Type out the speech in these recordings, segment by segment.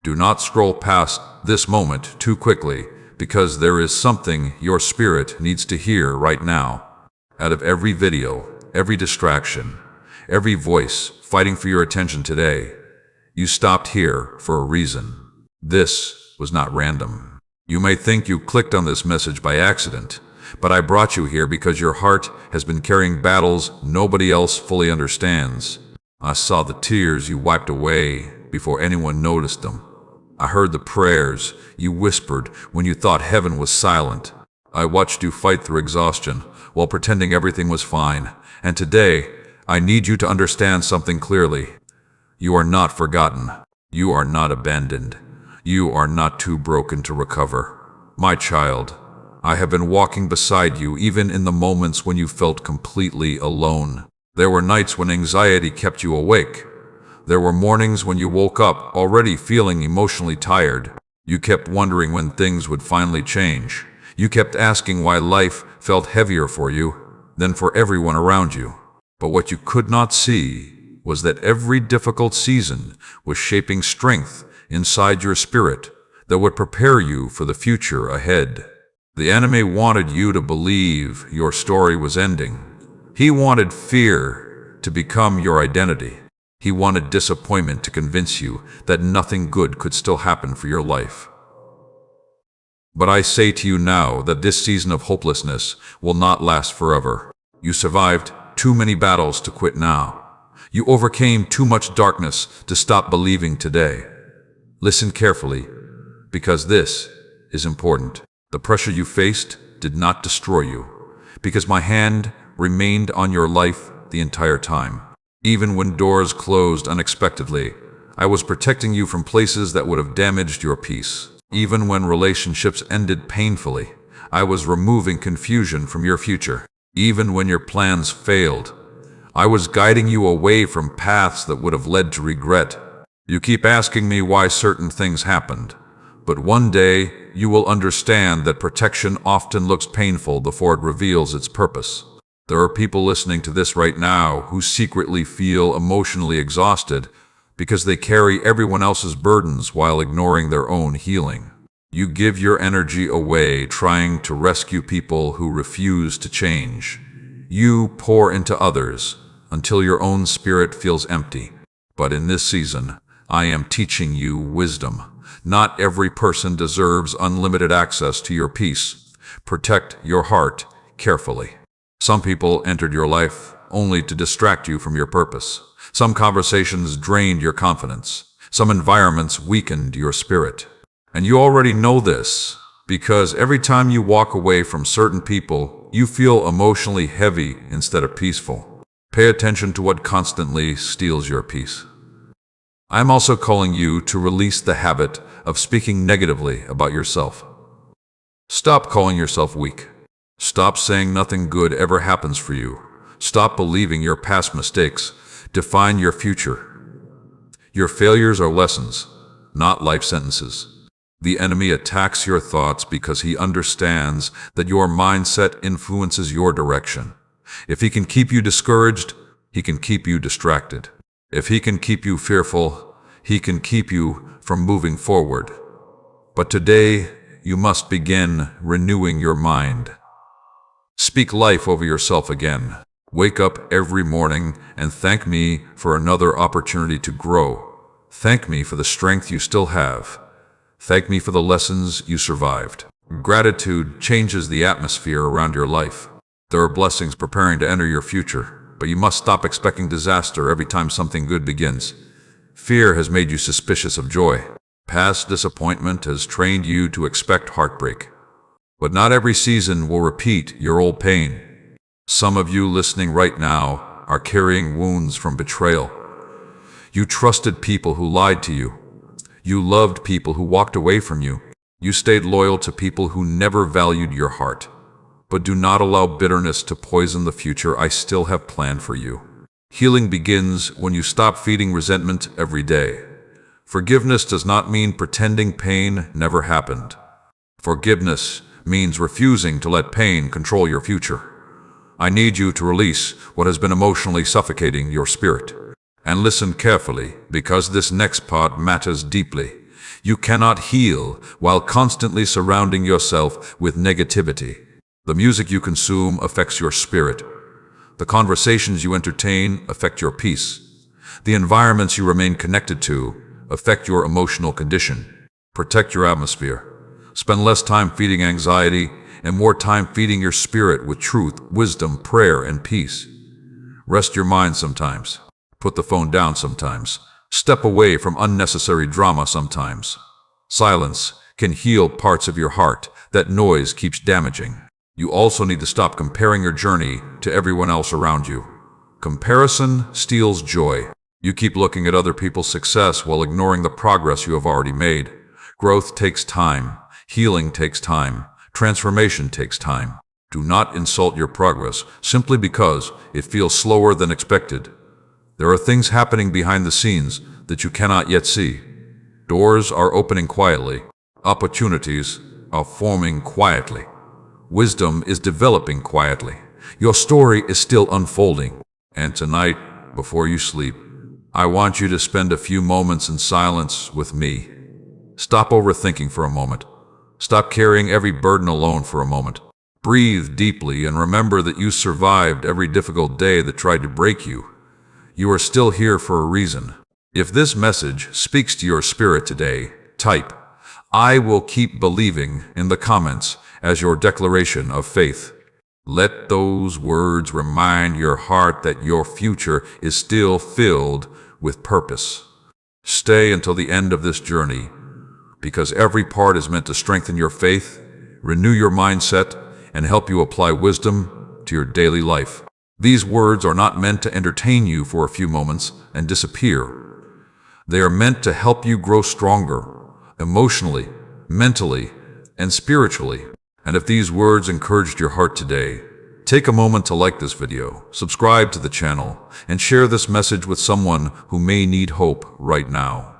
Do not scroll past this moment too quickly, because there is something your spirit needs to hear right now. Out of every video, every distraction, every voice fighting for your attention today, you stopped here for a reason. This was not random. You may think you clicked on this message by accident, but I brought you here because your heart has been carrying battles nobody else fully understands. I saw the tears you wiped away before anyone noticed them. I heard the prayers you whispered when you thought heaven was silent. I watched you fight through exhaustion while pretending everything was fine. And today, I need you to understand something clearly. You are not forgotten. You are not abandoned. You are not too broken to recover. My child, I have been walking beside you even in the moments when you felt completely alone. There were nights when anxiety kept you awake. There were mornings when you woke up already feeling emotionally tired. You kept wondering when things would finally change. You kept asking why life felt heavier for you than for everyone around you. But what you could not see was that every difficult season was shaping strength inside your spirit that would prepare you for the future ahead. The enemy wanted you to believe your story was ending. He wanted fear to become your identity. He wanted disappointment to convince you that nothing good could still happen for your life. But I say to you now that this season of hopelessness will not last forever. You survived too many battles to quit now. You overcame too much darkness to stop believing today. Listen carefully, because this is important. The pressure you faced did not destroy you, because my hand remained on your life the entire time. Even when doors closed unexpectedly, I was protecting you from places that would have damaged your peace. Even when relationships ended painfully, I was removing confusion from your future. Even when your plans failed, I was guiding you away from paths that would have led to regret. You keep asking me why certain things happened, but one day you will understand that protection often looks painful before it reveals its purpose. There are people listening to this right now who secretly feel emotionally exhausted because they carry everyone else's burdens while ignoring their own healing. You give your energy away trying to rescue people who refuse to change. You pour into others until your own spirit feels empty. But in this season, I am teaching you wisdom. Not every person deserves unlimited access to your peace. Protect your heart carefully. Some people entered your life only to distract you from your purpose. Some conversations drained your confidence. Some environments weakened your spirit. And you already know this, because every time you walk away from certain people, you feel emotionally heavy instead of peaceful. Pay attention to what constantly steals your peace. I am also calling you to release the habit of speaking negatively about yourself. Stop calling yourself weak. Stop saying nothing good ever happens for you. Stop believing your past mistakes define your future. Your failures are lessons, not life sentences. The enemy attacks your thoughts because he understands that your mindset influences your direction. If he can keep you discouraged, he can keep you distracted. If he can keep you fearful, he can keep you from moving forward. But today, you must begin renewing your mind. Speak life over yourself again. Wake up every morning and thank me for another opportunity to grow. Thank me for the strength you still have. Thank me for the lessons you survived. Gratitude changes the atmosphere around your life. There are blessings preparing to enter your future, but you must stop expecting disaster every time something good begins. Fear has made you suspicious of joy. Past disappointment has trained you to expect heartbreak. But not every season will repeat your old pain. Some of you listening right now are carrying wounds from betrayal. You trusted people who lied to you. You loved people who walked away from you. You stayed loyal to people who never valued your heart. But do not allow bitterness to poison the future I still have planned for you. Healing begins when you stop feeding resentment every day. Forgiveness does not mean pretending pain never happened. Forgiveness means refusing to let pain control your future. I need you to release what has been emotionally suffocating your spirit. And listen carefully, because this next part matters deeply. You cannot heal while constantly surrounding yourself with negativity. The music you consume affects your spirit. The conversations you entertain affect your peace. The environments you remain connected to affect your emotional condition. Protect your atmosphere. Spend less time feeding anxiety and more time feeding your spirit with truth, wisdom, prayer, and peace. Rest your mind sometimes. Put the phone down sometimes. Step away from unnecessary drama sometimes. Silence can heal parts of your heart that noise keeps damaging. You also need to stop comparing your journey to everyone else around you. Comparison steals joy. You keep looking at other people's success while ignoring the progress you have already made. Growth takes time. Healing takes time. Transformation takes time. Do not insult your progress simply because it feels slower than expected. There are things happening behind the scenes that you cannot yet see. Doors are opening quietly. Opportunities are forming quietly. Wisdom is developing quietly. Your story is still unfolding. And tonight, before you sleep, I want you to spend a few moments in silence with me. Stop overthinking for a moment. Stop carrying every burden alone for a moment. Breathe deeply and remember that you survived every difficult day that tried to break you. You are still here for a reason. If this message speaks to your spirit today, type, "I will keep believing" in the comments as your declaration of faith. Let those words remind your heart that your future is still filled with purpose. Stay until the end of this journey, because every part is meant to strengthen your faith, renew your mindset, and help you apply wisdom to your daily life. These words are not meant to entertain you for a few moments and disappear. They are meant to help you grow stronger, emotionally, mentally, and spiritually. And if these words encouraged your heart today, take a moment to like this video, subscribe to the channel, and share this message with someone who may need hope right now.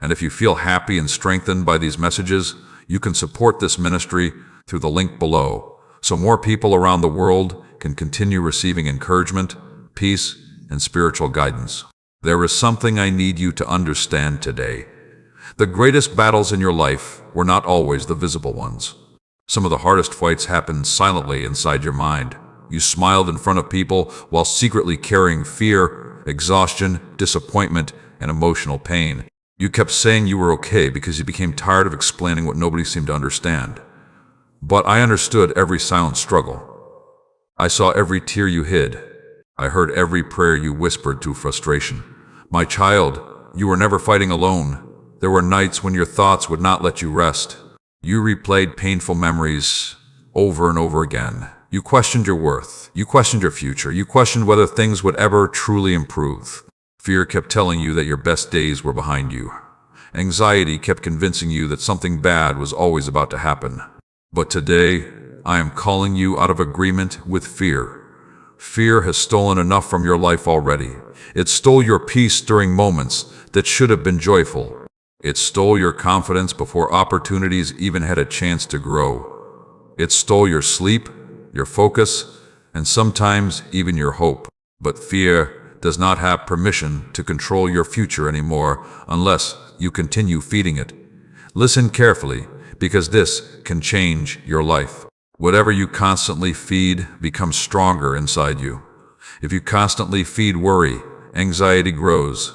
And if you feel happy and strengthened by these messages, you can support this ministry through the link below, so more people around the world can continue receiving encouragement, peace, and spiritual guidance. There is something I need you to understand today. The greatest battles in your life were not always the visible ones. Some of the hardest fights happened silently inside your mind. You smiled in front of people while secretly carrying fear, exhaustion, disappointment, and emotional pain. You kept saying you were okay because you became tired of explaining what nobody seemed to understand. But I understood every silent struggle. I saw every tear you hid. I heard every prayer you whispered through frustration. My child, you were never fighting alone. There were nights when your thoughts would not let you rest. You replayed painful memories over and over again. You questioned your worth. You questioned your future. You questioned whether things would ever truly improve. Fear kept telling you that your best days were behind you. Anxiety kept convincing you that something bad was always about to happen. But today, I am calling you out of agreement with fear. Fear has stolen enough from your life already. It stole your peace during moments that should have been joyful. It stole your confidence before opportunities even had a chance to grow. It stole your sleep, your focus, and sometimes even your hope. But fear does not have permission to control your future anymore unless you continue feeding it. Listen carefully, because this can change your life. Whatever you constantly feed becomes stronger inside you. If you constantly feed worry, anxiety grows.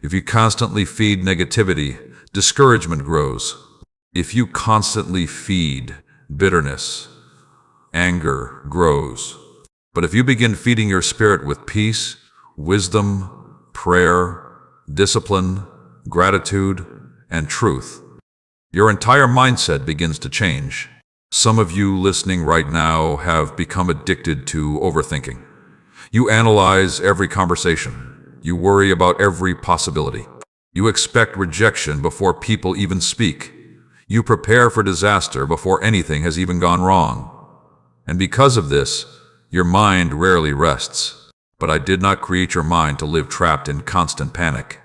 If you constantly feed negativity, discouragement grows. If you constantly feed bitterness, anger grows. But if you begin feeding your spirit with peace, wisdom, prayer, discipline, gratitude, and truth, your entire mindset begins to change. Some of you listening right now have become addicted to overthinking. You analyze every conversation. You worry about every possibility. You expect rejection before people even speak. You prepare for disaster before anything has even gone wrong. And because of this, your mind rarely rests. But I did not create your mind to live trapped in constant panic.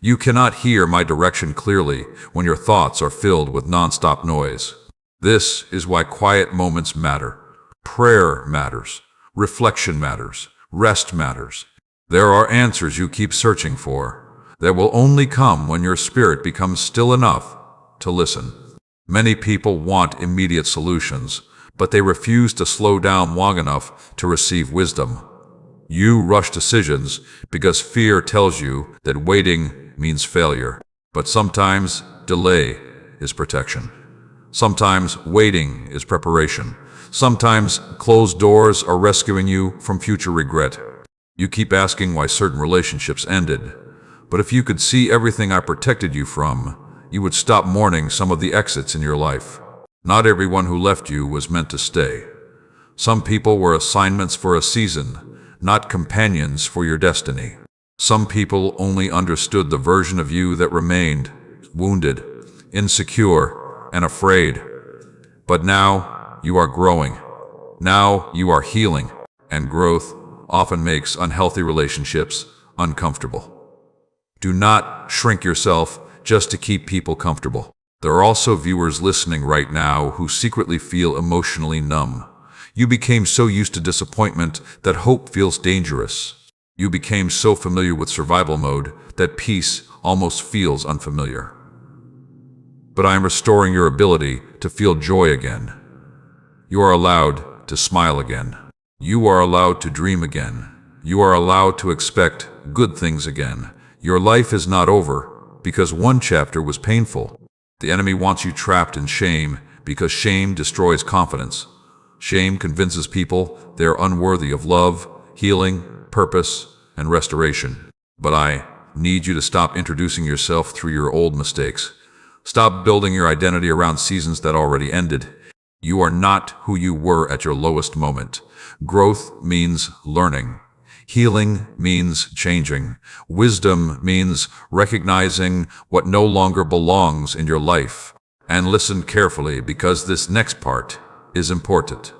You cannot hear my direction clearly when your thoughts are filled with nonstop noise. This is why quiet moments matter. Prayer matters. Reflection matters. Rest matters. There are answers you keep searching for. that will only come when your spirit becomes still enough to listen. Many people want immediate solutions, but they refuse to slow down long enough to receive wisdom. You rush decisions because fear tells you that waiting means failure. But sometimes delay is protection. Sometimes waiting is preparation. Sometimes closed doors are rescuing you from future regret. You keep asking why certain relationships ended, but if you could see everything I protected you from, you would stop mourning some of the exits in your life. Not everyone who left you was meant to stay. Some people were assignments for a season, not companions for your destiny. Some people only understood the version of you that remained wounded, insecure, and afraid. But now you are growing. Now you are healing, and growth often makes unhealthy relationships uncomfortable. Do not shrink yourself just to keep people comfortable. There are also viewers listening right now who secretly feel emotionally numb. You became so used to disappointment that hope feels dangerous. You became so familiar with survival mode that peace almost feels unfamiliar. But I am restoring your ability to feel joy again. You are allowed to smile again. You are allowed to dream again. You are allowed to expect good things again. Your life is not over because one chapter was painful. The enemy wants you trapped in shame because shame destroys confidence. Shame convinces people they are unworthy of love, healing, purpose, and restoration. But I need you to stop introducing yourself through your old mistakes. Stop building your identity around seasons that already ended. You are not who you were at your lowest moment. Growth means learning. Healing means changing. Wisdom means recognizing what no longer belongs in your life. And listen carefully because this next part is important.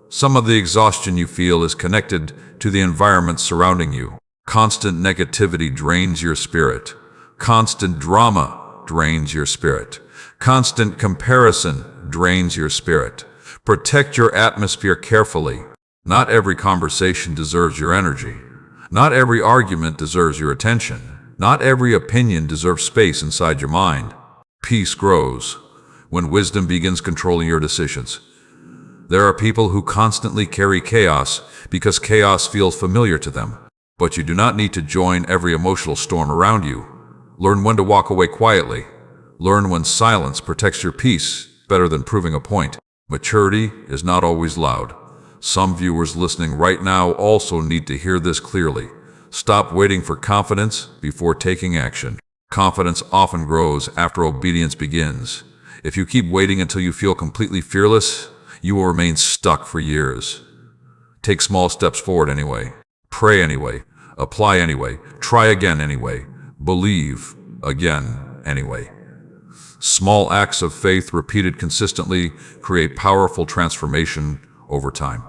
Some of the exhaustion you feel is connected to the environment surrounding you. Constant negativity drains your spirit. Constant drama drains your spirit. Constant comparison drains your spirit. Protect your atmosphere carefully. Not every conversation deserves your energy. Not every argument deserves your attention. Not every opinion deserves space inside your mind. Peace grows when wisdom begins controlling your decisions. There are people who constantly carry chaos because chaos feels familiar to them. But you do not need to join every emotional storm around you. Learn when to walk away quietly. Learn when silence protects your peace better than proving a point. Maturity is not always loud. Some viewers listening right now also need to hear this clearly. Stop waiting for confidence before taking action. Confidence often grows after obedience begins. If you keep waiting until you feel completely fearless, you will remain stuck for years. Take small steps forward anyway. Pray anyway. Apply anyway. Try again anyway. Believe again anyway. Small acts of faith repeated consistently create powerful transformation over time.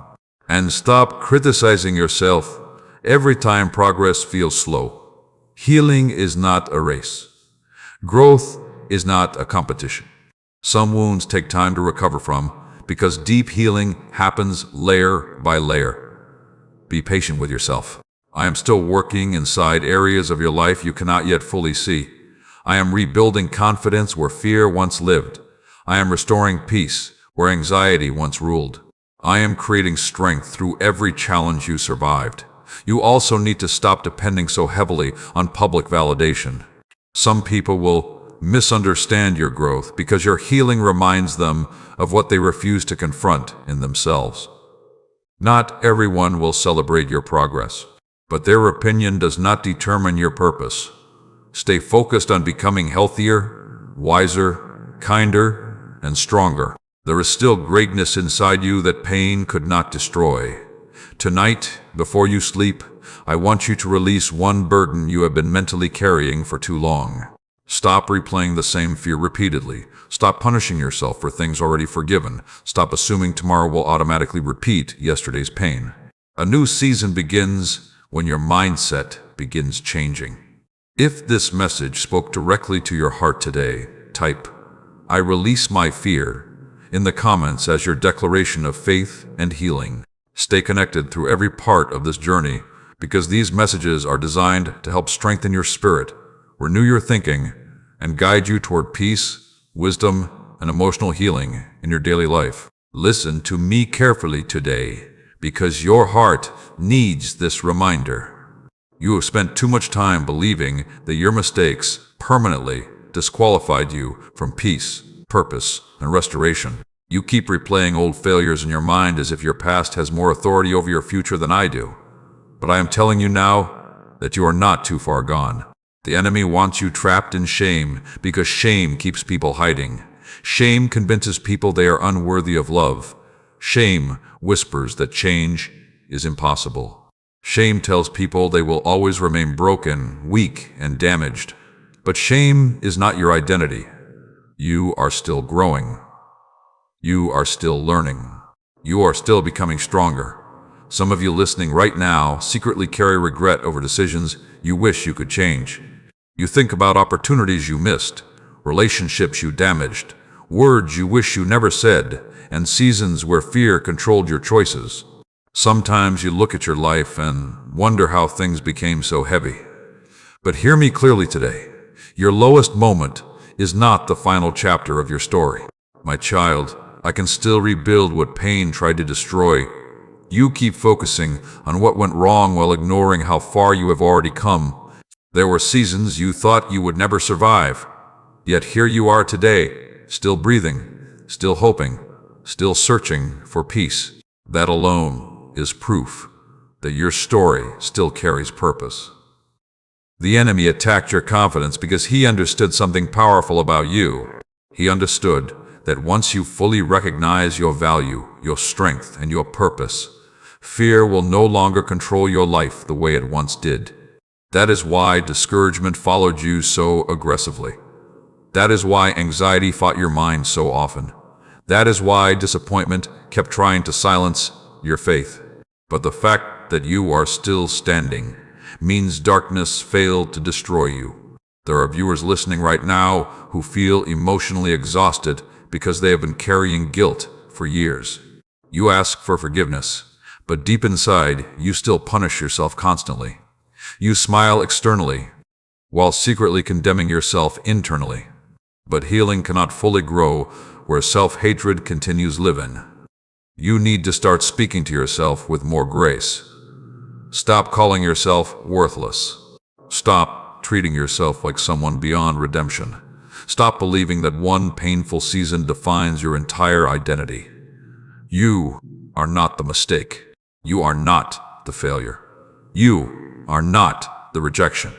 And stop criticizing yourself every time progress feels slow. Healing is not a race. Growth is not a competition. Some wounds take time to recover from because deep healing happens layer by layer. Be patient with yourself. I am still working inside areas of your life you cannot yet fully see. I am rebuilding confidence where fear once lived. I am restoring peace where anxiety once ruled. I am creating strength through every challenge you survived. You also need to stop depending so heavily on public validation. Some people will misunderstand your growth because your healing reminds them of what they refuse to confront in themselves. Not everyone will celebrate your progress, but their opinion does not determine your purpose. Stay focused on becoming healthier, wiser, kinder, and stronger. There is still greatness inside you that pain could not destroy. Tonight, before you sleep, I want you to release one burden you have been mentally carrying for too long. Stop replaying the same fear repeatedly. Stop punishing yourself for things already forgiven. Stop assuming tomorrow will automatically repeat yesterday's pain. A new season begins when your mindset begins changing. If this message spoke directly to your heart today, type, "I release my fear," in the comments as your declaration of faith and healing. Stay connected through every part of this journey because these messages are designed to help strengthen your spirit, renew your thinking, and guide you toward peace, wisdom, and emotional healing in your daily life. Listen to me carefully today, because your heart needs this reminder. You have spent too much time believing that your mistakes permanently disqualified you from peace, purpose, and restoration. You keep replaying old failures in your mind as if your past has more authority over your future than I do. But I am telling you now that you are not too far gone. The enemy wants you trapped in shame because shame keeps people hiding. Shame convinces people they are unworthy of love. Shame whispers that change is impossible. Shame tells people they will always remain broken, weak, and damaged. But shame is not your identity. You are still growing. You are still learning. You are still becoming stronger. Some of you listening right now secretly carry regret over decisions you wish you could change. You think about opportunities you missed, relationships you damaged, words you wish you never said, and seasons where fear controlled your choices. Sometimes you look at your life and wonder how things became so heavy. But hear me clearly today. Your lowest moment is not the final chapter of your story. My child, I can still rebuild what pain tried to destroy. You keep focusing on what went wrong while ignoring how far you have already come. There were seasons you thought you would never survive. Yet here you are today, still breathing, still hoping, still searching for peace. That alone is proof that your story still carries purpose. The enemy attacked your confidence because he understood something powerful about you. He understood that once you fully recognize your value, your strength, and your purpose, fear will no longer control your life the way it once did. That is why discouragement followed you so aggressively. That is why anxiety fought your mind so often. That is why disappointment kept trying to silence your faith. But the fact that you are still standing means darkness failed to destroy you. There are viewers listening right now who feel emotionally exhausted because they have been carrying guilt for years. You ask for forgiveness, but deep inside, you still punish yourself constantly. You smile externally, while secretly condemning yourself internally. But healing cannot fully grow where self-hatred continues living. You need to start speaking to yourself with more grace. Stop calling yourself worthless. Stop treating yourself like someone beyond redemption. Stop believing that one painful season defines your entire identity. You are not the mistake. You are not the failure. You are not the rejection.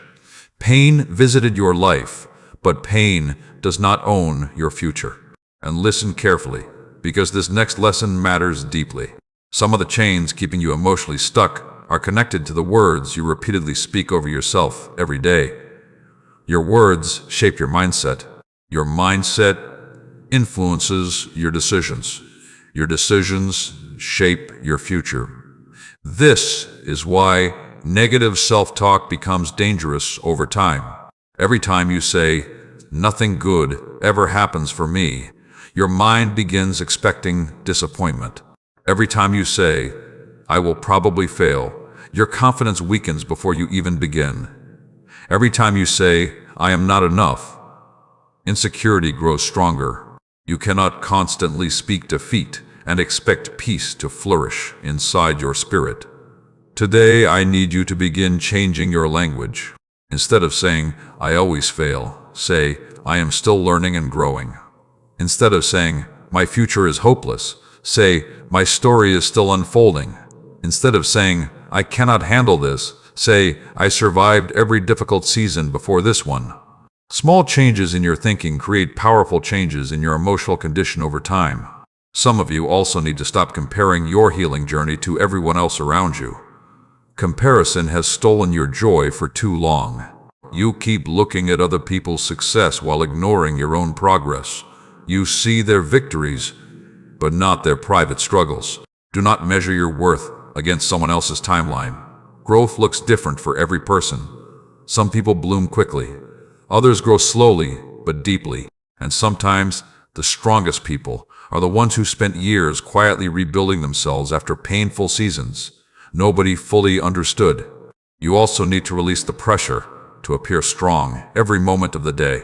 Pain visited your life, but pain does not own your future. And listen carefully, because this next lesson matters deeply. Some of the chains keeping you emotionally stuck are connected to the words you repeatedly speak over yourself every day. Your words shape your mindset. Your mindset influences your decisions. Your decisions shape your future. This is why negative self-talk becomes dangerous over time. Every time you say, "Nothing good ever happens for me," your mind begins expecting disappointment. Every time you say, "I will probably fail," your confidence weakens before you even begin. Every time you say, "I am not enough," insecurity grows stronger. You cannot constantly speak defeat and expect peace to flourish inside your spirit. Today, I need you to begin changing your language. Instead of saying, "I always fail," say, "I am still learning and growing." Instead of saying, "My future is hopeless," say, "My story is still unfolding." Instead of saying, "I cannot handle this," say, "I survived every difficult season before this one." Small changes in your thinking create powerful changes in your emotional condition over time. Some of you also need to stop comparing your healing journey to everyone else around you. Comparison has stolen your joy for too long. You keep looking at other people's success while ignoring your own progress. You see their victories, but not their private struggles. Do not measure your worth against someone else's timeline. Growth looks different for every person. Some people bloom quickly. Others grow slowly but deeply. And sometimes the strongest people are the ones who spent years quietly rebuilding themselves after painful seasons nobody fully understood. You also need to release the pressure to appear strong every moment of the day.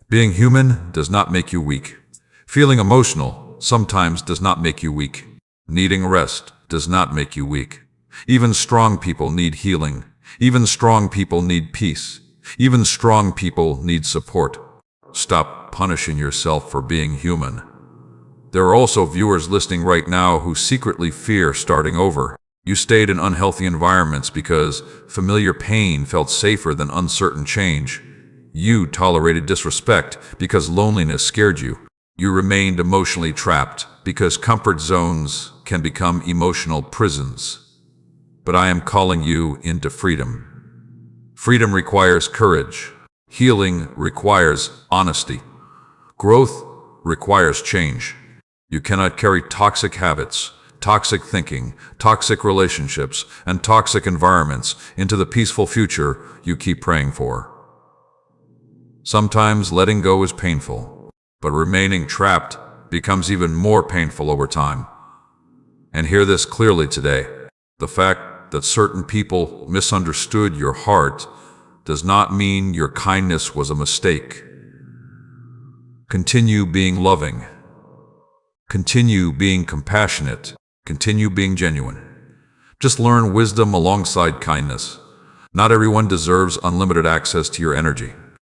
Being human does not make you weak. Feeling emotional sometimes does not make you weak. Needing rest does not make you weak. Even strong people need healing. Even strong people need peace. Even strong people need support. Stop punishing yourself for being human. There are also viewers listening right now who secretly fear starting over. You stayed in unhealthy environments because familiar pain felt safer than uncertain change. You tolerated disrespect because loneliness scared you. You remained emotionally trapped because comfort zones can become emotional prisons. But I am calling you into freedom. Freedom requires courage. Healing requires honesty. Growth requires change. You cannot carry toxic habits, toxic thinking, toxic relationships, and toxic environments into the peaceful future you keep praying for. Sometimes letting go is painful, but remaining trapped becomes even more painful over time. And hear this clearly today. The fact that certain people misunderstood your heart does not mean your kindness was a mistake. Continue being loving. Continue being compassionate. Continue being genuine. Just learn wisdom alongside kindness. Not everyone deserves unlimited access to your energy.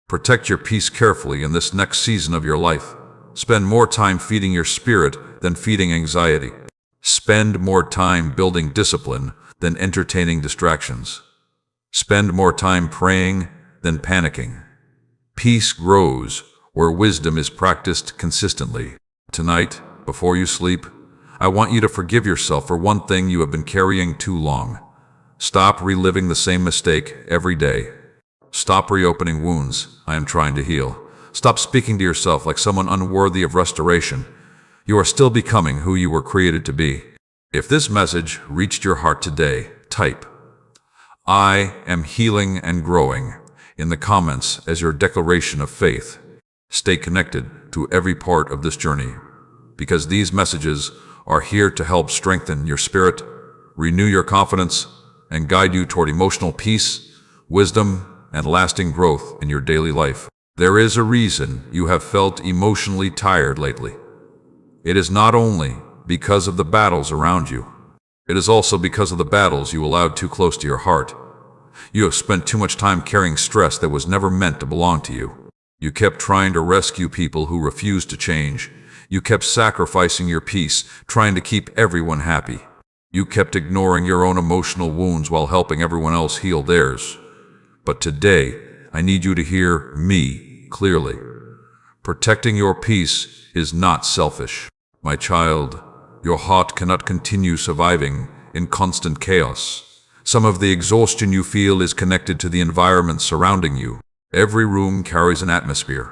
Protect your peace carefully in this next season of your life. Spend more time feeding your spirit than feeding anxiety. Spend more time building discipline than entertaining distractions. Spend more time praying than panicking. Peace grows where wisdom is practiced consistently. Tonight, before you sleep, I want you to forgive yourself for one thing you have been carrying too long. Stop reliving the same mistake every day. Stop reopening wounds I am trying to heal. Stop speaking to yourself like someone unworthy of restoration. You are still becoming who you were created to be. If this message reached your heart today, type, "I am healing and growing," in the comments as your declaration of faith. Stay connected to every part of this journey, because these messages are here to help strengthen your spirit, renew your confidence, and guide you toward emotional peace, wisdom, and lasting growth in your daily life. There is a reason you have felt emotionally tired lately. It is not only because of the battles around you. It is also because of the battles you allowed too close to your heart. You have spent too much time carrying stress that was never meant to belong to you. You kept trying to rescue people who refused to change. You kept sacrificing your peace, trying to keep everyone happy. You kept ignoring your own emotional wounds while helping everyone else heal theirs. But today, I need you to hear me clearly. Protecting your peace is not selfish. My child, your heart cannot continue surviving in constant chaos. Some of the exhaustion you feel is connected to the environment surrounding you. Every room carries an atmosphere.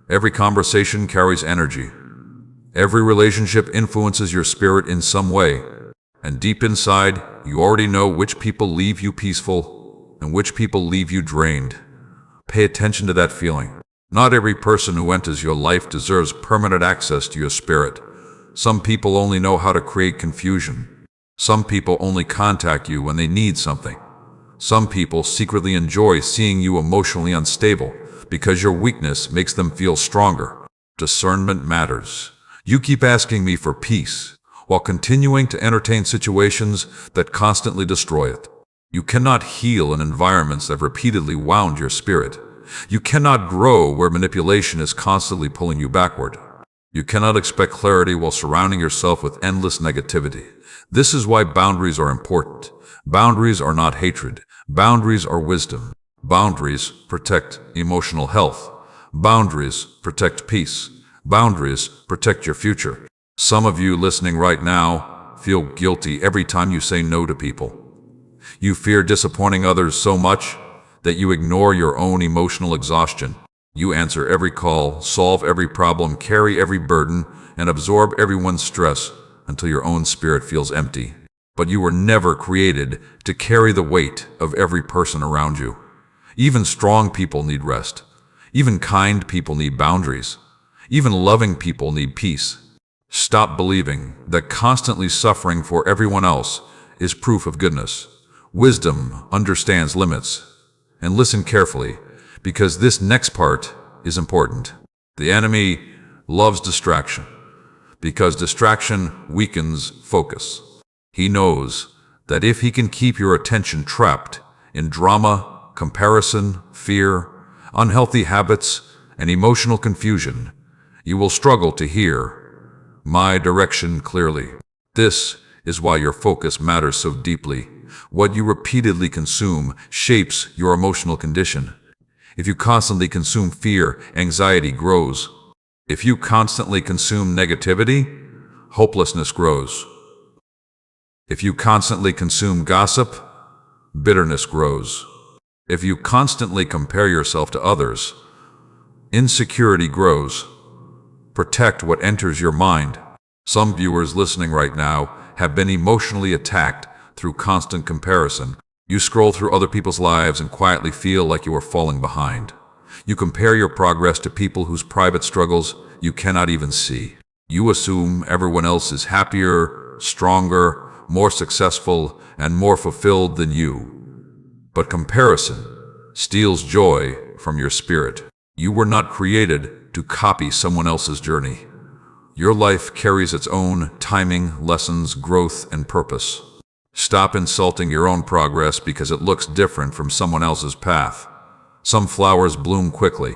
Every conversation carries energy. Every relationship influences your spirit in some way. And deep inside, you already know which people leave you peaceful and which people leave you drained. Pay attention to that feeling. Not every person who enters your life deserves permanent access to your spirit. Some people only know how to create confusion. Some people only contact you when they need something. Some people secretly enjoy seeing you emotionally unstable because your weakness makes them feel stronger. Discernment matters. You keep asking me for peace while continuing to entertain situations that constantly destroy it. You cannot heal in environments that repeatedly wound your spirit. You cannot grow where manipulation is constantly pulling you backward. You cannot expect clarity while surrounding yourself with endless negativity. This is why boundaries are important. Boundaries are not hatred. Boundaries are wisdom. Boundaries protect emotional health. Boundaries protect peace. Boundaries protect your future. Some of you listening right now feel guilty every time you say no to people. You fear disappointing others so much that you ignore your own emotional exhaustion. You answer every call, solve every problem, carry every burden, and absorb everyone's stress until your own spirit feels empty. But you were never created to carry the weight of every person around you. Even strong people need rest. Even kind people need boundaries. Even loving people need peace. Stop believing that constantly suffering for everyone else is proof of goodness. Wisdom understands limits. And listen carefully, because this next part is important. The enemy loves distraction, because distraction weakens focus. He knows that if he can keep your attention trapped in drama, comparison, fear, unhealthy habits, and emotional confusion, you will struggle to hear my direction clearly. This is why your focus matters so deeply. What you repeatedly consume shapes your emotional condition. If you constantly consume fear, anxiety grows. If you constantly consume negativity, hopelessness grows. If you constantly consume gossip, bitterness grows. If you constantly compare yourself to others, insecurity grows. Protect what enters your mind. Some viewers listening right now have been emotionally attacked through constant comparison. You scroll through other people's lives and quietly feel like you are falling behind. You compare your progress to people whose private struggles you cannot even see. You assume everyone else is happier, stronger, more successful, and more fulfilled than you. But comparison steals joy from your spirit. You were not created to copy someone else's journey. Your life carries its own timing, lessons, growth, and purpose. Stop insulting your own progress because it looks different from someone else's path. Some flowers bloom quickly,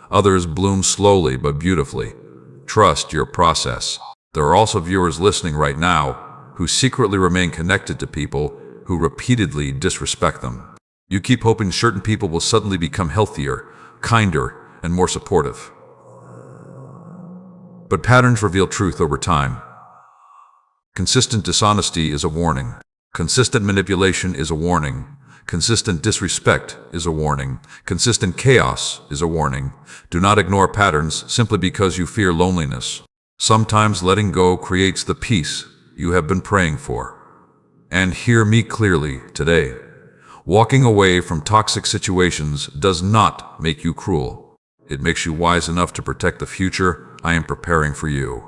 others bloom slowly but beautifully. Trust your process. There are also viewers listening right now who secretly remain connected to people who repeatedly disrespect them. You keep hoping certain people will suddenly become healthier, kinder, and more supportive. But patterns reveal truth over time. Consistent dishonesty is a warning. Consistent manipulation is a warning. Consistent disrespect is a warning. Consistent chaos is a warning. Do not ignore patterns simply because you fear loneliness. Sometimes letting go creates the peace you have been praying for. And hear me clearly today. Walking away from toxic situations does not make you cruel. It makes you wise enough to protect the future I am preparing for you.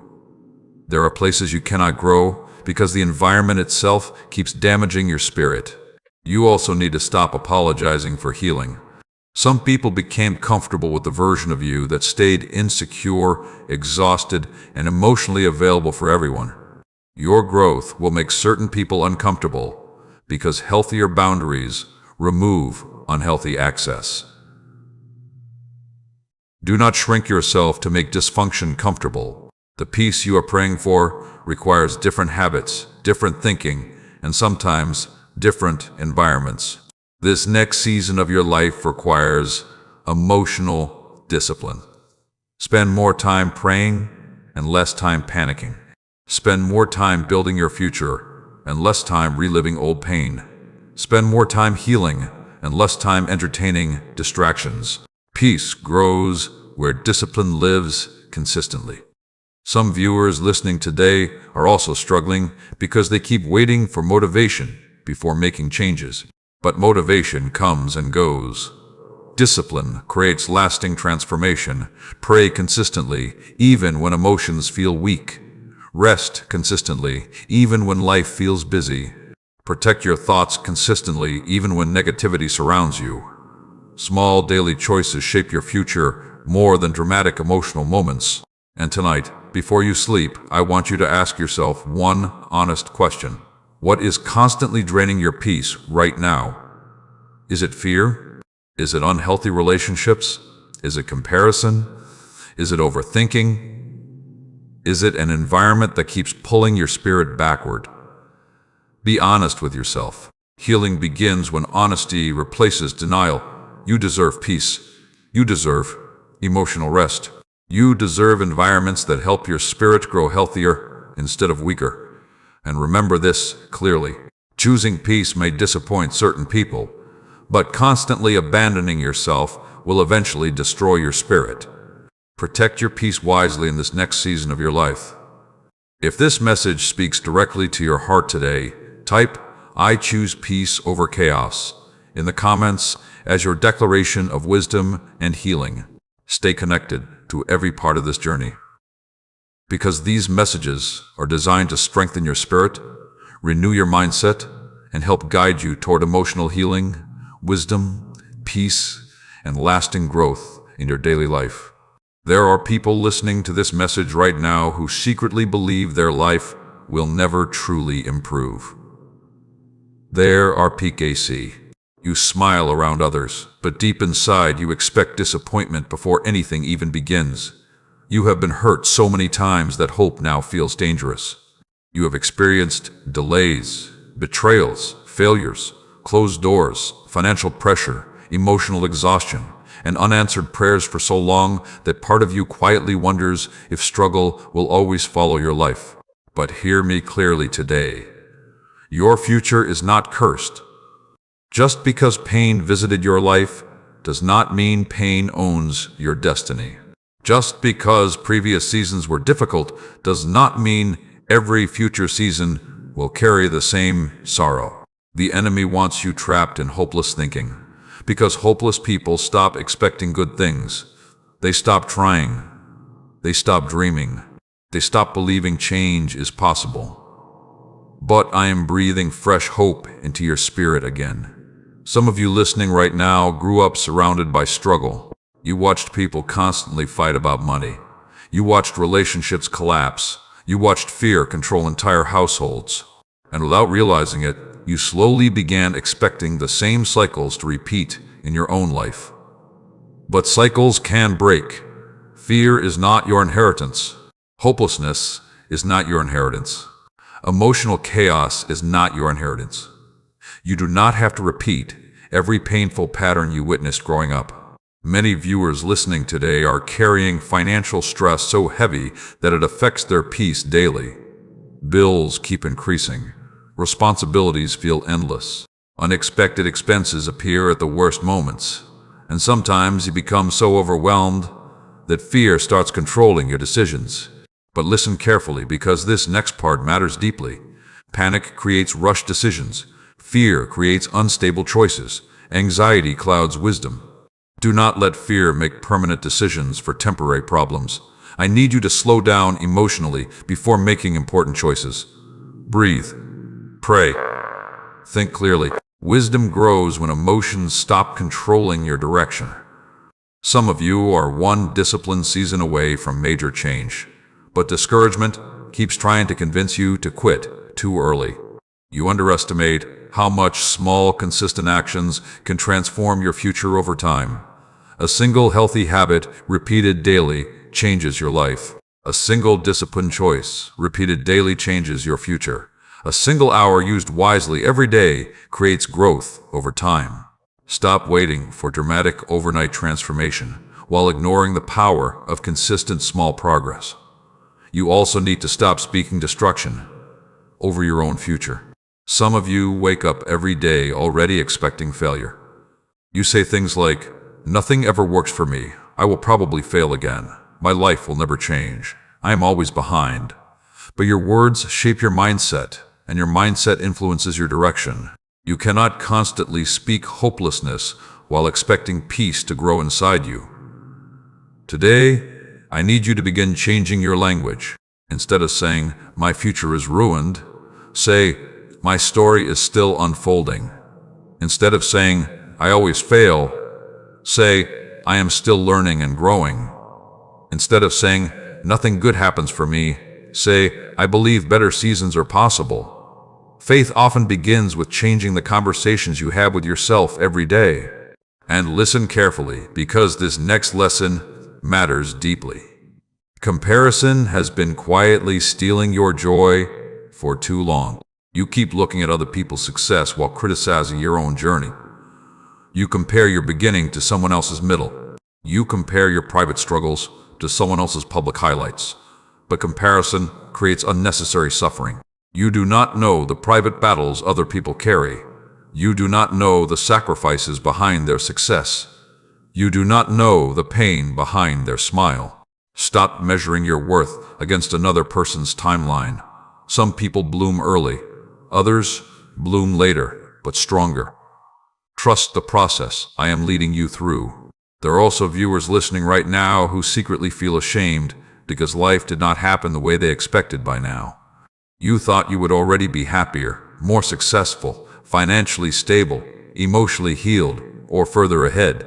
There are places you cannot grow because the environment itself keeps damaging your spirit. You also need to stop apologizing for healing. Some people became comfortable with the version of you that stayed insecure, exhausted, and emotionally available for everyone. Your growth will make certain people uncomfortable because healthier boundaries remove unhealthy access. Do not shrink yourself to make dysfunction comfortable. The peace you are praying for requires different habits, different thinking, and sometimes different environments. This next season of your life requires emotional discipline. Spend more time praying and less time panicking. Spend more time building your future and less time reliving old pain. Spend more time healing and less time entertaining distractions. Peace grows where discipline lives consistently. Some viewers listening today are also struggling because they keep waiting for motivation before making changes. But motivation comes and goes. Discipline creates lasting transformation. Pray consistently, even when emotions feel weak. Rest consistently, even when life feels busy. Protect your thoughts consistently, even when negativity surrounds you. Small daily choices shape your future more than dramatic emotional moments. And tonight, before you sleep, I want you to ask yourself one honest question. What is constantly draining your peace right now? Is it fear? Is it unhealthy relationships? Is it comparison? Is it overthinking? Is it an environment that keeps pulling your spirit backward? Be honest with yourself. Healing begins when honesty replaces denial. You deserve peace. You deserve emotional rest. You deserve environments that help your spirit grow healthier instead of weaker. And remember this clearly. Choosing peace may disappoint certain people, but constantly abandoning yourself will eventually destroy your spirit. Protect your peace wisely in this next season of your life. If this message speaks directly to your heart today, type, "I choose peace over chaos," in the comments as your declaration of wisdom and healing. Stay connected to every part of this journey, because these messages are designed to strengthen your spirit, renew your mindset, and help guide you toward emotional healing, wisdom, peace, and lasting growth in your daily life. There are people listening to this message right now who secretly believe their life will never truly improve. There are PKC. You smile around others, but deep inside you expect disappointment before anything even begins. You have been hurt so many times that hope now feels dangerous. You have experienced delays, betrayals, failures, closed doors, financial pressure, emotional exhaustion, and unanswered prayers for so long that part of you quietly wonders if struggle will always follow your life. But hear me clearly today. Your future is not cursed. Just because pain visited your life does not mean pain owns your destiny. Just because previous seasons were difficult does not mean every future season will carry the same sorrow. The enemy wants you trapped in hopeless thinking, because hopeless people stop expecting good things. They stop trying. They stop dreaming. They stop believing change is possible. But I am breathing fresh hope into your spirit again. Some of you listening right now grew up surrounded by struggle. You watched people constantly fight about money. You watched relationships collapse. You watched fear control entire households. And without realizing it, you slowly began expecting the same cycles to repeat in your own life. But cycles can break. Fear is not your inheritance. Hopelessness is not your inheritance. Emotional chaos is not your inheritance. You do not have to repeat every painful pattern you witnessed growing up. Many viewers listening today are carrying financial stress so heavy that it affects their peace daily. Bills keep increasing. Responsibilities feel endless. Unexpected expenses appear at the worst moments. And sometimes you become so overwhelmed that fear starts controlling your decisions. But listen carefully, because this next part matters deeply. Panic creates rushed decisions. Fear creates unstable choices. Anxiety clouds wisdom. Do not let fear make permanent decisions for temporary problems. I need you to slow down emotionally before making important choices. Breathe. Pray. Think clearly. Wisdom grows when emotions stop controlling your direction. Some of you are one disciplined season away from major change, but discouragement keeps trying to convince you to quit too early. You underestimate how much small, consistent actions can transform your future over time. A single healthy habit repeated daily changes your life. A single disciplined choice repeated daily changes your future. A single hour used wisely every day creates growth over time. Stop waiting for dramatic overnight transformation while ignoring the power of consistent small progress. You also need to stop speaking destruction over your own future. Some of you wake up every day already expecting failure. You say things like, "Nothing ever works for me. I will probably fail again. My life will never change. I am always behind." But your words shape your mindset, and your mindset influences your direction. You cannot constantly speak hopelessness while expecting peace to grow inside you. Today, I need you to begin changing your language. Instead of saying, "My future is ruined," say, "My story is still unfolding." Instead of saying, "I always fail," say, "I am still learning and growing." Instead of saying, "Nothing good happens for me," say, "I believe better seasons are possible." Faith often begins with changing the conversations you have with yourself every day. And listen carefully, because this next lesson matters deeply. Comparison has been quietly stealing your joy for too long. You keep looking at other people's success while criticizing your own journey. You compare your beginning to someone else's middle. You compare your private struggles to someone else's public highlights. But comparison creates unnecessary suffering. You do not know the private battles other people carry. You do not know the sacrifices behind their success. You do not know the pain behind their smile. Stop measuring your worth against another person's timeline. Some people bloom early. Others bloom later, but stronger. Trust the process I am leading you through. There are also viewers listening right now who secretly feel ashamed because life did not happen the way they expected by now. You thought you would already be happier, more successful, financially stable, emotionally healed, or further ahead.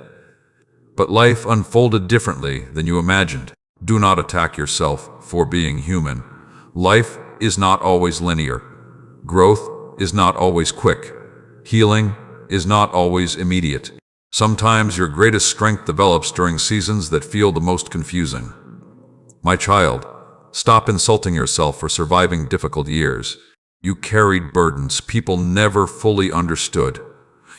But life unfolded differently than you imagined. Do not attack yourself for being human. Life is not always linear. Growth is not always quick. Healing is not always immediate. Sometimes your greatest strength develops during seasons that feel the most confusing. My child, stop insulting yourself for surviving difficult years. You carried burdens people never fully understood.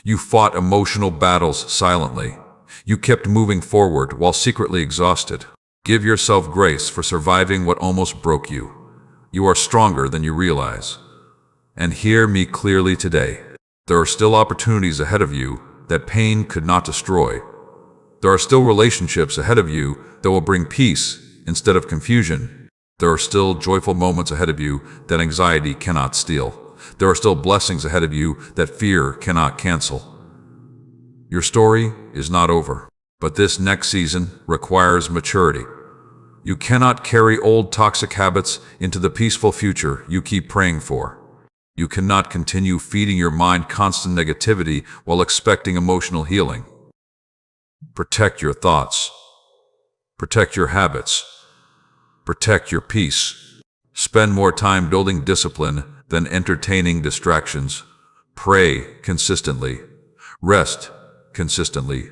You fought emotional battles silently. You kept moving forward while secretly exhausted. Give yourself grace for surviving what almost broke you. You are stronger than you realize. And hear me clearly today. There are still opportunities ahead of you that pain could not destroy. There are still relationships ahead of you that will bring peace instead of confusion. There are still joyful moments ahead of you that anxiety cannot steal. There are still blessings ahead of you that fear cannot cancel. Your story is not over, but this next season requires maturity. You cannot carry old toxic habits into the peaceful future you keep praying for. You cannot continue feeding your mind constant negativity while expecting emotional healing. Protect your thoughts. Protect your habits. Protect your peace. Spend more time building discipline than entertaining distractions. Pray consistently. Rest consistently.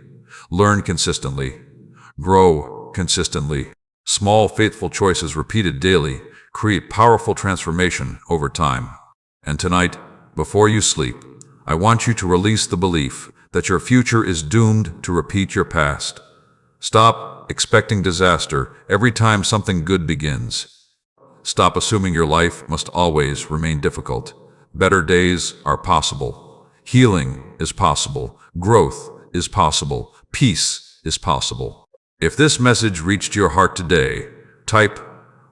Learn consistently. Grow consistently. Small, faithful choices repeated daily create powerful transformation over time. And tonight, before you sleep, I want you to release the belief that your future is doomed to repeat your past. Stop expecting disaster every time something good begins. Stop assuming your life must always remain difficult. Better days are possible. Healing is possible. Growth is possible. Peace is possible. If this message reached your heart today, type,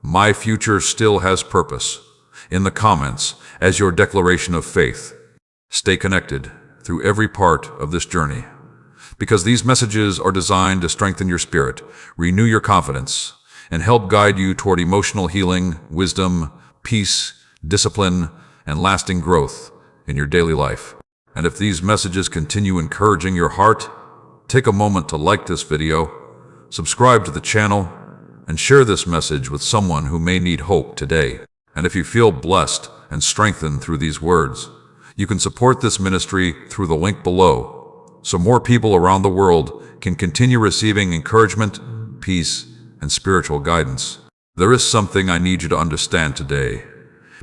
"My future still has purpose," in the comments as your declaration of faith. Stay connected through every part of this journey, because these messages are designed to strengthen your spirit, renew your confidence, and help guide you toward emotional healing, wisdom, peace, discipline, and lasting growth in your daily life. And if these messages continue encouraging your heart, take a moment to like this video, subscribe to the channel, and share this message with someone who may need hope today. And if you feel blessed and strengthened through these words, you can support this ministry through the link below, so more people around the world can continue receiving encouragement, peace, and spiritual guidance. There is something I need you to understand today,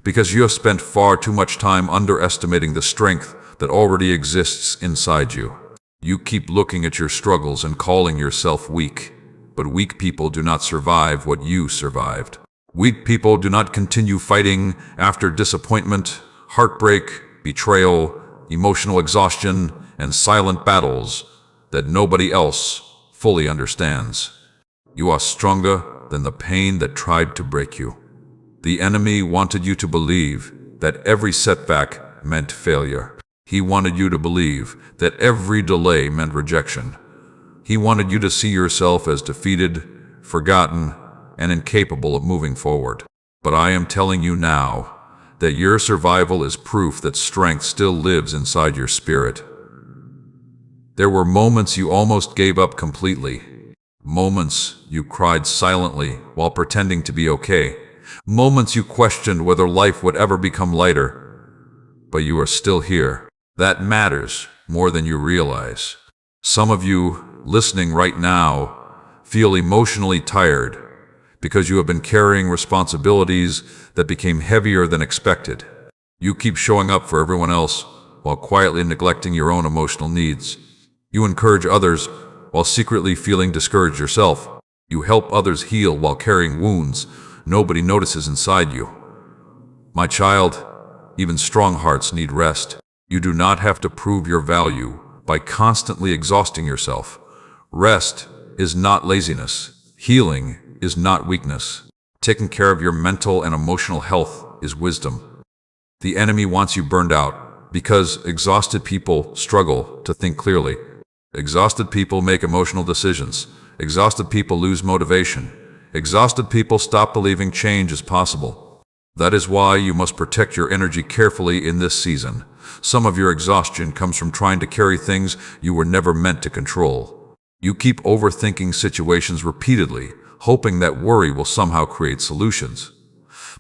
because you have spent far too much time underestimating the strength that already exists inside you. You keep looking at your struggles and calling yourself weak, but weak people do not survive what you survived. Weak people do not continue fighting after disappointment, heartbreak, betrayal, emotional exhaustion, and silent battles that nobody else fully understands. You are stronger than the pain that tried to break you. The enemy wanted you to believe that every setback meant failure. He wanted you to believe that every delay meant rejection. He wanted you to see yourself as defeated, forgotten, and incapable of moving forward. But I am telling you now that your survival is proof that strength still lives inside your spirit. There were moments you almost gave up completely. Moments you cried silently while pretending to be okay. Moments you questioned whether life would ever become lighter. But you are still here. That matters more than you realize. Some of you listening right now feel emotionally tired because you have been carrying responsibilities that became heavier than expected. You keep showing up for everyone else while quietly neglecting your own emotional needs. You encourage others while secretly feeling discouraged yourself. You help others heal while carrying wounds nobody notices inside you. My child, even strong hearts need rest. You do not have to prove your value by constantly exhausting yourself. Rest is not laziness. Healing is not weakness. Taking care of your mental and emotional health is wisdom. The enemy wants you burned out because exhausted people struggle to think clearly. Exhausted people make emotional decisions. Exhausted people lose motivation. Exhausted people stop believing change is possible. That is why you must protect your energy carefully in this season. Some of your exhaustion comes from trying to carry things you were never meant to control. You keep overthinking situations repeatedly, hoping that worry will somehow create solutions.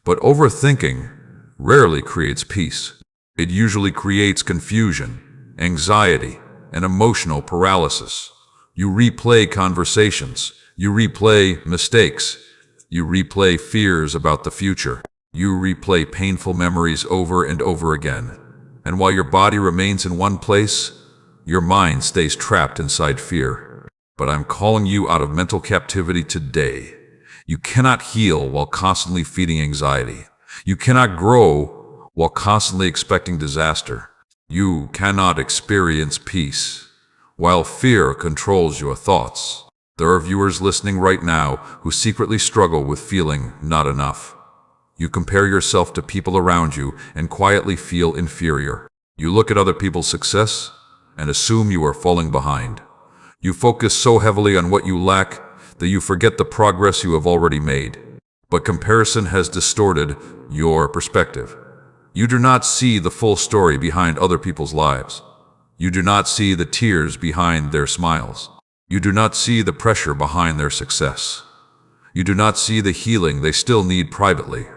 But overthinking rarely creates peace. It usually creates confusion, anxiety, and emotional paralysis. You replay conversations. You replay mistakes. You replay fears about the future. You replay painful memories over and over again. And while your body remains in one place, your mind stays trapped inside fear. But I'm calling you out of mental captivity today. You cannot heal while constantly feeding anxiety. You cannot grow while constantly expecting disaster. You cannot experience peace while fear controls your thoughts. There are viewers listening right now who secretly struggle with feeling not enough. You compare yourself to people around you and quietly feel inferior. You look at other people's success and assume you are falling behind. You focus so heavily on what you lack that you forget the progress you have already made. But comparison has distorted your perspective. You do not see the full story behind other people's lives. You do not see the tears behind their smiles. You do not see the pressure behind their success. You do not see the healing they still need privately.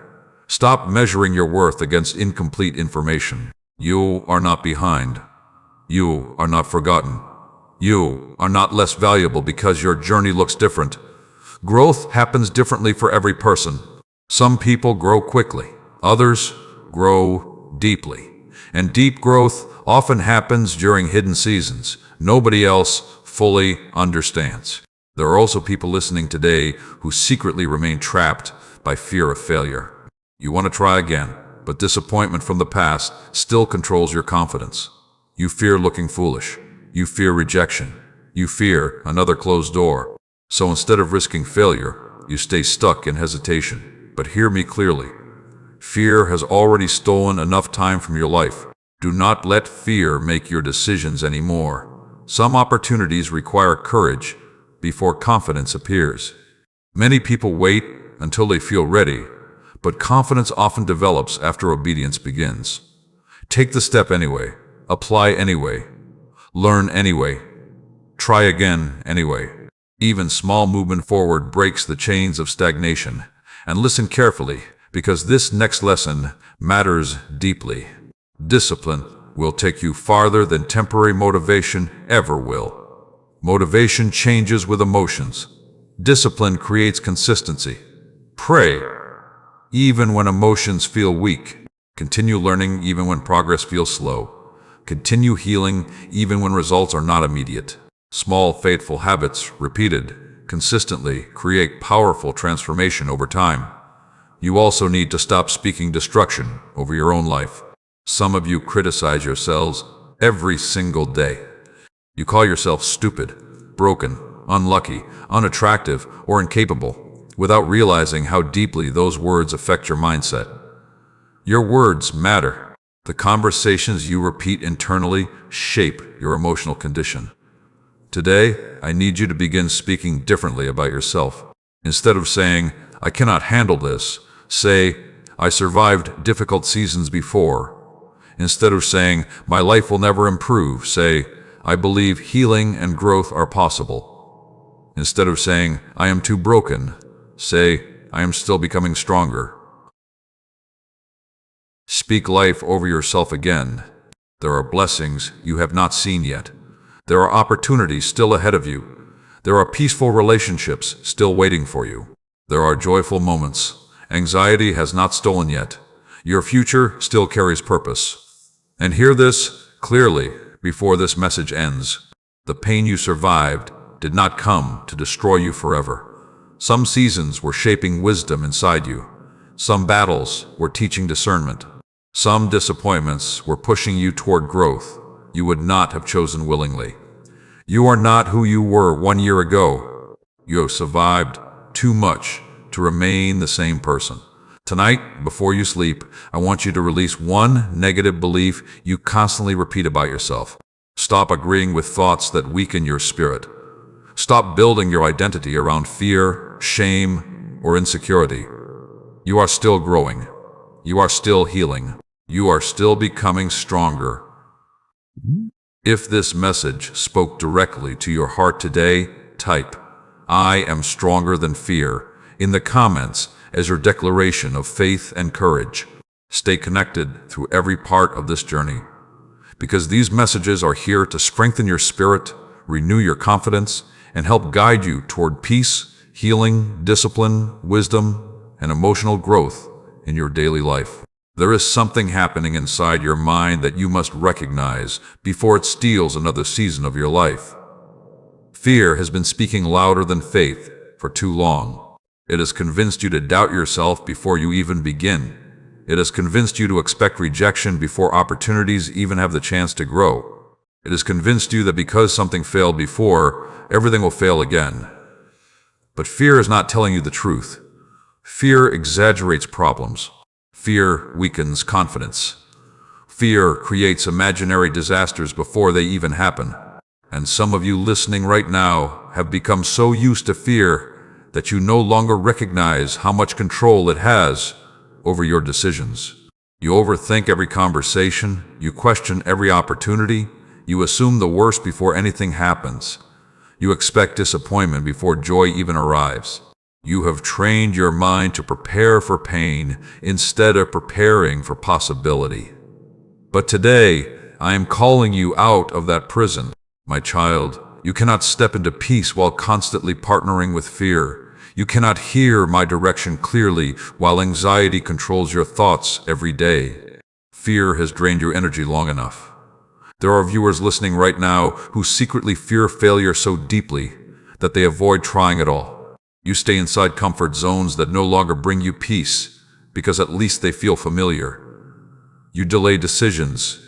Stop measuring your worth against incomplete information. You are not behind. You are not forgotten. You are not less valuable because your journey looks different. Growth happens differently for every person. Some people grow quickly. Others grow deeply. And deep growth often happens during hidden seasons. Nobody else fully understands. There are also people listening today who secretly remain trapped by fear of failure. You want to try again, but disappointment from the past still controls your confidence. You fear looking foolish. You fear rejection. You fear another closed door. So instead of risking failure, you stay stuck in hesitation. But hear me clearly. Fear has already stolen enough time from your life. Do not let fear make your decisions anymore. Some opportunities require courage before confidence appears. Many people wait until they feel ready, but confidence often develops after obedience begins. Take the step anyway. Apply anyway. Learn anyway. Try again anyway. Even small movement forward breaks the chains of stagnation. And listen carefully, because this next lesson matters deeply. Discipline will take you farther than temporary motivation ever will. Motivation changes with emotions. Discipline creates consistency. Pray even when emotions feel weak. Continue learning even when progress feels slow. Continue healing even when results are not immediate. Small, faithful habits, repeated consistently, create powerful transformation over time. You also need to stop speaking destruction over your own life. Some of you criticize yourselves every single day. You call yourself stupid, broken, unlucky, unattractive, or incapable, without realizing how deeply those words affect your mindset. Your words matter. The conversations you repeat internally shape your emotional condition. Today, I need you to begin speaking differently about yourself. Instead of saying, "I cannot handle this," say, "I survived difficult seasons before." Instead of saying, "My life will never improve," say, "I believe healing and growth are possible." Instead of saying, "I am too broken," say, "I am still becoming stronger." Speak life over yourself again. There are blessings you have not seen yet. There are opportunities still ahead of you. There are peaceful relationships still waiting for you. There are joyful moments. Anxiety has not stolen yet. Your future still carries purpose. And hear this clearly before this message ends. The pain you survived did not come to destroy you forever. Some seasons were shaping wisdom inside you. Some battles were teaching discernment. Some disappointments were pushing you toward growth you would not have chosen willingly. You are not who you were 1 year ago. You have survived too much to remain the same person. Tonight, before you sleep, I want you to release one negative belief you constantly repeat about yourself. Stop agreeing with thoughts that weaken your spirit. Stop building your identity around fear, shame, or insecurity. You are still growing. You are still healing. You are still becoming stronger. If this message spoke directly to your heart today, type, "I am stronger than fear," in the comments as your declaration of faith and courage. Stay connected through every part of this journey, because these messages are here to strengthen your spirit, renew your confidence, and help guide you toward peace, healing, discipline, wisdom, and emotional growth in your daily life. There is something happening inside your mind that you must recognize before it steals another season of your life. Fear has been speaking louder than faith for too long. It has convinced you to doubt yourself before you even begin. It has convinced you to expect rejection before opportunities even have the chance to grow. It has convinced you that because something failed before, everything will fail again. But fear is not telling you the truth. Fear exaggerates problems. Fear weakens confidence. Fear creates imaginary disasters before they even happen. And some of you listening right now have become so used to fear that you no longer recognize how much control it has over your decisions. You overthink every conversation, you question every opportunity, you assume the worst before anything happens. You expect disappointment before joy even arrives. You have trained your mind to prepare for pain instead of preparing for possibility. But today, I am calling you out of that prison. My child, you cannot step into peace while constantly partnering with fear. You cannot hear my direction clearly while anxiety controls your thoughts every day. Fear has drained your energy long enough. There are viewers listening right now who secretly fear failure so deeply that they avoid trying at all. You stay inside comfort zones that no longer bring you peace because at least they feel familiar. You delay decisions.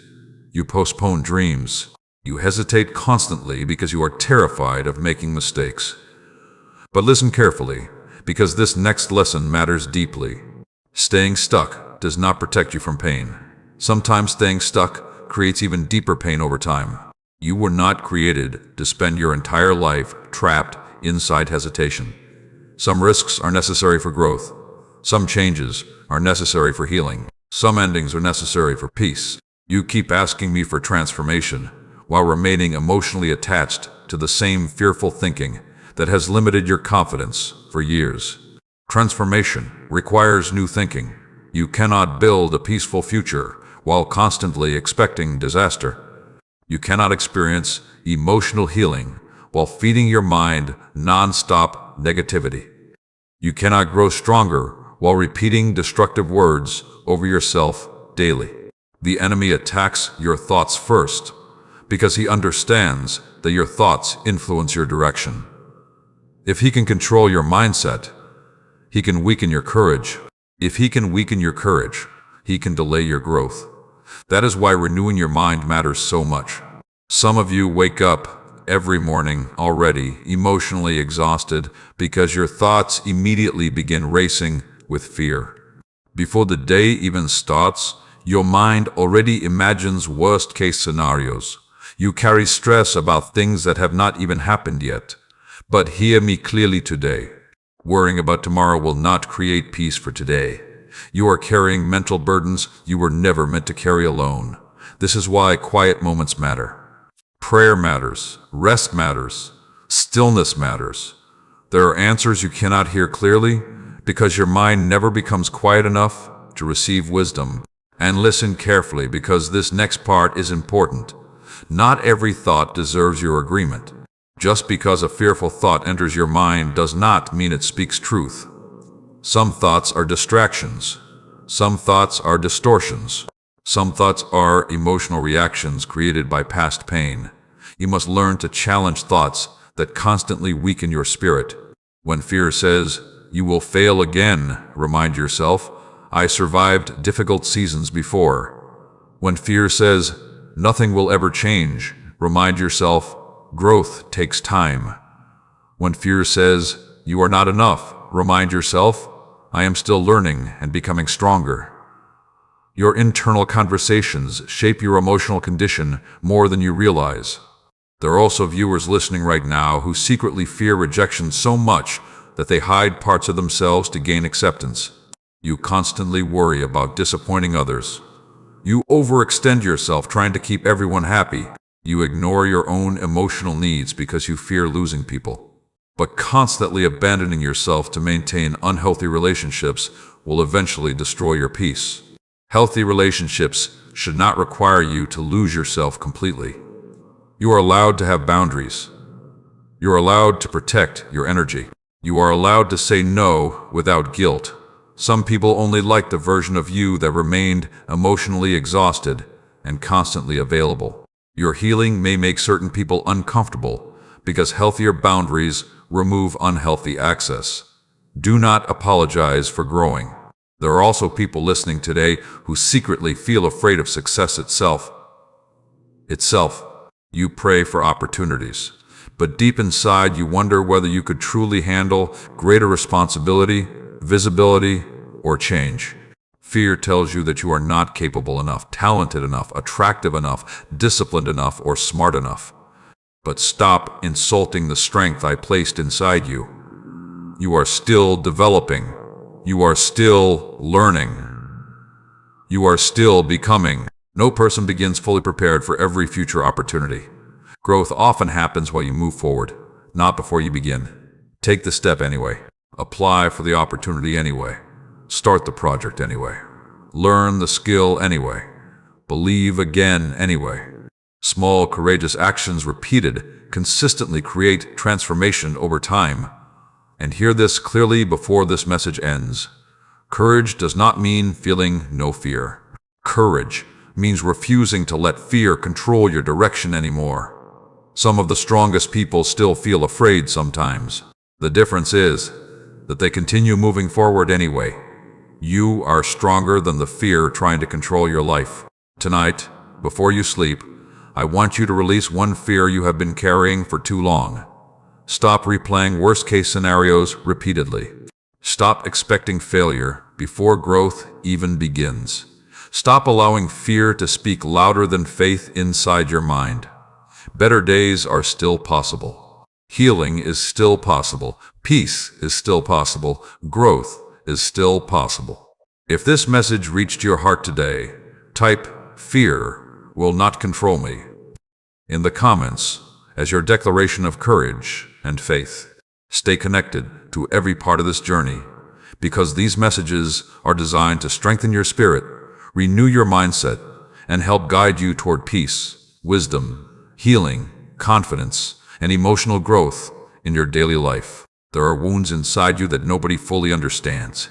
You postpone dreams. You hesitate constantly because you are terrified of making mistakes. But listen carefully, because this next lesson matters deeply. Staying stuck does not protect you from pain. Sometimes staying stuck creates even deeper pain over time. You were not created to spend your entire life trapped inside hesitation. Some risks are necessary for growth. Some changes are necessary for healing. Some endings are necessary for peace. You keep asking me for transformation while remaining emotionally attached to the same fearful thinking that has limited your confidence for years. Transformation requires new thinking. You cannot build a peaceful future while constantly expecting disaster. You cannot experience emotional healing while feeding your mind non-stop negativity. You cannot grow stronger while repeating destructive words over yourself daily. The enemy attacks your thoughts first because he understands that your thoughts influence your direction. If he can control your mindset, he can weaken your courage. If he can weaken your courage, he can delay your growth. That is why renewing your mind matters so much. Some of you wake up every morning already emotionally exhausted because your thoughts immediately begin racing with fear. Before the day even starts, your mind already imagines worst-case scenarios. You carry stress about things that have not even happened yet. But hear me clearly today. Worrying about tomorrow will not create peace for today. You are carrying mental burdens you were never meant to carry alone. This is why quiet moments matter. Prayer matters, rest matters, stillness matters. There are answers you cannot hear clearly because your mind never becomes quiet enough to receive wisdom. And listen carefully because this next part is important. Not every thought deserves your agreement. Just because a fearful thought enters your mind does not mean it speaks truth. Some thoughts are distractions. Some thoughts are distortions. Some thoughts are emotional reactions created by past pain. You must learn to challenge thoughts that constantly weaken your spirit. When fear says, "You will fail again," remind yourself, "I survived difficult seasons before." When fear says, "Nothing will ever change," remind yourself, "Growth takes time." When fear says, "You are not enough," remind yourself, "I am still learning and becoming stronger." Your internal conversations shape your emotional condition more than you realize. There are also viewers listening right now who secretly fear rejection so much that they hide parts of themselves to gain acceptance. You constantly worry about disappointing others. You overextend yourself trying to keep everyone happy. You ignore your own emotional needs because you fear losing people. But constantly abandoning yourself to maintain unhealthy relationships will eventually destroy your peace. Healthy relationships should not require you to lose yourself completely. You are allowed to have boundaries. You are allowed to protect your energy. You are allowed to say no without guilt. Some people only like the version of you that remained emotionally exhausted and constantly available. Your healing may make certain people uncomfortable because healthier boundaries remove unhealthy access. Do not apologize for growing. There are also people listening today who secretly feel afraid of success itself. You pray for opportunities, but deep inside you wonder whether you could truly handle greater responsibility, visibility, or change. Fear tells you that you are not capable enough, talented enough, attractive enough, disciplined enough, or smart enough. But stop insulting the strength I placed inside you. You are still developing. You are still learning. You are still becoming. No person begins fully prepared for every future opportunity. Growth often happens while you move forward, not before you begin. Take the step anyway. Apply for the opportunity anyway. Start the project anyway. Learn the skill anyway. Believe again anyway. Small, courageous actions repeated consistently create transformation over time. And hear this clearly before this message ends. Courage does not mean feeling no fear. Courage means refusing to let fear control your direction anymore. Some of the strongest people still feel afraid sometimes. The difference is that they continue moving forward anyway. You are stronger than the fear trying to control your life. Tonight, before you sleep, I want you to release one fear you have been carrying for too long. Stop replaying worst-case scenarios repeatedly. Stop expecting failure before growth even begins. Stop allowing fear to speak louder than faith inside your mind. Better days are still possible. Healing is still possible. Peace is still possible. Growth is still possible. If this message reached your heart today, type "Fear will not control me" in the comments as your declaration of courage and faith. Stay connected to every part of this journey because these messages are designed to strengthen your spirit, renew your mindset, and help guide you toward peace, wisdom, healing, confidence, and emotional growth in your daily life. There are wounds inside you that nobody fully understands.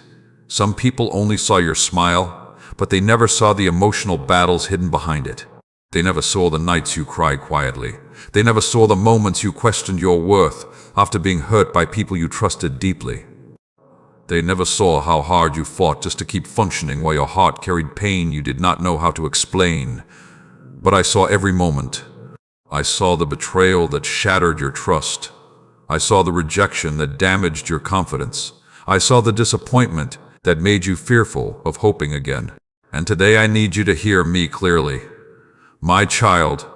Some people only saw your smile, but they never saw the emotional battles hidden behind it. They never saw the nights you cried quietly. They never saw the moments you questioned your worth after being hurt by people you trusted deeply. They never saw how hard you fought just to keep functioning while your heart carried pain you did not know how to explain. But I saw every moment. I saw the betrayal that shattered your trust. I saw the rejection that damaged your confidence. I saw the disappointment that made you fearful of hoping again. And today I need you to hear me clearly. My child,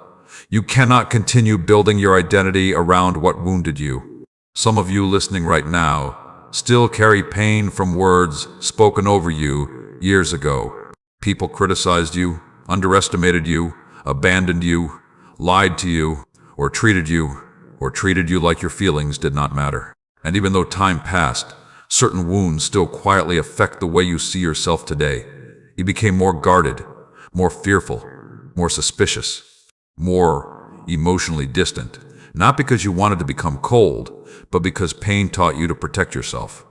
you cannot continue building your identity around what wounded you. Some of you listening right now still carry pain from words spoken over you years ago. People criticized you, underestimated you, abandoned you, lied to you, or treated you like your feelings did not matter. And even though time passed, certain wounds still quietly affect the way you see yourself today. You became more guarded, more fearful, more suspicious, more emotionally distant, not because you wanted to become cold, but because pain taught you to protect yourself.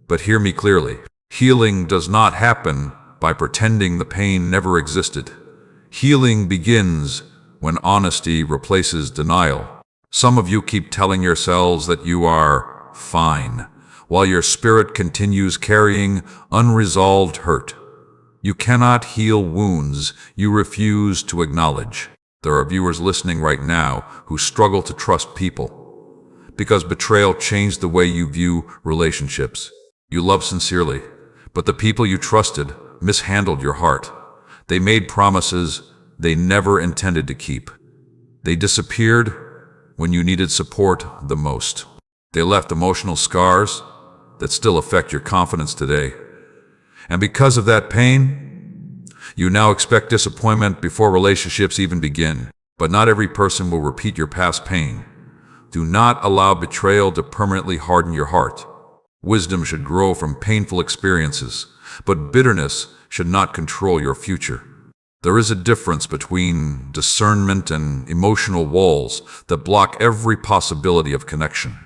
But hear me clearly. Healing does not happen by pretending the pain never existed. Healing begins when honesty replaces denial. Some of you keep telling yourselves that you are fine, while your spirit continues carrying unresolved hurt. You cannot heal wounds you refuse to acknowledge. There are viewers listening right now who struggle to trust people because betrayal changed the way you view relationships. You love sincerely, but the people you trusted mishandled your heart. They made promises they never intended to keep. They disappeared when you needed support the most. They left emotional scars that still affect your confidence today. And because of that pain, You now expect disappointment before relationships even begin. But not every person will repeat your past pain. Do not allow betrayal to permanently harden your heart. Wisdom should grow from painful experiences, but bitterness should not control your future. There is a difference between discernment and emotional walls that block every possibility of connection.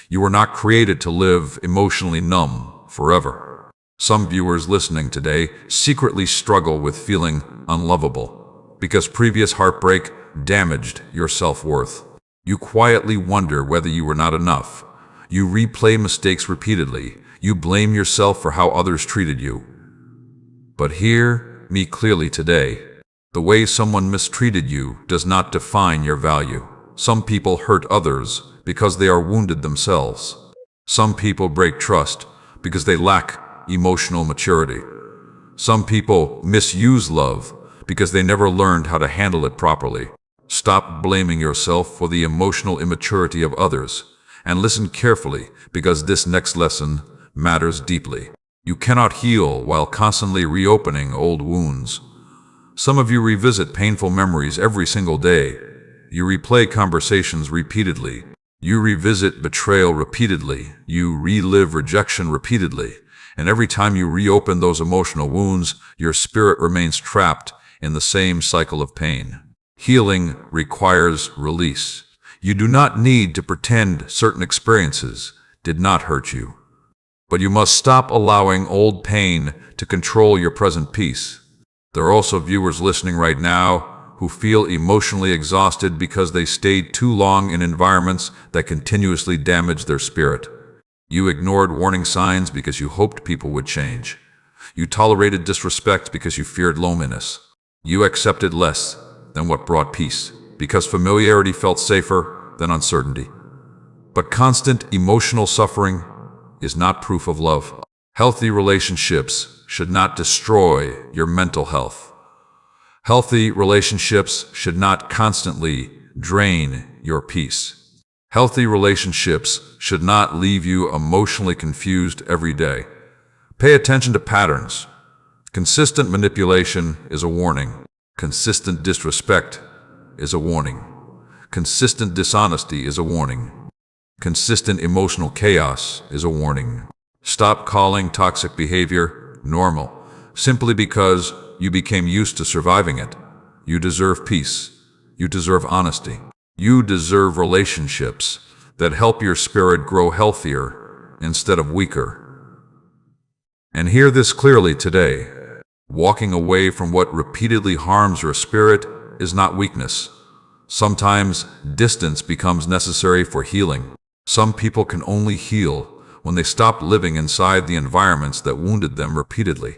You were not created to live emotionally numb forever. Some viewers listening today secretly struggle with feeling unlovable because previous heartbreak damaged your self-worth. You quietly wonder whether you were not enough. You replay mistakes repeatedly. You blame yourself for how others treated you. But hear me clearly today. The way someone mistreated you does not define your value. Some people hurt others because they are wounded themselves. Some people break trust because they lack emotional maturity. Some people misuse love because they never learned how to handle it properly. Stop blaming yourself for the emotional immaturity of others and listen carefully because this next lesson matters deeply. You cannot heal while constantly reopening old wounds. Some of you revisit painful memories every single day. You replay conversations repeatedly. You revisit betrayal repeatedly. You relive rejection repeatedly. And every time you reopen those emotional wounds, your spirit remains trapped in the same cycle of pain. Healing requires release. You do not need to pretend certain experiences did not hurt you. But you must stop allowing old pain to control your present peace. There are also viewers listening right now who feel emotionally exhausted because they stayed too long in environments that continuously damage their spirit. You ignored warning signs because you hoped people would change. You tolerated disrespect because you feared loneliness. You accepted less than what brought peace because familiarity felt safer than uncertainty. But constant emotional suffering is not proof of love. Healthy relationships should not destroy your mental health. Healthy relationships should not constantly drain your peace. Healthy relationships should not leave you emotionally confused every day. Pay attention to patterns. Consistent manipulation is a warning. Consistent disrespect is a warning. Consistent dishonesty is a warning. Consistent emotional chaos is a warning. Stop calling toxic behavior normal simply because you became used to surviving it. You deserve peace. You deserve honesty. You deserve relationships that help your spirit grow healthier instead of weaker. And hear this clearly today. Walking away from what repeatedly harms your spirit is not weakness. Sometimes distance becomes necessary for healing. Some people can only heal when they stop living inside the environments that wounded them repeatedly.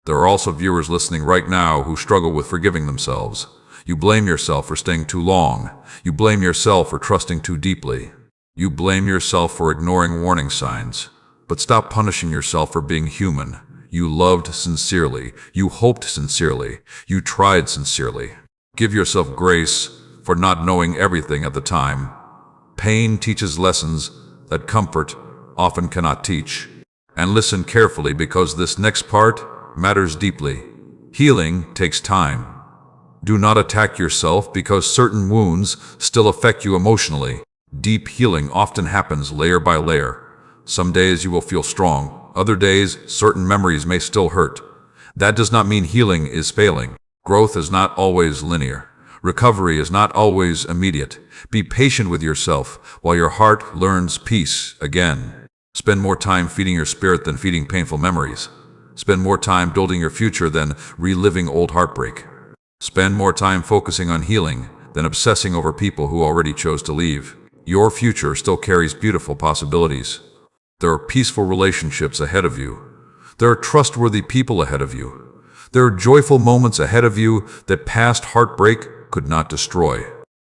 There are also viewers listening right now who struggle with forgiving themselves. You blame yourself for staying too long. You blame yourself for trusting too deeply. You blame yourself for ignoring warning signs. But stop punishing yourself for being human. You loved sincerely. You hoped sincerely. You tried sincerely. Give yourself grace for not knowing everything at the time. Pain teaches lessons that comfort often cannot teach. And listen carefully because this next part matters deeply. Healing takes time. Do not attack yourself because certain wounds still affect you emotionally. Deep healing often happens layer by layer. Some days you will feel strong. Other days, certain memories may still hurt. That does not mean healing is failing. Growth is not always linear. Recovery is not always immediate. Be patient with yourself while your heart learns peace again. Spend more time feeding your spirit than feeding painful memories. Spend more time building your future than reliving old heartbreak. Spend more time focusing on healing than obsessing over people who already chose to leave. Your future still carries beautiful possibilities. There are peaceful relationships ahead of you. There are trustworthy people ahead of you. There are joyful moments ahead of you that past heartbreak could not destroy.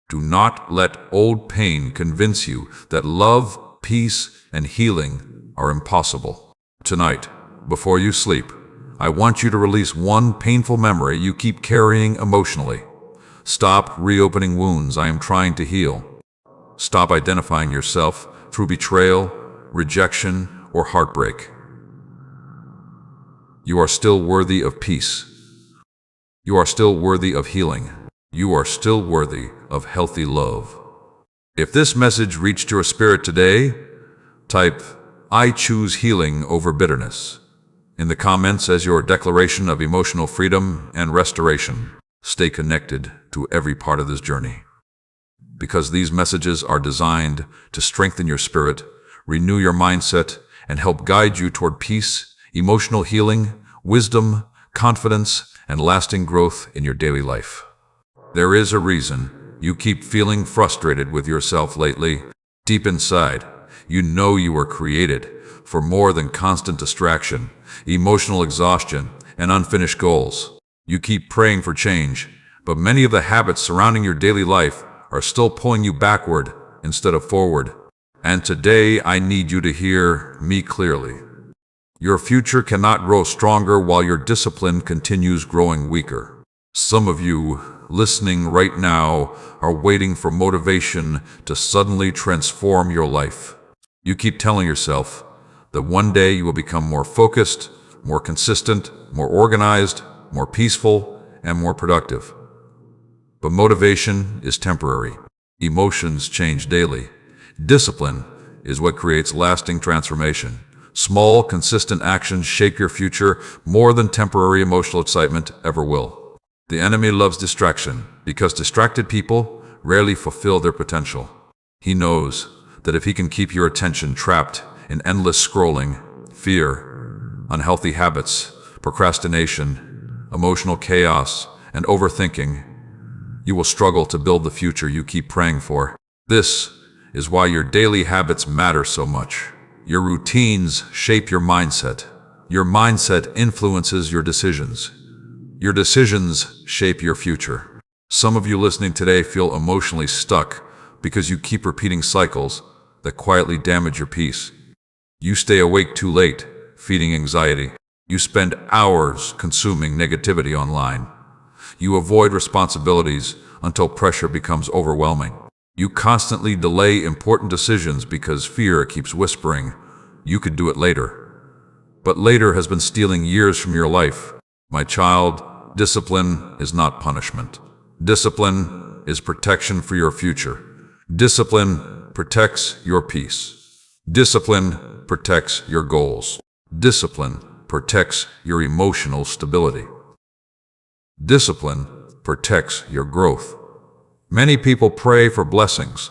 Do not let old pain convince you that love, peace, and healing are impossible. Tonight, before you sleep, I want you to release one painful memory you keep carrying emotionally. Stop reopening wounds I am trying to heal. Stop identifying yourself through betrayal, rejection, or heartbreak. You are still worthy of peace. You are still worthy of healing. You are still worthy of healthy love. If this message reached your spirit today, type, "I choose healing over bitterness" in the comments as your declaration of emotional freedom and restoration. Stay connected to every part of this journey, because these messages are designed to strengthen your spirit, renew your mindset, and help guide you toward peace, emotional healing, wisdom, confidence, and lasting growth in your daily life. There is a reason you keep feeling frustrated with yourself lately. Deep inside, you know you were created for more than constant distraction, emotional exhaustion, and unfinished goals. You keep praying for change, but many of the habits surrounding your daily life are still pulling you backward instead of forward. And today I need you to hear me clearly. Your future cannot grow stronger while your discipline continues growing weaker. Some of you listening right now are waiting for motivation to suddenly transform your life. You keep telling yourself that one day you will become more focused, more consistent, more organized, more peaceful, and more productive. But motivation is temporary. Emotions change daily. Discipline is what creates lasting transformation. Small, consistent actions shape your future more than temporary emotional excitement ever will. The enemy loves distraction because distracted people rarely fulfill their potential. He knows that if he can keep your attention trapped in endless scrolling, fear, unhealthy habits, procrastination, emotional chaos, and overthinking, you will struggle to build the future you keep praying for. This is why your daily habits matter so much. Your routines shape your mindset. Your mindset influences your decisions. Your decisions shape your future. Some of you listening today feel emotionally stuck because you keep repeating cycles that quietly damage your peace. You stay awake too late, feeding anxiety. You spend hours consuming negativity online. You avoid responsibilities until pressure becomes overwhelming. You constantly delay important decisions because fear keeps whispering, "You could do it later." But later has been stealing years from your life. My child, discipline is not punishment. Discipline is protection for your future. Discipline protects your peace. Discipline protects your goals. Discipline protects your emotional stability. Discipline protects your growth. Many people pray for blessings.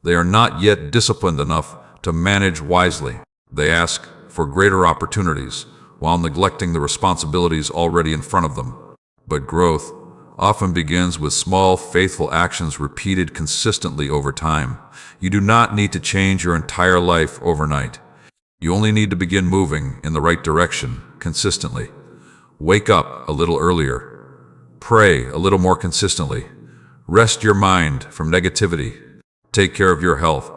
They are not yet disciplined enough to manage wisely. They ask for greater opportunities while neglecting the responsibilities already in front of them. But growth often begins with small, faithful actions repeated consistently over time. You do not need to change your entire life overnight. You only need to begin moving in the right direction consistently. Wake up a little earlier. Pray a little more consistently. Rest your mind from negativity. Take care of your health.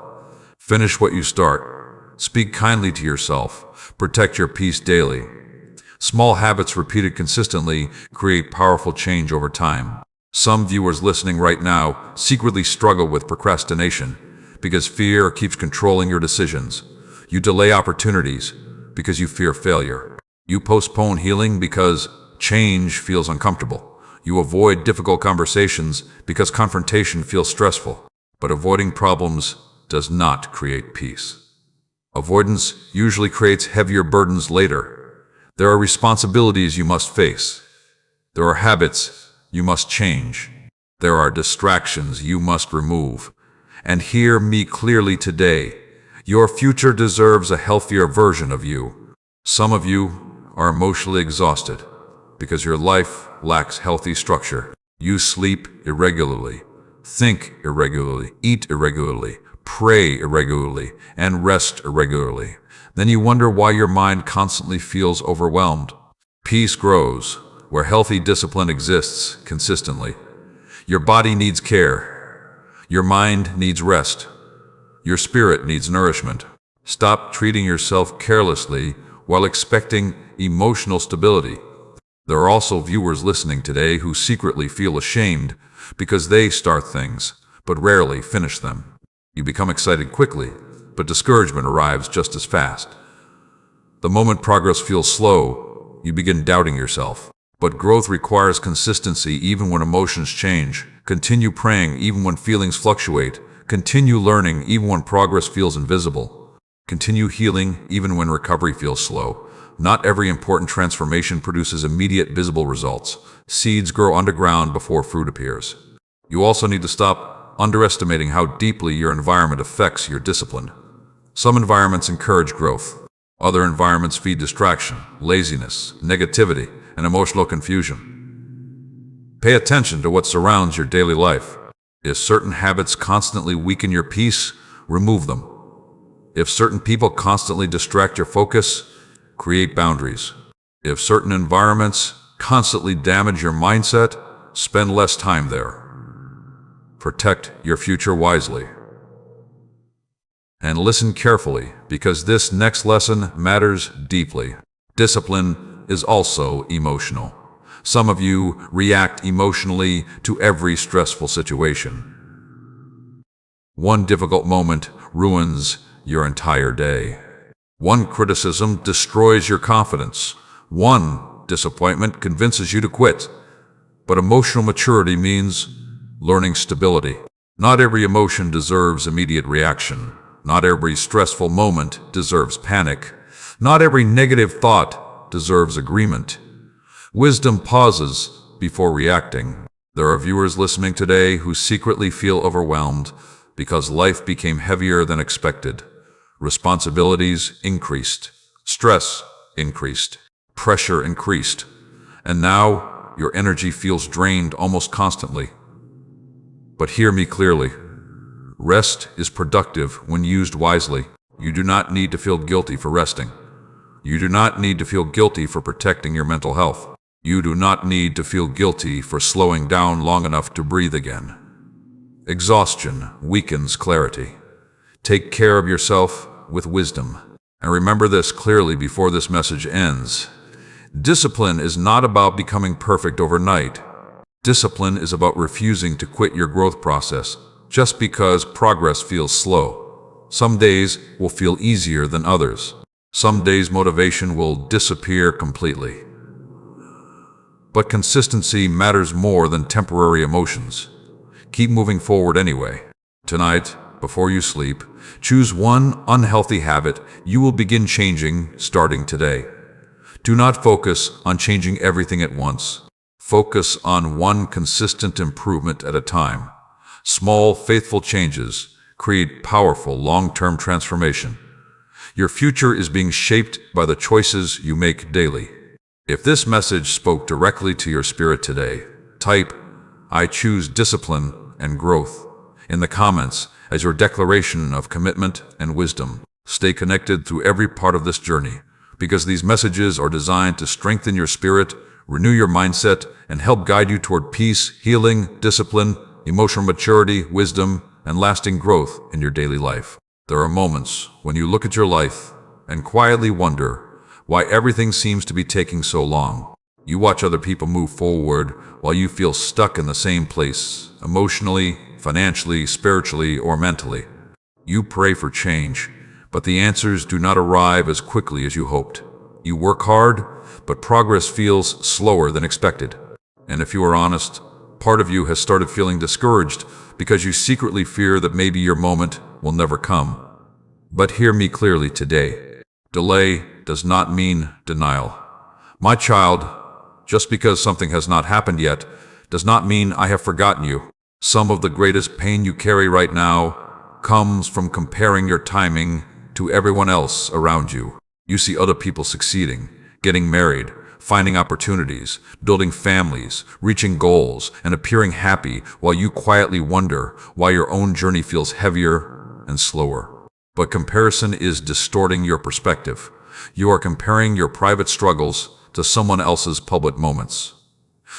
Finish what you start. Speak kindly to yourself. Protect your peace daily. Small habits repeated consistently create powerful change over time. Some viewers listening right now secretly struggle with procrastination because fear keeps controlling your decisions. You delay opportunities because you fear failure. You postpone healing because change feels uncomfortable. You avoid difficult conversations because confrontation feels stressful. But avoiding problems does not create peace. Avoidance usually creates heavier burdens later. There are responsibilities you must face. There are habits you must change. There are distractions you must remove. And hear me clearly today. Your future deserves a healthier version of you. Some of you are emotionally exhausted because your life lacks healthy structure. You sleep irregularly, think irregularly, eat irregularly, pray irregularly, and rest irregularly. Then you wonder why your mind constantly feels overwhelmed. Peace grows where healthy discipline exists consistently. Your body needs care. Your mind needs rest. Your spirit needs nourishment. Stop treating yourself carelessly while expecting emotional stability. There are also viewers listening today who secretly feel ashamed because they start things, but rarely finish them. You become excited quickly, but discouragement arrives just as fast. The moment progress feels slow, you begin doubting yourself. But growth requires consistency even when emotions change. Continue praying even when feelings fluctuate. Continue learning even when progress feels invisible. Continue healing even when recovery feels slow. Not every important transformation produces immediate visible results. Seeds grow underground before fruit appears. You also need to stop underestimating how deeply your environment affects your discipline. Some environments encourage growth. Other environments feed distraction, laziness, negativity, and emotional confusion. Pay attention to what surrounds your daily life. If certain habits constantly weaken your peace, remove them. If certain people constantly distract your focus, create boundaries. If certain environments constantly damage your mindset, spend less time there. Protect your future wisely. And listen carefully, because this next lesson matters deeply. Discipline is also emotional. Some of you react emotionally to every stressful situation. One difficult moment ruins your entire day. One criticism destroys your confidence. One disappointment convinces you to quit. But emotional maturity means learning stability. Not every emotion deserves immediate reaction. Not every stressful moment deserves panic. Not every negative thought deserves agreement. Wisdom pauses before reacting. There are viewers listening today who secretly feel overwhelmed because life became heavier than expected. Responsibilities increased. Stress increased. Pressure increased. And now your energy feels drained almost constantly. But hear me clearly. Rest is productive when used wisely. You do not need to feel guilty for resting. You do not need to feel guilty for protecting your mental health. You do not need to feel guilty for slowing down long enough to breathe again. Exhaustion weakens clarity. Take care of yourself with wisdom. And remember this clearly before this message ends. Discipline is not about becoming perfect overnight. Discipline is about refusing to quit your growth process just because progress feels slow. Some days will feel easier than others. Some days motivation will disappear completely. But consistency matters more than temporary emotions. Keep moving forward anyway. Tonight, before you sleep, choose one unhealthy habit you will begin changing starting today. Do not focus on changing everything at once. Focus on one consistent improvement at a time. Small, faithful changes create powerful, long-term transformation. Your future is being shaped by the choices you make daily. If this message spoke directly to your spirit today, type, "I choose discipline and growth," in the comments as your declaration of commitment and wisdom. Stay connected through every part of this journey, because these messages are designed to strengthen your spirit, renew your mindset, and help guide you toward peace, healing, discipline, emotional maturity, wisdom, and lasting growth in your daily life. There are moments when you look at your life and quietly wonder why everything seems to be taking so long. You watch other people move forward while you feel stuck in the same place, emotionally, financially, spiritually, or mentally. You pray for change, but the answers do not arrive as quickly as you hoped. You work hard, but progress feels slower than expected. And if you are honest, part of you has started feeling discouraged because you secretly fear that maybe your moment will never come. But hear me clearly today. Delay does not mean denial. My child, just because something has not happened yet does not mean I have forgotten you. Some of the greatest pain you carry right now comes from comparing your timing to everyone else around you. You see other people succeeding, getting married, finding opportunities, building families, reaching goals, and appearing happy while you quietly wonder why your own journey feels heavier and slower. But comparison is distorting your perspective. You are comparing your private struggles to someone else's public moments.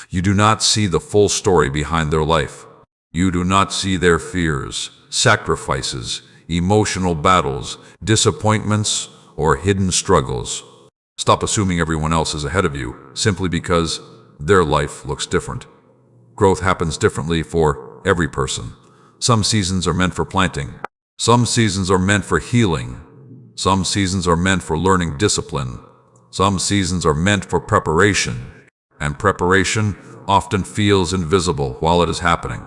You do not see the full story behind their life. You do not see their fears, sacrifices, emotional battles, disappointments, or hidden struggles. Stop assuming everyone else is ahead of you simply because their life looks different. Growth happens differently for every person. Some seasons are meant for planting. Some seasons are meant for healing. Some seasons are meant for learning discipline. Some seasons are meant for preparation. and preparation often feels invisible while it is happening.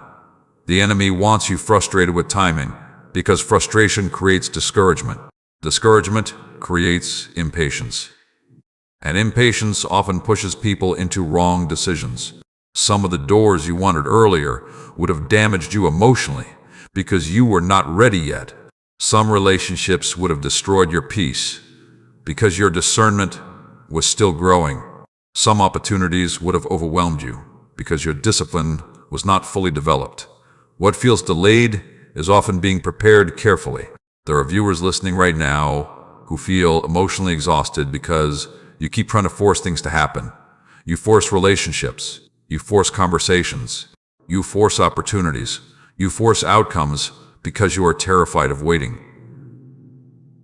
The enemy wants you frustrated with timing because frustration creates discouragement. Discouragement creates impatience. And impatience often pushes people into wrong decisions. Some of the doors you wanted earlier would have damaged you emotionally because you were not ready yet. Some relationships would have destroyed your peace because your discernment was still growing. Some opportunities would have overwhelmed you because your discipline was not fully developed. What feels delayed is often being prepared carefully. There are viewers listening right now who feel emotionally exhausted because you keep trying to force things to happen. You force relationships. You force conversations. You force opportunities. You force outcomes because you are terrified of waiting.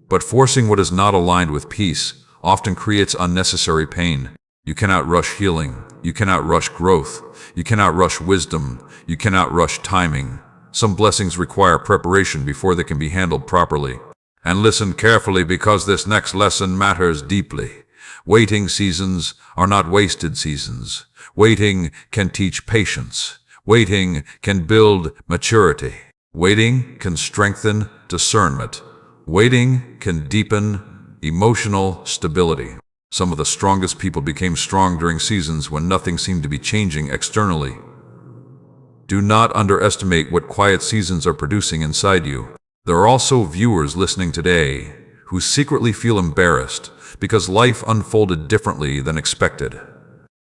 But forcing what is not aligned with peace often creates unnecessary pain. You cannot rush healing. You cannot rush growth. You cannot rush wisdom. You cannot rush timing. Some blessings require preparation before they can be handled properly. And listen carefully because this next lesson matters deeply. Waiting seasons are not wasted seasons. Waiting can teach patience. Waiting can build maturity. Waiting can strengthen discernment. Waiting can deepen emotional stability. Some of the strongest people became strong during seasons when nothing seemed to be changing externally. Do not underestimate what quiet seasons are producing inside you. There are also viewers listening today who secretly feel embarrassed because life unfolded differently than expected.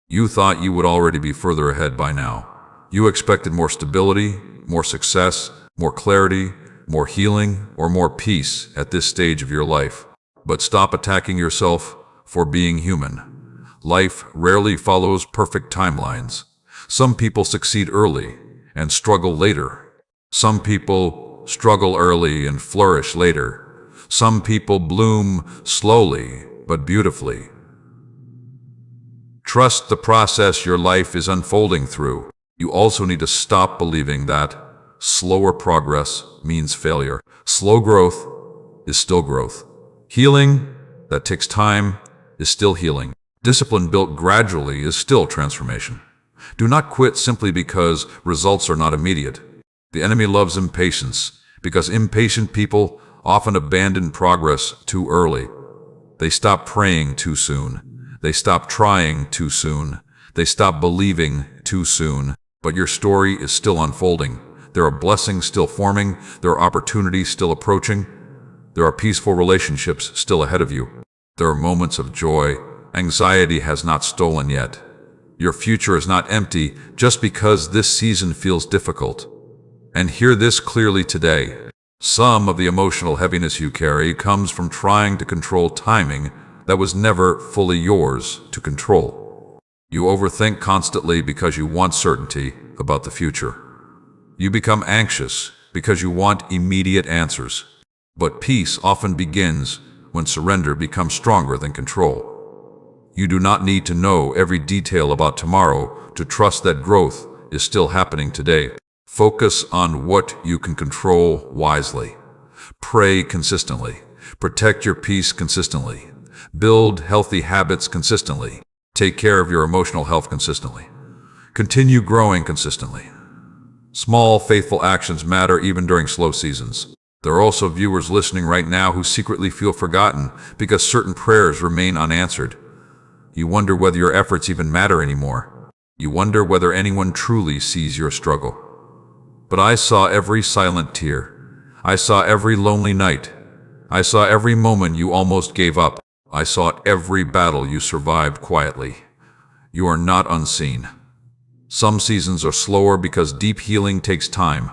You thought you would already be further ahead by now. You expected more stability, more success, more clarity, more healing, or more peace at this stage of your life. But stop attacking yourself for being human. Life rarely follows perfect timelines. Some people succeed early and struggle later. Some people struggle early and flourish later. Some people bloom slowly but beautifully. Trust the process your life is unfolding through. You also need to stop believing that slower progress means failure. Slow growth is still growth. Healing that takes time is still healing. Discipline built gradually is still transformation. Do not quit simply because results are not immediate. The enemy loves impatience because impatient people often abandon progress too early. They stop praying too soon. They stop trying too soon. They stop believing too soon. But your story is still unfolding. There are blessings still forming. There are opportunities still approaching. There are peaceful relationships still ahead of you. There are moments of joy. Anxiety has not stolen yet. Your future is not empty just because this season feels difficult. And hear this clearly today. Some of the emotional heaviness you carry comes from trying to control timing that was never fully yours to control. You overthink constantly because you want certainty about the future. You become anxious because you want immediate answers. But peace often begins when surrender becomes stronger than control. You do not need to know every detail about tomorrow to trust that growth is still happening today. Focus on what you can control wisely. Pray consistently. Protect your peace consistently. Build healthy habits consistently. Take care of your emotional health consistently. Continue growing consistently. Small, faithful actions matter even during slow seasons. There are also viewers listening right now who secretly feel forgotten because certain prayers remain unanswered. You wonder whether your efforts even matter anymore. You wonder whether anyone truly sees your struggle. But I saw every silent tear. I saw every lonely night. I saw every moment you almost gave up. I saw every battle you survived quietly. You are not unseen. Some seasons are slower because deep healing takes time.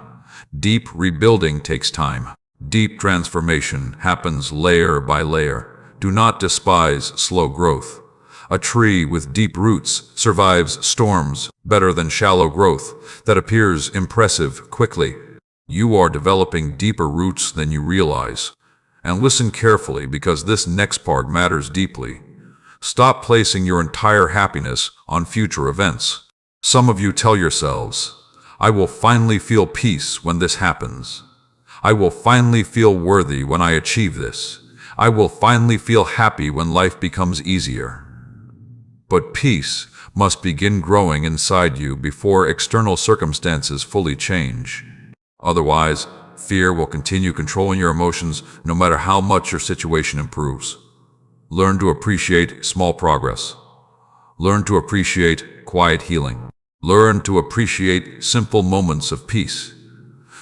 Deep rebuilding takes time. Deep transformation happens layer by layer. Do not despise slow growth. A tree with deep roots survives storms better than shallow growth that appears impressive quickly. You are developing deeper roots than you realize. And listen carefully because this next part matters deeply. Stop placing your entire happiness on future events. Some of you tell yourselves, I will finally feel peace when this happens. I will finally feel worthy when I achieve this. I will finally feel happy when life becomes easier. But peace must begin growing inside you before external circumstances fully change. Otherwise, fear will continue controlling your emotions no matter how much your situation improves. Learn to appreciate small progress. Learn to appreciate quiet healing. Learn to appreciate simple moments of peace.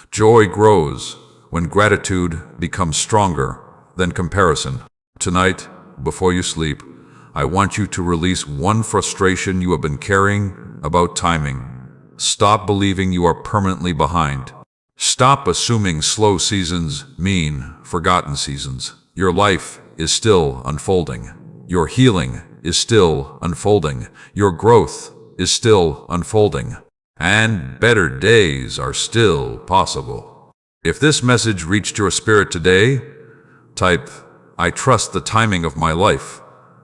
Joy grows when gratitude becomes stronger than comparison. Tonight, before you sleep, I want you to release one frustration you have been carrying about timing. Stop believing you are permanently behind. Stop assuming slow seasons mean forgotten seasons. Your life is still unfolding. Your healing is still unfolding. Your growth is still unfolding. And better days are still possible. If this message reached your spirit today, type, "I trust the timing of my life,"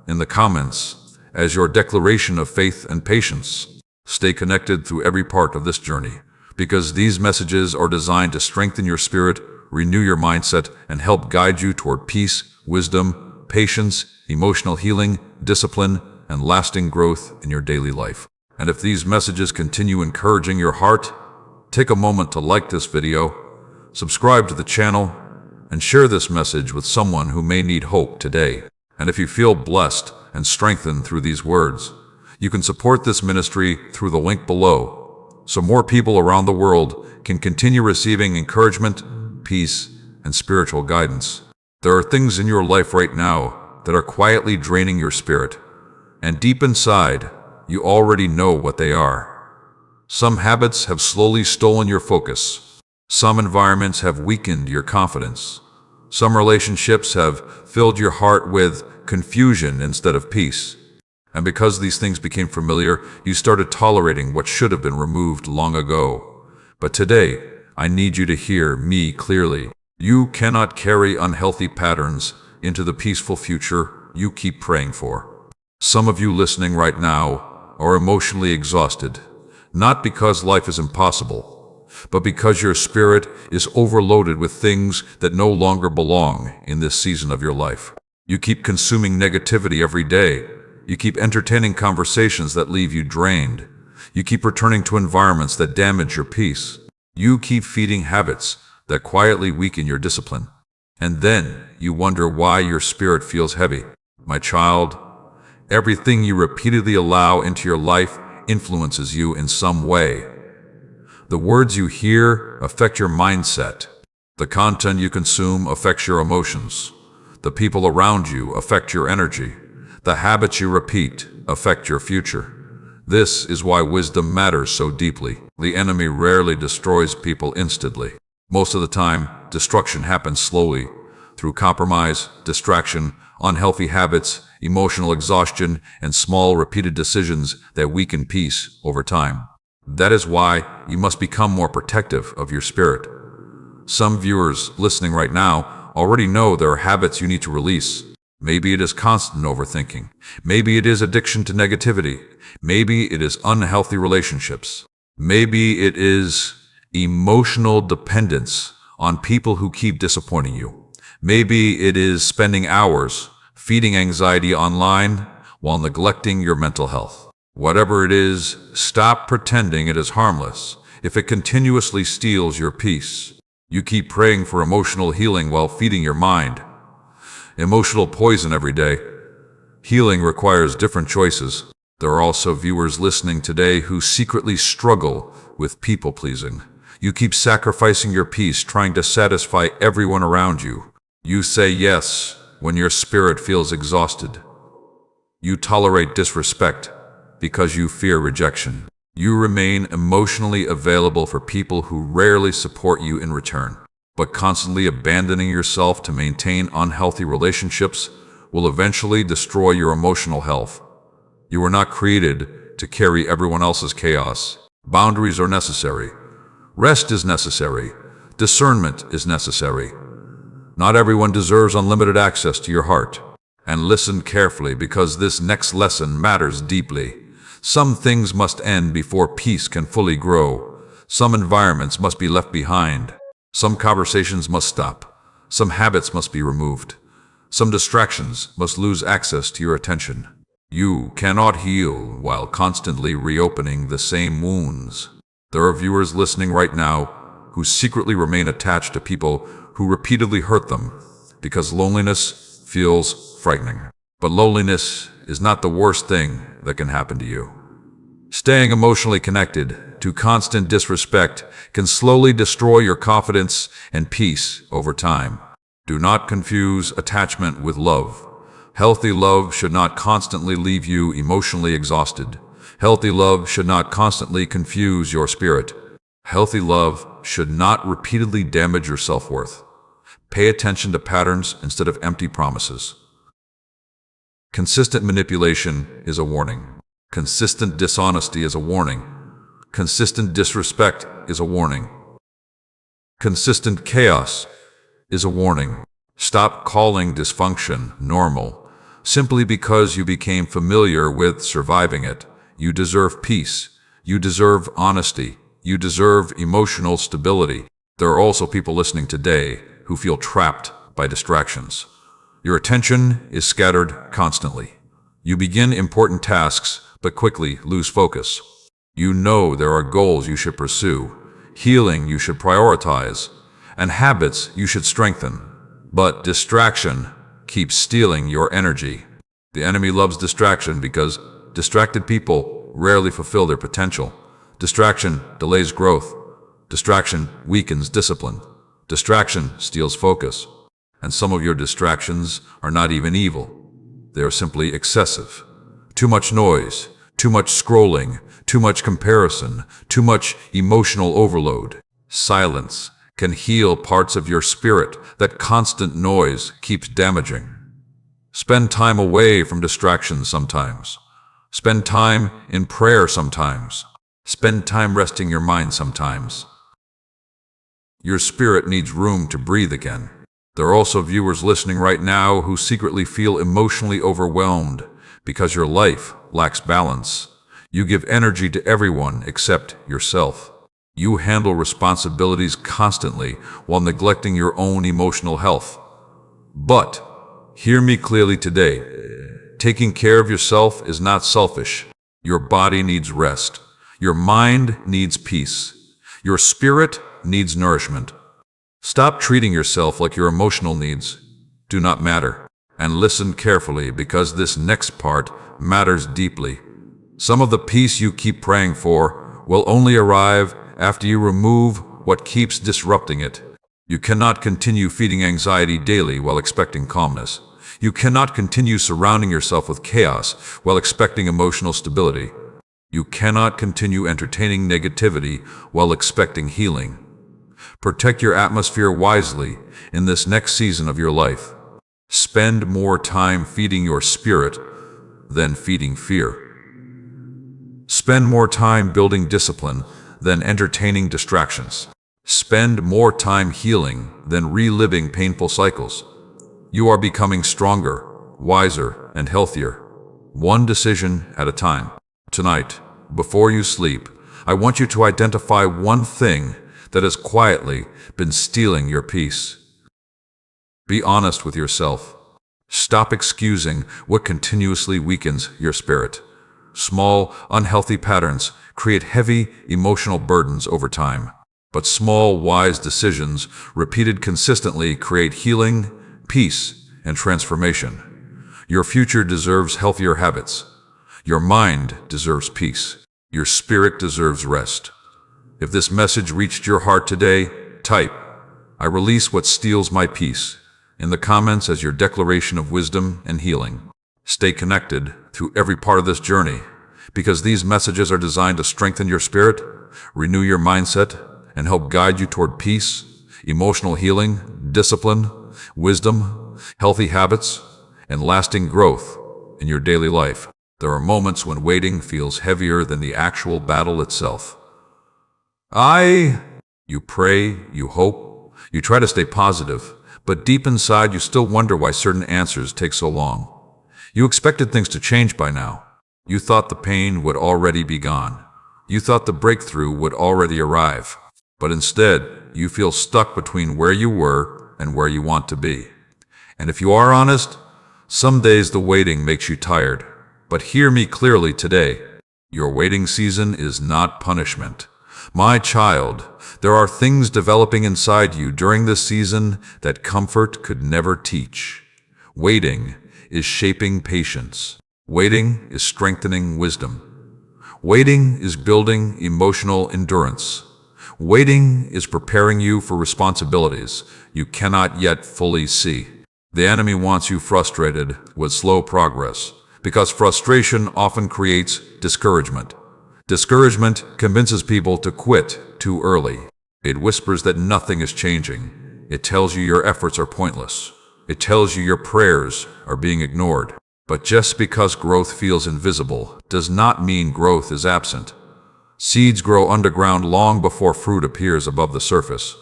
in the comments as your declaration of faith and patience. Stay connected through every part of this journey, because these messages are designed to strengthen your spirit, renew your mindset, and help guide you toward peace, wisdom, patience, emotional healing, discipline, and lasting growth in your daily life. And if these messages continue encouraging your heart, take a moment to like this video, subscribe to the channel, and share this message with someone who may need hope today. And if you feel blessed and strengthened through these words, you can support this ministry through the link below, so more people around the world can continue receiving encouragement, peace, and spiritual guidance. There are things in your life right now that are quietly draining your spirit, and deep inside, you already know what they are. Some habits have slowly stolen your focus. Some environments have weakened your confidence. Some relationships have filled your heart with confusion instead of peace. And because these things became familiar, you started tolerating what should have been removed long ago. But today, I need you to hear me clearly. You cannot carry unhealthy patterns into the peaceful future you keep praying for. Some of you listening right now are emotionally exhausted, not because life is impossible, but because your spirit is overloaded with things that no longer belong in this season of your life. You keep consuming negativity every day. You keep entertaining conversations that leave you drained. You keep returning to environments that damage your peace. You keep feeding habits that quietly weaken your discipline. And then you wonder why your spirit feels heavy. My child, everything you repeatedly allow into your life influences you in some way. The words you hear affect your mindset. The content you consume affects your emotions. The people around you affect your energy. The habits you repeat affect your future. This is why wisdom matters so deeply. The enemy rarely destroys people instantly. Most of the time, destruction happens slowly, through compromise, distraction, unhealthy habits, emotional exhaustion, and small repeated decisions that weaken peace over time. That is why you must become more protective of your spirit. Some viewers listening right now already know there are habits you need to release. Maybe it is constant overthinking. Maybe it is addiction to negativity. Maybe it is unhealthy relationships. Maybe it is emotional dependence on people who keep disappointing you. Maybe it is spending hours feeding anxiety online while neglecting your mental health. Whatever it is, stop pretending it is harmless if it continuously steals your peace. You keep praying for emotional healing while feeding your mind emotional poison every day. Healing requires different choices. There are also viewers listening today who secretly struggle with people-pleasing. You keep sacrificing your peace trying to satisfy everyone around you. You say yes when your spirit feels exhausted. You tolerate disrespect because you fear rejection. You remain emotionally available for people who rarely support you in return. But constantly abandoning yourself to maintain unhealthy relationships will eventually destroy your emotional health. You were not created to carry everyone else's chaos. Boundaries are necessary. Rest is necessary. Discernment is necessary. Not everyone deserves unlimited access to your heart. And listen carefully, because this next lesson matters deeply. Some things must end before peace can fully grow. Some environments must be left behind. Some conversations must stop. Some habits must be removed. Some distractions must lose access to your attention. You cannot heal while constantly reopening the same wounds. There are viewers listening right now who secretly remain attached to people who repeatedly hurt them because loneliness feels frightening. But loneliness is not the worst thing that can happen to you. Staying emotionally connected to constant disrespect can slowly destroy your confidence and peace over time. Do not confuse attachment with love. Healthy love should not constantly leave you emotionally exhausted. Healthy love should not constantly confuse your spirit. Healthy love should not repeatedly damage your self-worth. Pay attention to patterns instead of empty promises. Consistent manipulation is a warning. Consistent dishonesty is a warning. Consistent disrespect is a warning. Consistent chaos is a warning. Stop calling dysfunction normal simply because you became familiar with surviving it. You deserve peace. You deserve honesty. You deserve emotional stability. There are also people listening today who feel trapped by distractions. Your attention is scattered constantly. You begin important tasks but quickly lose focus. You know there are goals you should pursue, healing you should prioritize, and habits you should strengthen. But distraction keeps stealing your energy. The enemy loves distraction because distracted people rarely fulfill their potential. Distraction delays growth. Distraction weakens discipline. Distraction steals focus. And some of your distractions are not even evil. They are simply excessive. Too much noise, too much scrolling, too much comparison, too much emotional overload. Silence can heal parts of your spirit that constant noise keeps damaging. Spend time away from distractions sometimes. Spend time in prayer sometimes. Spend time resting your mind sometimes. Your spirit needs room to breathe again. There are also viewers listening right now who secretly feel emotionally overwhelmed because your life lacks balance. You give energy to everyone except yourself. You handle responsibilities constantly while neglecting your own emotional health. But hear me clearly today. Taking care of yourself is not selfish. Your body needs rest. Your mind needs peace. Your spirit needs nourishment. Stop treating yourself like your emotional needs do not matter. And listen carefully because this next part matters deeply. Some of the peace you keep praying for will only arrive after you remove what keeps disrupting it. You cannot continue feeding anxiety daily while expecting calmness. You cannot continue surrounding yourself with chaos while expecting emotional stability. You cannot continue entertaining negativity while expecting healing. Protect your atmosphere wisely in this next season of your life. Spend more time feeding your spirit than feeding fear. Spend more time building discipline than entertaining distractions. Spend more time healing than reliving painful cycles. You are becoming stronger, wiser, and healthier, one decision at a time. Tonight, before you sleep, I want you to identify one thing that has quietly been stealing your peace. Be honest with yourself. Stop excusing what continuously weakens your spirit. Small, unhealthy patterns create heavy emotional burdens over time. But small, wise decisions, repeated consistently, create healing, peace, and transformation. Your future deserves healthier habits. Your mind deserves peace. Your spirit deserves rest. If this message reached your heart today, type, "I release what steals my peace," in the comments as your declaration of wisdom and healing. Stay connected through every part of this journey, because these messages are designed to strengthen your spirit, renew your mindset, and help guide you toward peace, emotional healing, discipline, wisdom, healthy habits, and lasting growth in your daily life. There are moments when waiting feels heavier than the actual battle itself. You pray, you hope, you try to stay positive, but deep inside you still wonder why certain answers take so long. You expected things to change by now. You thought the pain would already be gone. You thought the breakthrough would already arrive. But instead, you feel stuck between where you were and where you want to be. And if you are honest, some days the waiting makes you tired. But hear me clearly today. Your waiting season is not punishment. My child, there are things developing inside you during this season that comfort could never teach. Waiting is shaping patience. Waiting is strengthening wisdom. Waiting is building emotional endurance. Waiting is preparing you for responsibilities you cannot yet fully see. The enemy wants you frustrated with slow progress, because frustration often creates discouragement. Discouragement convinces people to quit too early. It whispers that nothing is changing. It tells you your efforts are pointless. It tells you your prayers are being ignored. But just because growth feels invisible does not mean growth is absent. Seeds grow underground long before fruit appears above the surface.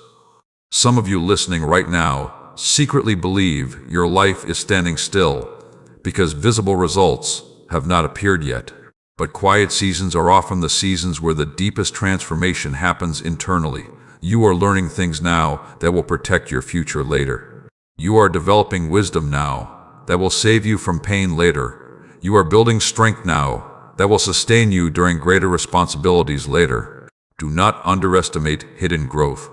Some of you listening right now secretly believe your life is standing still because visible results have not appeared yet. But quiet seasons are often the seasons where the deepest transformation happens internally. You are learning things now that will protect your future later. You are developing wisdom now that will save you from pain later. You are building strength now that will sustain you during greater responsibilities later. Do not underestimate hidden growth.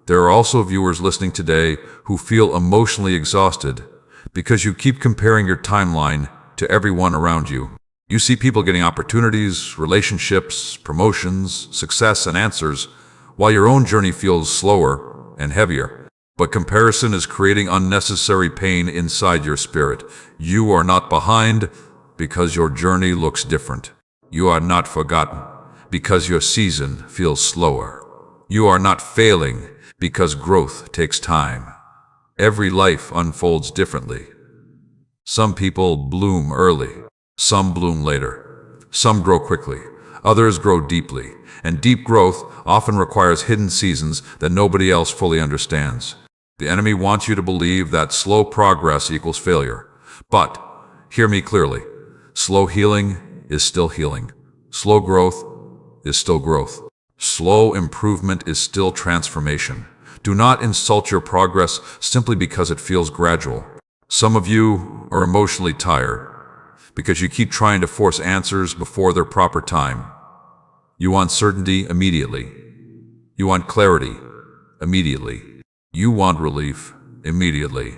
There are also viewers listening today who feel emotionally exhausted because you keep comparing your timeline to everyone around you. You see people getting opportunities, relationships, promotions, success, and answers, while your own journey feels slower and heavier. But comparison is creating unnecessary pain inside your spirit. You are not behind because your journey looks different. You are not forgotten because your season feels slower. You are not failing because growth takes time. Every life unfolds differently. Some people bloom early, some bloom later. Some grow quickly, others grow deeply, and deep growth often requires hidden seasons that nobody else fully understands. The enemy wants you to believe that slow progress equals failure. But hear me clearly. Slow healing is still healing. Slow growth is still growth. Slow improvement is still transformation. Do not insult your progress simply because it feels gradual. Some of you are emotionally tired because you keep trying to force answers before their proper time. You want certainty immediately. You want clarity immediately. You want relief immediately.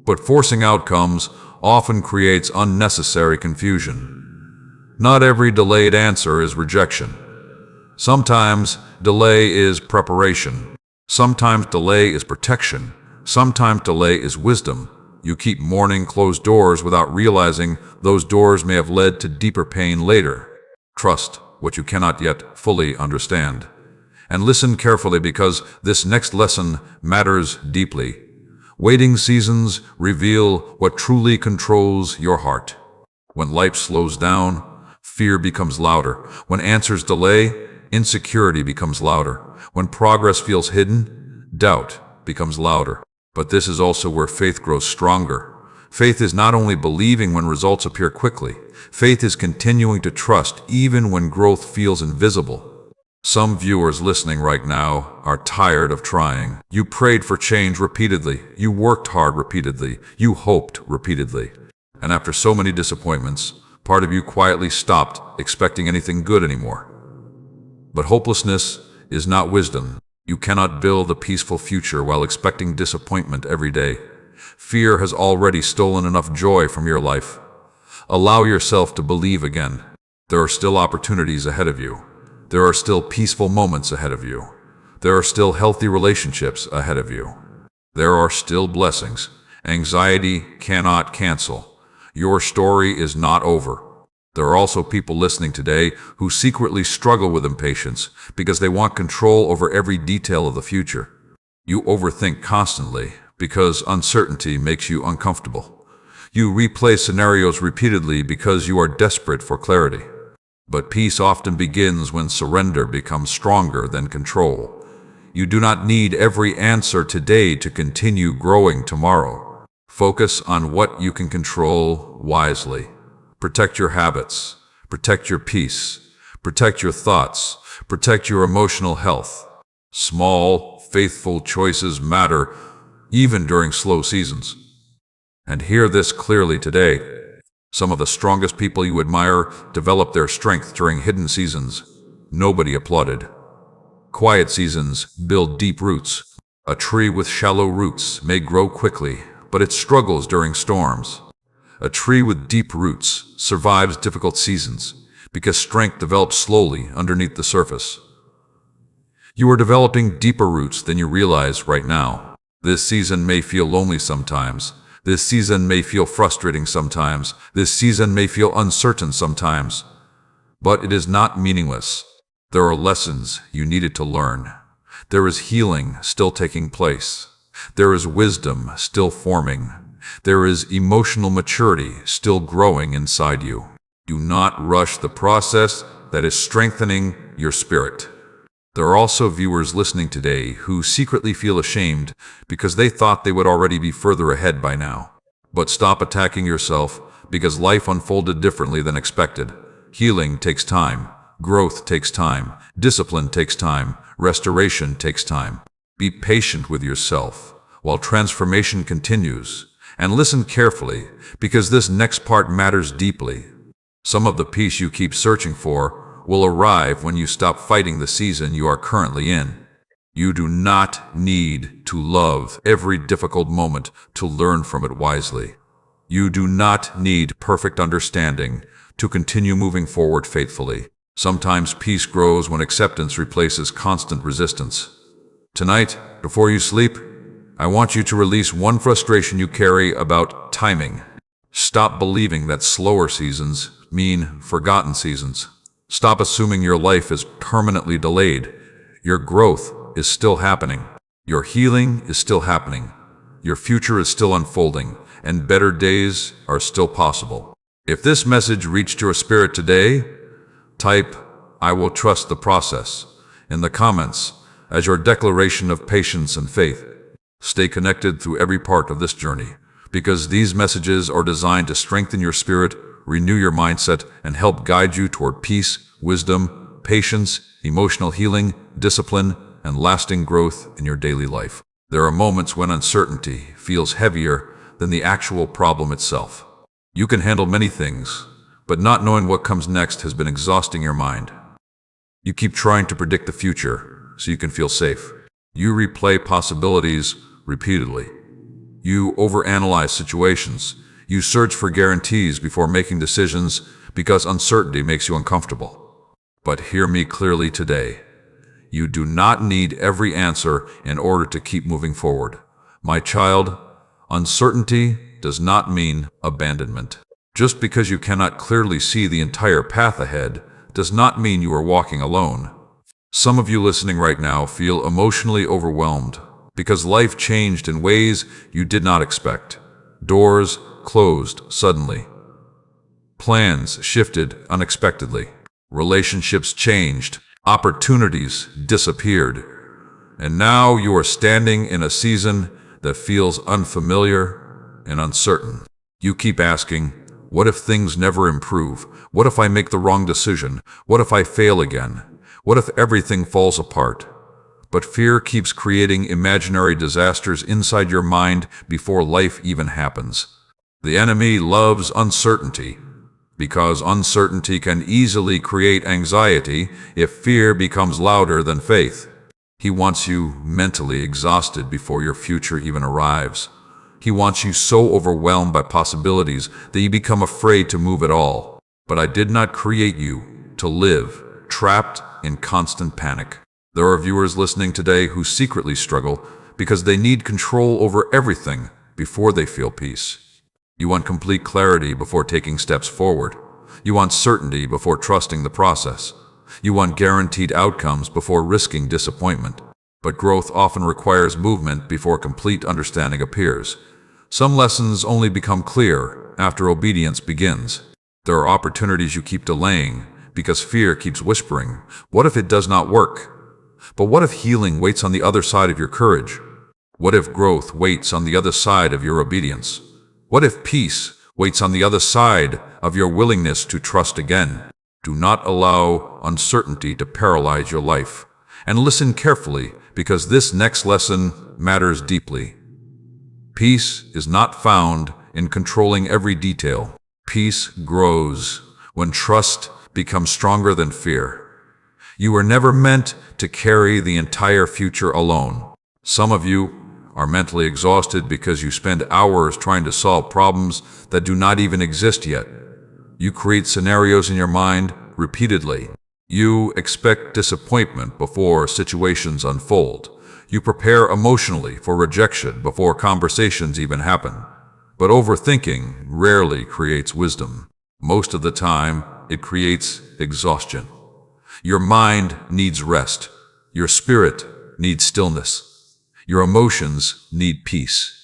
But forcing outcomes often creates unnecessary confusion. Not every delayed answer is rejection. Sometimes delay is preparation. Sometimes delay is protection. Sometimes delay is wisdom. You keep mourning closed doors without realizing those doors may have led to deeper pain later. Trust what you cannot yet fully understand. And listen carefully because this next lesson matters deeply. Waiting seasons reveal what truly controls your heart. When life slows down, fear becomes louder. When answers delay, insecurity becomes louder. When progress feels hidden, doubt becomes louder. But this is also where faith grows stronger. Faith is not only believing when results appear quickly. Faith is continuing to trust even when growth feels invisible. Some viewers listening right now are tired of trying. You prayed for change repeatedly. You worked hard repeatedly. You hoped repeatedly. And after so many disappointments, part of you quietly stopped expecting anything good anymore. But hopelessness is not wisdom. You cannot build a peaceful future while expecting disappointment every day. Fear has already stolen enough joy from your life. Allow yourself to believe again. There are still opportunities ahead of you. There are still peaceful moments ahead of you. There are still healthy relationships ahead of you. There are still blessings. Anxiety cannot cancel. Your story is not over. There are also people listening today who secretly struggle with impatience because they want control over every detail of the future. You overthink constantly because uncertainty makes you uncomfortable. You replay scenarios repeatedly because you are desperate for clarity. But peace often begins when surrender becomes stronger than control. You do not need every answer today to continue growing tomorrow. Focus on what you can control wisely. Protect your habits. Protect your peace. Protect your thoughts. Protect your emotional health. Small, faithful choices matter even during slow seasons. And hear this clearly today. Some of the strongest people you admire develop their strength during hidden seasons. Nobody applauded. Quiet seasons build deep roots. A tree with shallow roots may grow quickly, but it struggles during storms. A tree with deep roots survives difficult seasons because strength develops slowly underneath the surface. You are developing deeper roots than you realize right now. This season may feel lonely sometimes. This season may feel frustrating sometimes. This season may feel uncertain sometimes. But it is not meaningless. There are lessons you needed to learn. There is healing still taking place. There is wisdom still forming. There is emotional maturity still growing inside you. Do not rush the process that is strengthening your spirit. There are also viewers listening today who secretly feel ashamed because they thought they would already be further ahead by now. But stop attacking yourself because life unfolded differently than expected. Healing takes time. Growth takes time. Discipline takes time. Restoration takes time. Be patient with yourself while transformation continues. And listen carefully because this next part matters deeply. Some of the peace you keep searching for will arrive when you stop fighting the season you are currently in. You do not need to love every difficult moment to learn from it wisely. You do not need perfect understanding to continue moving forward faithfully. Sometimes peace grows when acceptance replaces constant resistance. Tonight, before you sleep, I want you to release one frustration you carry about timing. Stop believing that slower seasons mean forgotten seasons. Stop assuming your life is permanently delayed. Your growth is still happening. Your healing is still happening. Your future is still unfolding, and better days are still possible. If this message reached your spirit today, type, "I will trust the process," in the comments as your declaration of patience and faith. Stay connected through every part of this journey, because these messages are designed to strengthen your spirit, renew your mindset, and help guide you toward peace, wisdom, patience, emotional healing, discipline, and lasting growth in your daily life. There are moments when uncertainty feels heavier than the actual problem itself. You can handle many things, but not knowing what comes next has been exhausting your mind. You keep trying to predict the future so you can feel safe. You replay possibilities repeatedly. You overanalyze situations. You search for guarantees before making decisions because uncertainty makes you uncomfortable. But hear me clearly today. You do not need every answer in order to keep moving forward. My child, uncertainty does not mean abandonment. Just because you cannot clearly see the entire path ahead does not mean you are walking alone. Some of you listening right now feel emotionally overwhelmed because life changed in ways you did not expect. Doors closed suddenly. Plans shifted unexpectedly. Relationships changed. Opportunities disappeared. And now you are standing in a season that feels unfamiliar and uncertain. You keep asking, what if things never improve? What if I make the wrong decision? What if I fail again? What if everything falls apart? But fear keeps creating imaginary disasters inside your mind before life even happens. The enemy loves uncertainty because uncertainty can easily create anxiety if fear becomes louder than faith. He wants you mentally exhausted before your future even arrives. He wants you so overwhelmed by possibilities that you become afraid to move at all. But I did not create you to live trapped in constant panic. There are viewers listening today who secretly struggle because they need control over everything before they feel peace. You want complete clarity before taking steps forward. You want certainty before trusting the process. You want guaranteed outcomes before risking disappointment. But growth often requires movement before complete understanding appears. Some lessons only become clear after obedience begins. There are opportunities you keep delaying because fear keeps whispering, what if it does not work? But what if healing waits on the other side of your courage? What if growth waits on the other side of your obedience? What if peace waits on the other side of your willingness to trust again? Do not allow uncertainty to paralyze your life. And listen carefully, because this next lesson matters deeply. Peace is not found in controlling every detail. Peace grows when trust becomes stronger than fear. You were never meant to carry the entire future alone. Some of you are mentally exhausted because you spend hours trying to solve problems that do not even exist yet. You create scenarios in your mind repeatedly. You expect disappointment before situations unfold. You prepare emotionally for rejection before conversations even happen. But overthinking rarely creates wisdom. Most of the time, it creates exhaustion. Your mind needs rest. Your spirit needs stillness. Your emotions need peace.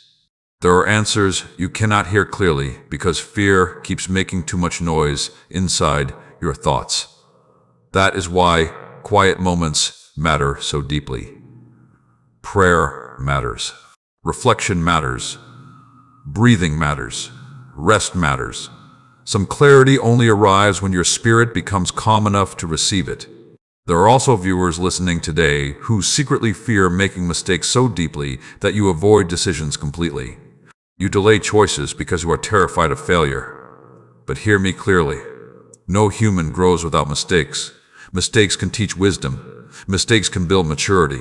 There are answers you cannot hear clearly because fear keeps making too much noise inside your thoughts. That is why quiet moments matter so deeply. Prayer matters. Reflection matters. Breathing matters. Rest matters. Some clarity only arrives when your spirit becomes calm enough to receive it. There are also viewers listening today who secretly fear making mistakes so deeply that you avoid decisions completely. You delay choices because you are terrified of failure. But hear me clearly. No human grows without mistakes. Mistakes can teach wisdom. Mistakes can build maturity.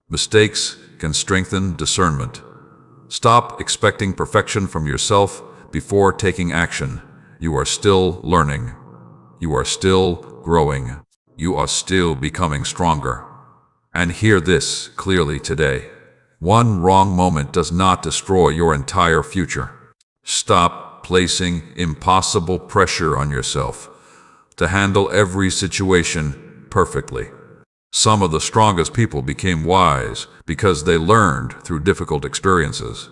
Mistakes can strengthen discernment. Stop expecting perfection from yourself before taking action. You are still learning. You are still growing. You are still becoming stronger. And hear this clearly today. One wrong moment does not destroy your entire future. Stop placing impossible pressure on yourself to handle every situation perfectly. Some of the strongest people became wise because they learned through difficult experiences.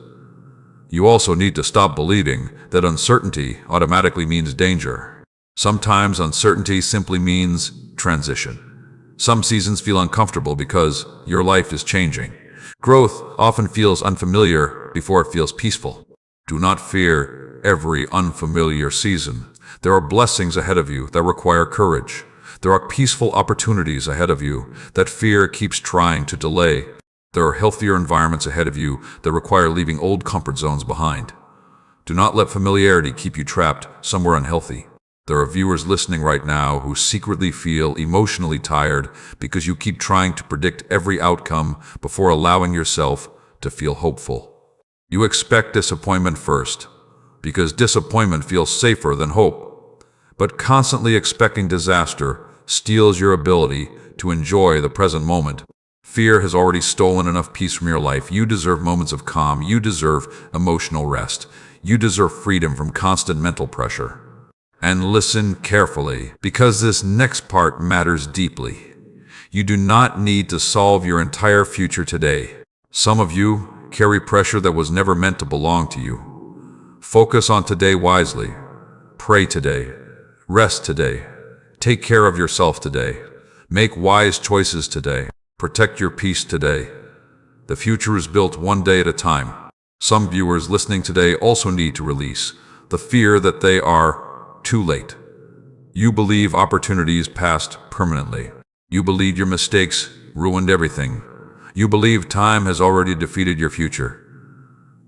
You also need to stop believing that uncertainty automatically means danger. Sometimes uncertainty simply means transition. Some seasons feel uncomfortable because your life is changing. Growth often feels unfamiliar before it feels peaceful. Do not fear every unfamiliar season. There are blessings ahead of you that require courage. There are peaceful opportunities ahead of you that fear keeps trying to delay. There are healthier environments ahead of you that require leaving old comfort zones behind. Do not let familiarity keep you trapped somewhere unhealthy. There are viewers listening right now who secretly feel emotionally tired because you keep trying to predict every outcome before allowing yourself to feel hopeful. You expect disappointment first because disappointment feels safer than hope. But constantly expecting disaster steals your ability to enjoy the present moment. Fear has already stolen enough peace from your life. You deserve moments of calm. You deserve emotional rest. You deserve freedom from constant mental pressure. And listen carefully, because this next part matters deeply. You do not need to solve your entire future today. Some of you carry pressure that was never meant to belong to you. Focus on today wisely. Pray today. Rest today. Take care of yourself today. Make wise choices today. Protect your peace today. The future is built one day at a time. Some viewers listening today also need to release the fear that they are too late. You believe opportunities passed permanently. You believe your mistakes ruined everything. You believe time has already defeated your future.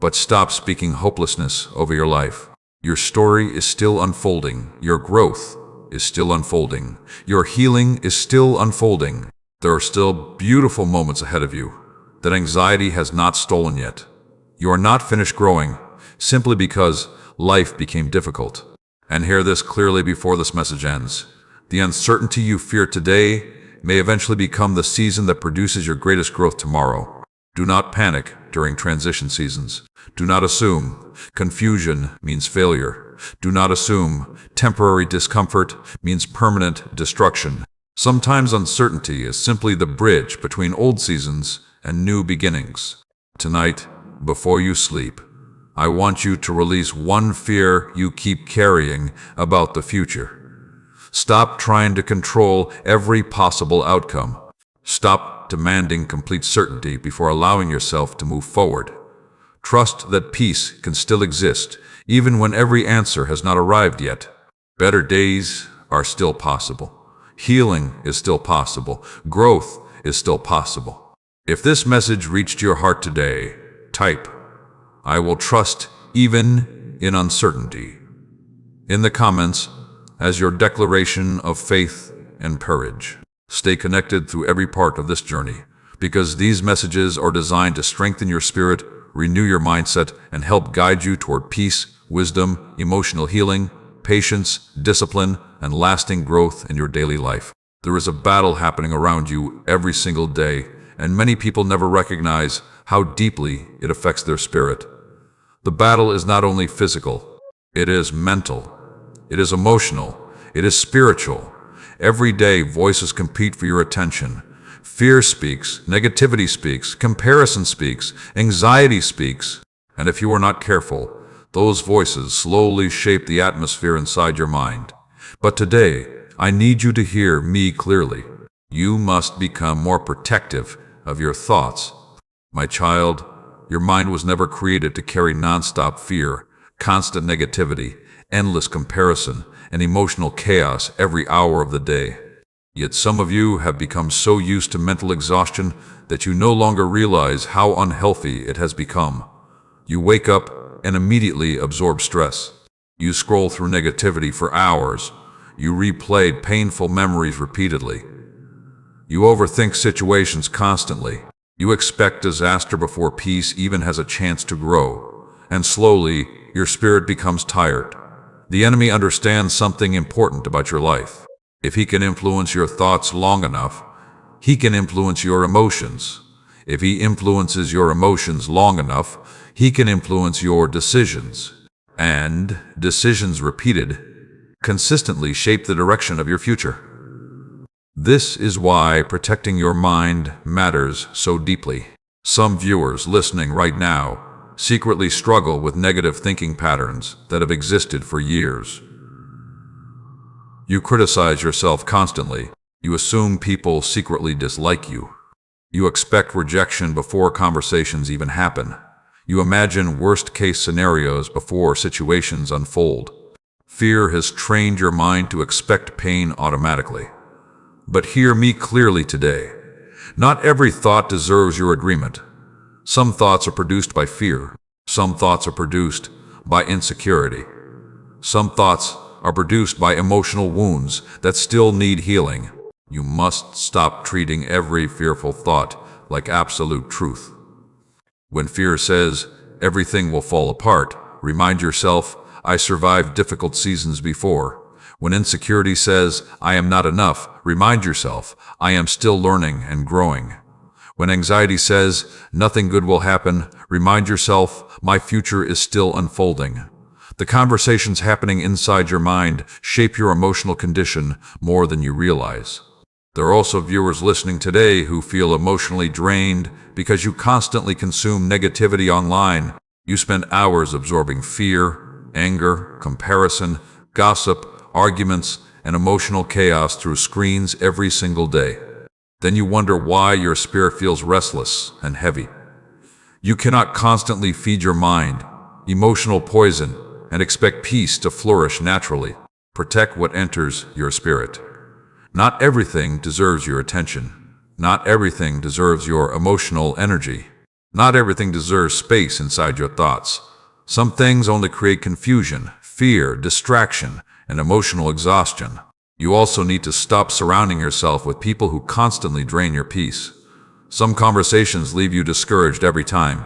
But stop speaking hopelessness over your life. Your story is still unfolding. Your growth is still unfolding. Your healing is still unfolding. There are still beautiful moments ahead of you that anxiety has not stolen yet. You are not finished growing simply because life became difficult. And hear this clearly before this message ends. The uncertainty you fear today may eventually become the season that produces your greatest growth tomorrow. Do not panic during transition seasons. Do not assume confusion means failure. Do not assume temporary discomfort means permanent destruction. Sometimes uncertainty is simply the bridge between old seasons and new beginnings. Tonight, before you sleep, I want you to release one fear you keep carrying about the future. Stop trying to control every possible outcome. Stop demanding complete certainty before allowing yourself to move forward. Trust that peace can still exist, even when every answer has not arrived yet. Better days are still possible. Healing is still possible. Growth is still possible. If this message reached your heart today, type, "I will trust even in uncertainty." in the comments as your declaration of faith and courage. Stay connected through every part of this journey, because these messages are designed to strengthen your spirit, renew your mindset, and help guide you toward peace, wisdom, emotional healing, patience, discipline, and lasting growth in your daily life. There is a battle happening around you every single day, and many people never recognize how deeply it affects their spirit. The battle is not only physical, it is mental, it is emotional, it is spiritual. Every day, voices compete for your attention. Fear speaks, negativity speaks, comparison speaks, anxiety speaks. And if you are not careful, those voices slowly shape the atmosphere inside your mind. But today, I need you to hear me clearly. You must become more protective of your thoughts. My child, your mind was never created to carry nonstop fear, constant negativity, endless comparison, and emotional chaos every hour of the day. Yet some of you have become so used to mental exhaustion that you no longer realize how unhealthy it has become. You wake up and immediately absorb stress. You scroll through negativity for hours. You replay painful memories repeatedly. You overthink situations constantly. You expect disaster before peace even has a chance to grow. And slowly, your spirit becomes tired. The enemy understands something important about your life. If he can influence your thoughts long enough, he can influence your emotions. If he influences your emotions long enough, he can influence your decisions. And decisions repeated consistently shape the direction of your future. This is why protecting your mind matters so deeply. Some viewers listening right now secretly struggle with negative thinking patterns that have existed for years. You criticize yourself constantly. You assume people secretly dislike you. You expect rejection before conversations even happen. You imagine worst-case scenarios before situations unfold. Fear has trained your mind to expect pain automatically. But hear me clearly today. Not every thought deserves your agreement. Some thoughts are produced by fear. Some thoughts are produced by insecurity. Some thoughts are produced by emotional wounds that still need healing. You must stop treating every fearful thought like absolute truth. When fear says, everything will fall apart, remind yourself, I survived difficult seasons before. When insecurity says, I am not enough, remind yourself, I am still learning and growing. When anxiety says, nothing good will happen, remind yourself, my future is still unfolding. The conversations happening inside your mind shape your emotional condition more than you realize. There are also viewers listening today who feel emotionally drained because you constantly consume negativity online. You spend hours absorbing fear, anger, comparison, gossip, arguments, and emotional chaos through screens every single day. Then you wonder why your spirit feels restless and heavy. You cannot constantly feed your mind emotional poison and expect peace to flourish naturally. Protect what enters your spirit. Not everything deserves your attention. Not everything deserves your emotional energy. Not everything deserves space inside your thoughts. Some things only create confusion, fear, distraction, and emotional exhaustion. You also need to stop surrounding yourself with people who constantly drain your peace. Some conversations leave you discouraged every time.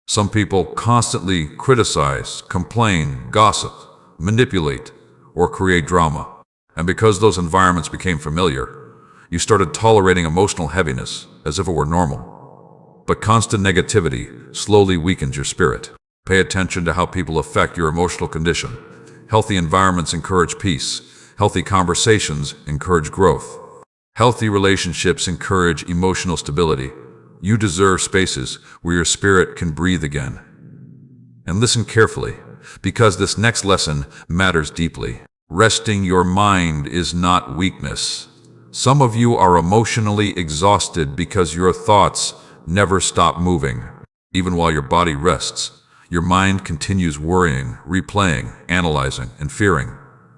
Some people constantly criticize, complain, gossip, manipulate, or create drama. And because those environments became familiar, you started tolerating emotional heaviness as if it were normal. But constant negativity slowly weakens your spirit. Pay attention to how people affect your emotional condition. Healthy environments encourage peace. Healthy conversations encourage growth. Healthy relationships encourage emotional stability. You deserve spaces where your spirit can breathe again. And listen carefully, because this next lesson matters deeply. Resting your mind is not weakness. Some of you are emotionally exhausted because your thoughts never stop moving. Even while your body rests, your mind continues worrying, replaying, analyzing, and fearing.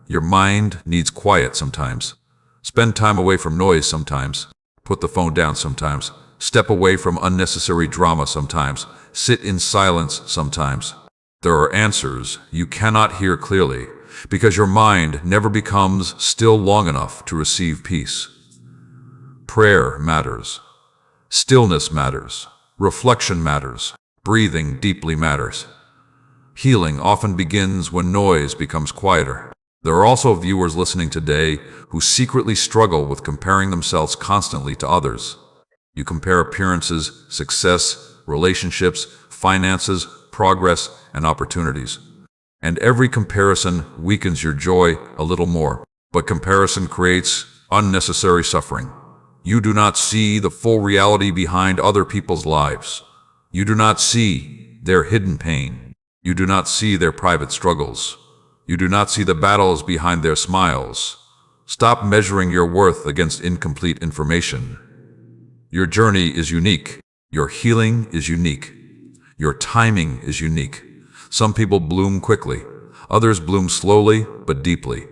Your mind needs quiet sometimes. Spend time away from noise sometimes. Put the phone down sometimes. Step away from unnecessary drama sometimes. Sit in silence sometimes. There are answers you cannot hear clearly, because your mind never becomes still long enough to receive peace. Prayer matters. Stillness matters. Reflection matters. Breathing deeply matters. Healing often begins when noise becomes quieter. There are also viewers listening today who secretly struggle with comparing themselves constantly to others. You compare appearances, success, relationships, finances, progress, and opportunities. And every comparison weakens your joy a little more. But comparison creates unnecessary suffering. You do not see the full reality behind other people's lives. You do not see their hidden pain. You do not see their private struggles. You do not see the battles behind their smiles. Stop measuring your worth against incomplete information. Your journey is unique. Your healing is unique. Your timing is unique. Some people bloom quickly. Others bloom slowly but deeply.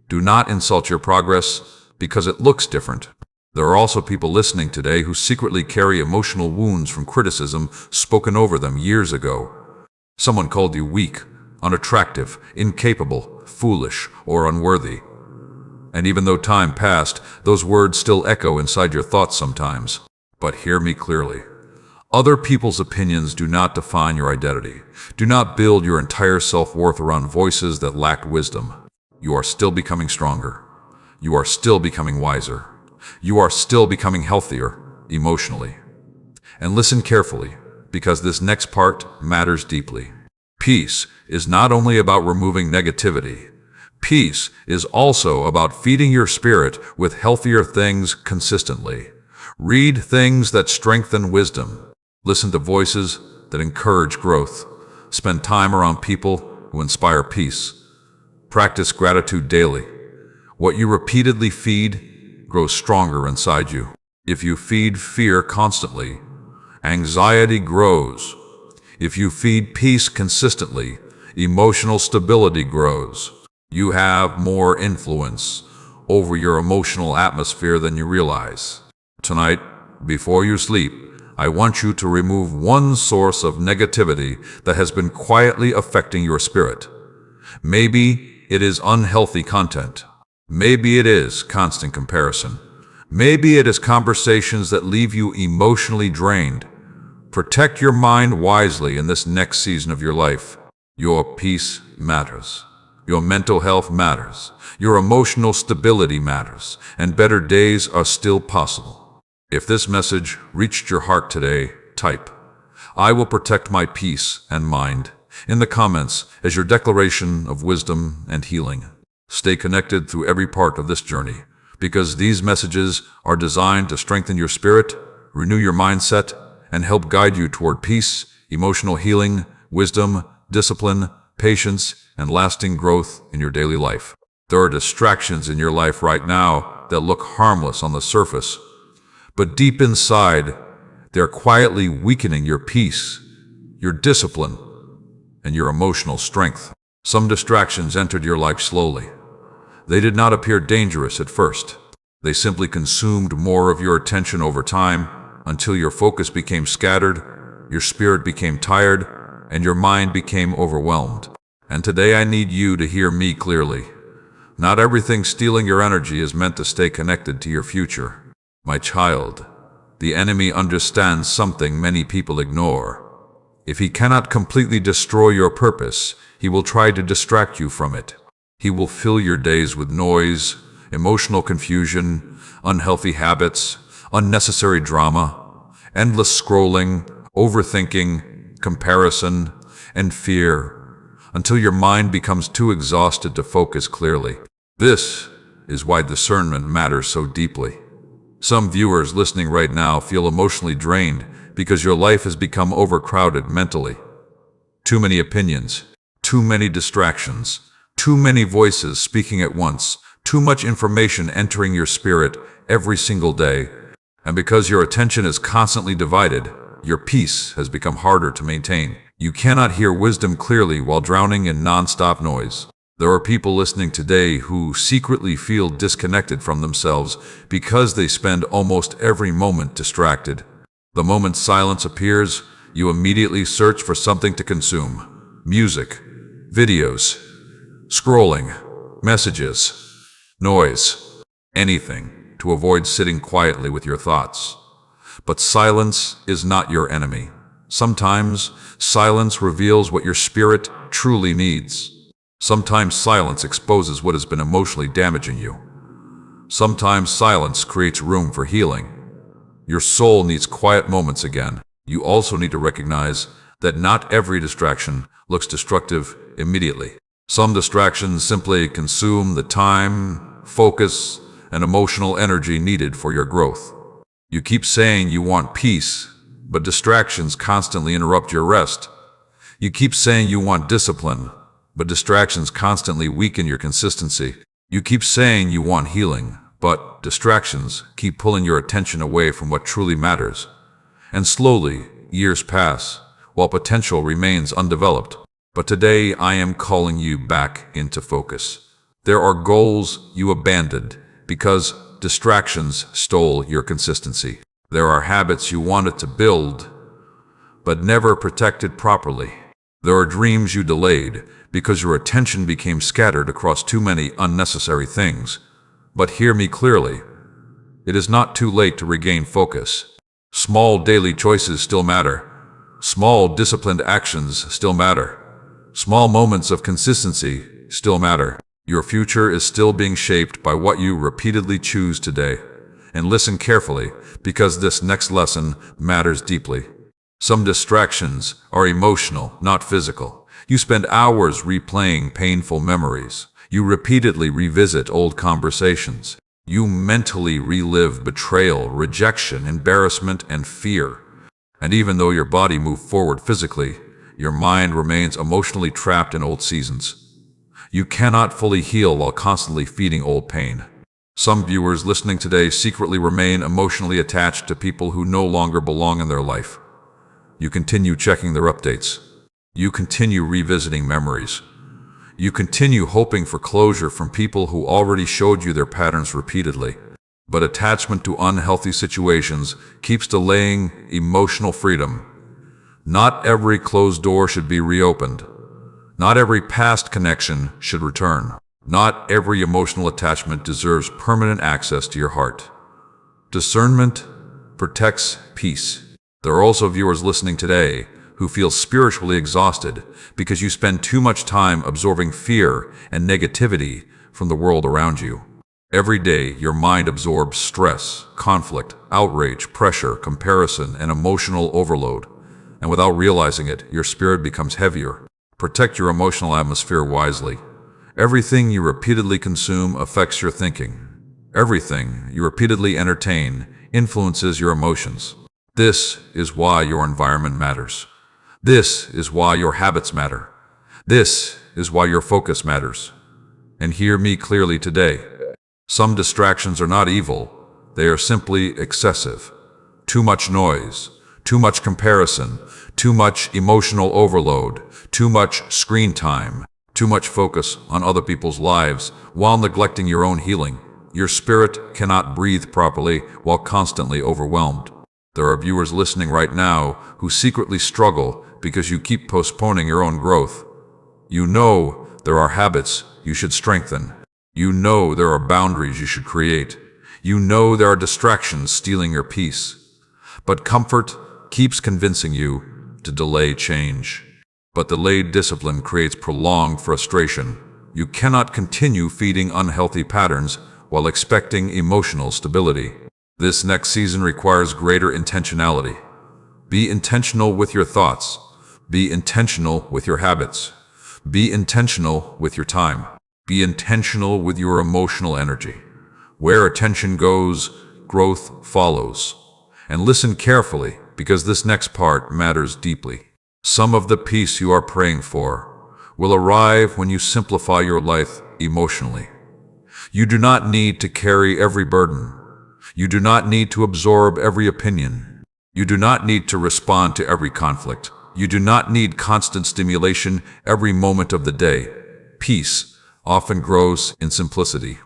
Do not insult your progress because it looks different. There are also people listening today who secretly carry emotional wounds from criticism spoken over them years ago. Someone called you weak, unattractive, incapable, foolish, or unworthy. And even though time passed, those words still echo inside your thoughts sometimes. But hear me clearly. Other people's opinions do not define your identity. Do not build your entire self-worth around voices that lacked wisdom. You are still becoming stronger. You are still becoming wiser. You are still becoming healthier emotionally. And listen carefully, because this next part matters deeply. Peace is not only about removing negativity. Peace is also about feeding your spirit with healthier things consistently. Read things that strengthen wisdom. Listen to voices that encourage growth. Spend time around people who inspire peace. Practice gratitude daily. What you repeatedly feed grows stronger inside you. If you feed fear constantly, anxiety grows. If you feed peace consistently, emotional stability grows. You have more influence over your emotional atmosphere than you realize. Tonight, before you sleep, I want you to remove one source of negativity that has been quietly affecting your spirit. Maybe it is unhealthy content. Maybe it is constant comparison. Maybe it is conversations that leave you emotionally drained. Protect your mind wisely in this next season of your life. Your peace matters. Your mental health matters. Your emotional stability matters. And better days are still possible. If this message reached your heart today, type, "I will protect my peace and mind," in the comments as your declaration of wisdom and healing. Stay connected through every part of this journey, because these messages are designed to strengthen your spirit, renew your mindset, and help guide you toward peace, emotional healing, wisdom, discipline, patience, and lasting growth in your daily life. There are distractions in your life right now that look harmless on the surface, but deep inside, they're quietly weakening your peace, your discipline, and your emotional strength. Some distractions entered your life slowly. They did not appear dangerous at first. They simply consumed more of your attention over time until your focus became scattered, your spirit became tired, and your mind became overwhelmed. And today I need you to hear me clearly. Not everything stealing your energy is meant to stay connected to your future. My child, the enemy understands something many people ignore. If he cannot completely destroy your purpose, he will try to distract you from it. He will fill your days with noise, emotional confusion, unhealthy habits, unnecessary drama, endless scrolling, overthinking, comparison, and fear, until your mind becomes too exhausted to focus clearly. This is why discernment matters so deeply. Some viewers listening right now feel emotionally drained because your life has become overcrowded mentally. Too many opinions, too many distractions, too many voices speaking at once, too much information entering your spirit every single day. And because your attention is constantly divided, your peace has become harder to maintain. You cannot hear wisdom clearly while drowning in non-stop noise. There are people listening today who secretly feel disconnected from themselves because they spend almost every moment distracted. The moment silence appears, you immediately search for something to consume. Music, videos, scrolling, messages, noise, anything to avoid sitting quietly with your thoughts. But silence is not your enemy. Sometimes silence reveals what your spirit truly needs. Sometimes silence exposes what has been emotionally damaging you. Sometimes silence creates room for healing. Your soul needs quiet moments again. You also need to recognize that not every distraction looks destructive immediately. Some distractions simply consume the time, focus, and emotional energy needed for your growth. You keep saying you want peace, but distractions constantly interrupt your rest. You keep saying you want discipline, but distractions constantly weaken your consistency. You keep saying you want healing, but distractions keep pulling your attention away from what truly matters. And slowly, years pass, while potential remains undeveloped. But today, I am calling you back into focus. There are goals you abandoned because distractions stole your consistency. There are habits you wanted to build, but never protected properly. There are dreams you delayed because your attention became scattered across too many unnecessary things. But hear me clearly. It is not too late to regain focus. Small daily choices still matter. Small disciplined actions still matter. Small moments of consistency still matter. Your future is still being shaped by what you repeatedly choose today. And listen carefully, because this next lesson matters deeply. Some distractions are emotional, not physical. You spend hours replaying painful memories. You repeatedly revisit old conversations. You mentally relive betrayal, rejection, embarrassment, and fear. And even though your body moved forward physically, your mind remains emotionally trapped in old seasons. You cannot fully heal while constantly feeding old pain. Some viewers listening today secretly remain emotionally attached to people who no longer belong in their life. You continue checking their updates. You continue revisiting memories. You continue hoping for closure from people who already showed you their patterns repeatedly. But attachment to unhealthy situations keeps delaying emotional freedom. Not every closed door should be reopened. Not every past connection should return. Not every emotional attachment deserves permanent access to your heart. Discernment protects peace. There are also viewers listening today who feel spiritually exhausted because you spend too much time absorbing fear and negativity from the world around you. Every day, your mind absorbs stress, conflict, outrage, pressure, comparison, and emotional overload. And without realizing it, your spirit becomes heavier. Protect your emotional atmosphere wisely. Everything you repeatedly consume affects your thinking. Everything you repeatedly entertain influences your emotions. This is why your environment matters. This is why your habits matter. This is why your focus matters. And hear me clearly today. Some distractions are not evil. They are simply excessive. Too much noise, too much comparison, too much emotional overload, too much screen time, too much focus on other people's lives while neglecting your own healing. Your spirit cannot breathe properly while constantly overwhelmed. There are viewers listening right now who secretly struggle because you keep postponing your own growth. You know there are habits you should strengthen. You know there are boundaries you should create. You know there are distractions stealing your peace. But comfort keeps convincing you to delay change. But delayed discipline creates prolonged frustration. You cannot continue feeding unhealthy patterns while expecting emotional stability. This next season requires greater intentionality. Be intentional with your thoughts. Be intentional with your habits. Be intentional with your time. Be intentional with your emotional energy. Where attention goes, growth follows. And listen carefully, because this next part matters deeply. Some of the peace you are praying for will arrive when you simplify your life emotionally. You do not need to carry every burden. You do not need to absorb every opinion. You do not need to respond to every conflict. You do not need constant stimulation every moment of the day. Peace often grows in simplicity.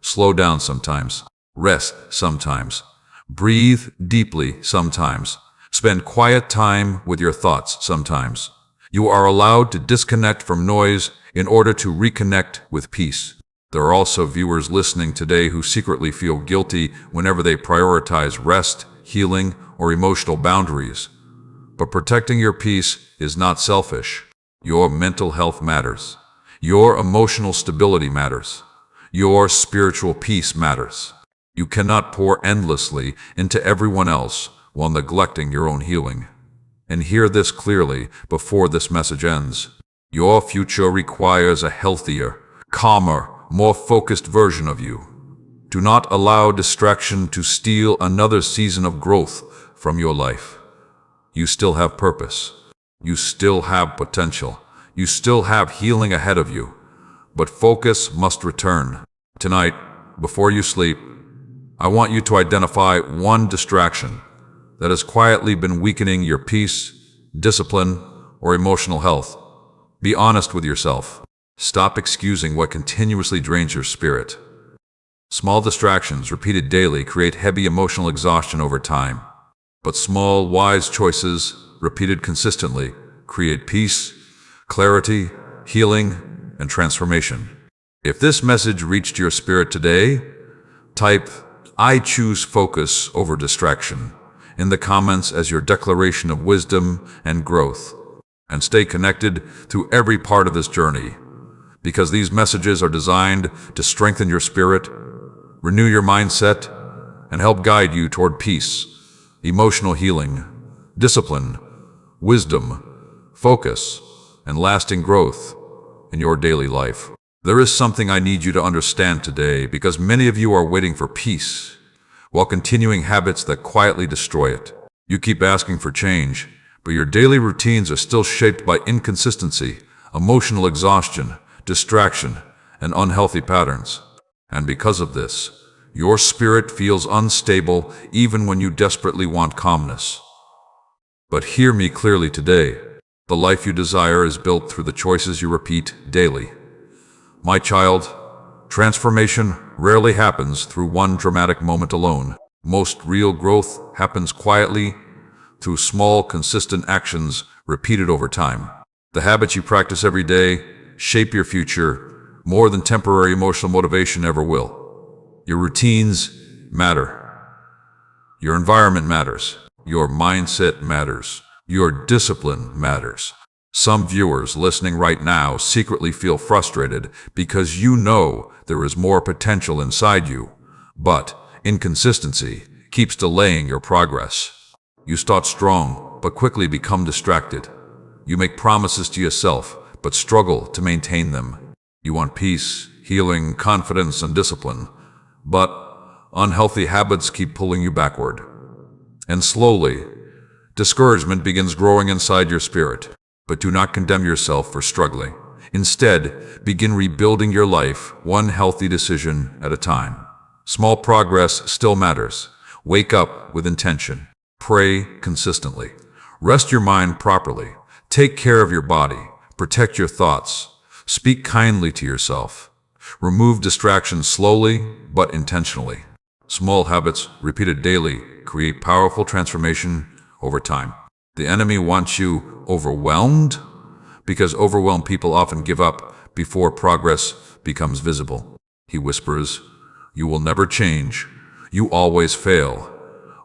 Slow down sometimes. Rest sometimes. Breathe deeply sometimes. Spend quiet time with your thoughts sometimes. You are allowed to disconnect from noise in order to reconnect with peace. There are also viewers listening today who secretly feel guilty whenever they prioritize rest, healing, or emotional boundaries. But protecting your peace is not selfish. Your mental health matters. Your emotional stability matters. Your spiritual peace matters. You cannot pour endlessly into everyone else while neglecting your own healing. And hear this clearly before this message ends. Your future requires a healthier, calmer, more focused version of you. Do not allow distraction to steal another season of growth from your life. You still have purpose. You still have potential. You still have healing ahead of you. But focus must return. Tonight, before you sleep, I want you to identify one distraction that has quietly been weakening your peace, discipline, or emotional health. Be honest with yourself. Stop excusing what continuously drains your spirit. Small distractions repeated daily create heavy emotional exhaustion over time. But small, wise choices, repeated consistently, create peace, clarity, healing, and transformation. If this message reached your spirit today, type, "I choose focus over distraction," in the comments as your declaration of wisdom and growth. And stay connected through every part of this journey, because these messages are designed to strengthen your spirit, renew your mindset, and help guide you toward peace, emotional healing, discipline, wisdom, focus, and lasting growth in your daily life. There is something I need you to understand today, because many of you are waiting for peace while continuing habits that quietly destroy it. You keep asking for change, but your daily routines are still shaped by inconsistency, emotional exhaustion, distraction, and unhealthy patterns. And because of this, your spirit feels unstable even when you desperately want calmness. But hear me clearly today. The life you desire is built through the choices you repeat daily. My child, transformation rarely happens through one dramatic moment alone. Most real growth happens quietly, through small, consistent actions repeated over time. The habits you practice every day shape your future more than temporary emotional motivation ever will. Your routines matter. Your environment matters. Your mindset matters. Your discipline matters. Some viewers listening right now secretly feel frustrated because you know there is more potential inside you, but inconsistency keeps delaying your progress. You start strong, but quickly become distracted. You make promises to yourself, but struggle to maintain them. You want peace, healing, confidence, and discipline, but unhealthy habits keep pulling you backward. And slowly, discouragement begins growing inside your spirit. But do not condemn yourself for struggling. Instead, begin rebuilding your life one healthy decision at a time. Small progress still matters. Wake up with intention. Pray consistently. Rest your mind properly. Take care of your body. Protect your thoughts. Speak kindly to yourself. Remove distractions slowly but intentionally. Small habits repeated daily create powerful transformation over time. The enemy wants you overwhelmed because overwhelmed people often give up before progress becomes visible. He whispers, "You will never change. You always fail.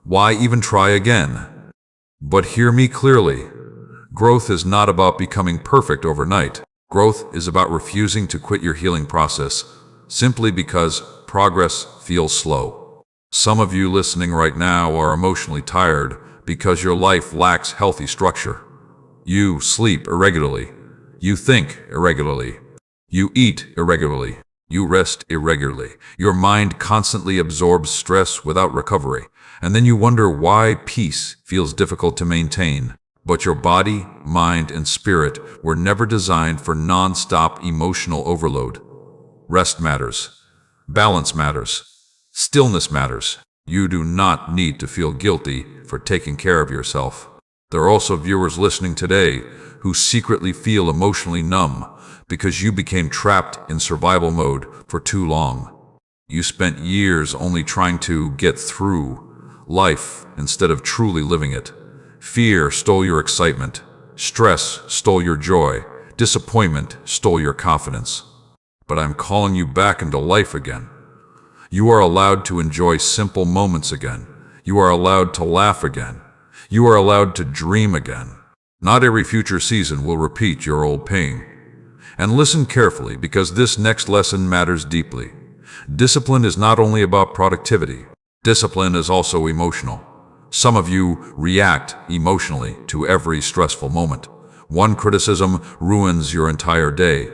Why even try again?" But hear me clearly. Growth is not about becoming perfect overnight. Growth is about refusing to quit your healing process simply because progress feels slow. Some of you listening right now are emotionally tired because your life lacks healthy structure. You sleep irregularly. You think irregularly. You eat irregularly. You rest irregularly. Your mind constantly absorbs stress without recovery. And then you wonder why peace feels difficult to maintain. But your body, mind, and spirit were never designed for non-stop emotional overload. Rest matters. Balance matters. Stillness matters. You do not need to feel guilty for taking care of yourself. There are also viewers listening today who secretly feel emotionally numb because you became trapped in survival mode for too long. You spent years only trying to get through life instead of truly living it. Fear stole your excitement. Stress stole your joy. Disappointment stole your confidence. But I'm calling you back into life again. You are allowed to enjoy simple moments again. You are allowed to laugh again. You are allowed to dream again. Not every future season will repeat your old pain. And listen carefully, because this next lesson matters deeply. Discipline is not only about productivity. Discipline is also emotional. Some of you react emotionally to every stressful moment. One criticism ruins your entire day.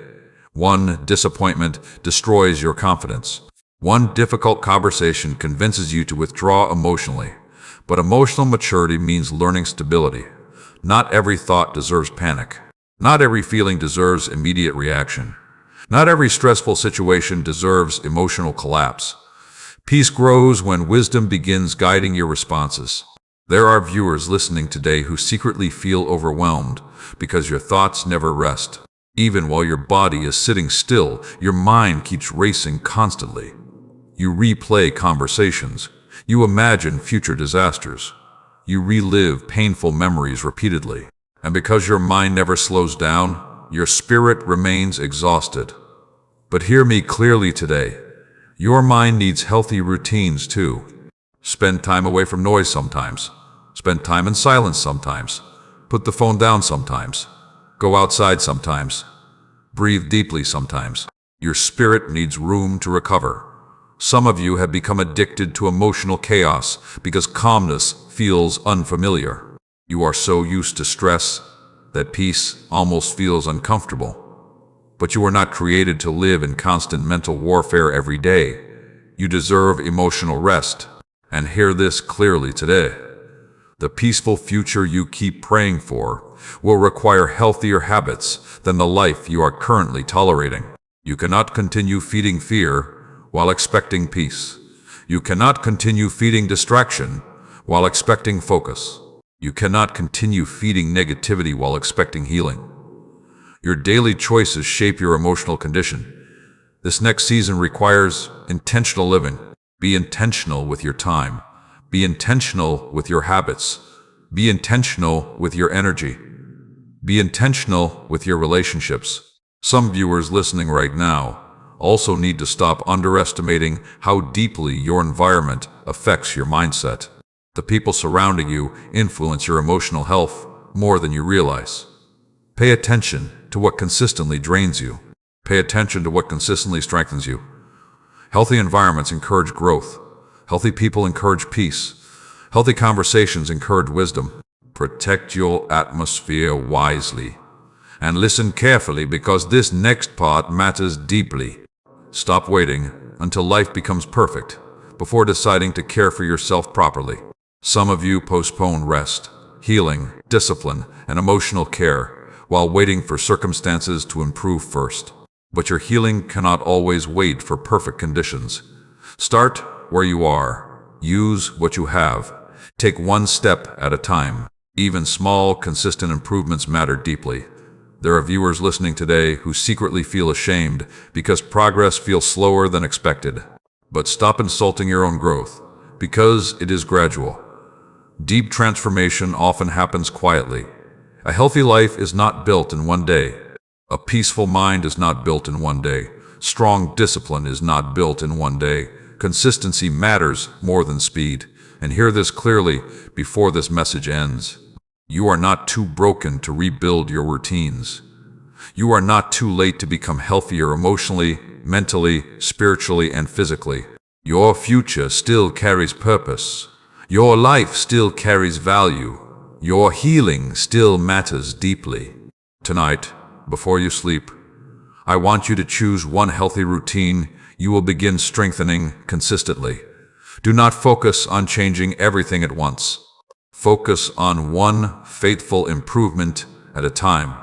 One disappointment destroys your confidence. One difficult conversation convinces you to withdraw emotionally. But emotional maturity means learning stability. Not every thought deserves panic. Not every feeling deserves immediate reaction. Not every stressful situation deserves emotional collapse. Peace grows when wisdom begins guiding your responses. There are viewers listening today who secretly feel overwhelmed because your thoughts never rest. Even while your body is sitting still, your mind keeps racing constantly. You replay conversations. You imagine future disasters. You relive painful memories repeatedly. And because your mind never slows down, your spirit remains exhausted. But hear me clearly today. Your mind needs healthy routines too. Spend time away from noise sometimes. Spend time in silence sometimes. Put the phone down sometimes. Go outside sometimes. Breathe deeply sometimes. Your spirit needs room to recover. Some of you have become addicted to emotional chaos because calmness feels unfamiliar. You are so used to stress that peace almost feels uncomfortable. But you are not created to live in constant mental warfare every day. You deserve emotional rest. And hear this clearly today. The peaceful future you keep praying for will require healthier habits than the life you are currently tolerating. You cannot continue feeding fear while expecting peace. You cannot continue feeding distraction while expecting focus. You cannot continue feeding negativity while expecting healing. Your daily choices shape your emotional condition. This next season requires intentional living. Be intentional with your time. Be intentional with your habits. Be intentional with your energy. Be intentional with your relationships. Some viewers listening right now also need to stop underestimating how deeply your environment affects your mindset. The people surrounding you influence your emotional health more than you realize. Pay attention to what consistently drains you. Pay attention to what consistently strengthens you. Healthy environments encourage growth. Healthy people encourage peace. Healthy conversations encourage wisdom. Protect your atmosphere wisely. And listen carefully, because this next part matters deeply. Stop waiting until life becomes perfect before deciding to care for yourself properly. Some of you postpone rest, healing, discipline, and emotional care while waiting for circumstances to improve first. But your healing cannot always wait for perfect conditions. Start where you are. Use what you have. Take one step at a time. Even small, consistent improvements matter deeply. There are viewers listening today who secretly feel ashamed because progress feels slower than expected. But stop insulting your own growth, because it is gradual. Deep transformation often happens quietly. A healthy life is not built in one day. A peaceful mind is not built in one day. Strong discipline is not built in one day. Consistency matters more than speed. And hear this clearly before this message ends. You are not too broken to rebuild your routines. You are not too late to become healthier emotionally, mentally, spiritually, and physically. Your future still carries purpose. Your life still carries value. Your healing still matters deeply. Tonight, before you sleep, I want you to choose one healthy routine you will begin strengthening consistently. Do not focus on changing everything at once. Focus on one faithful improvement at a time.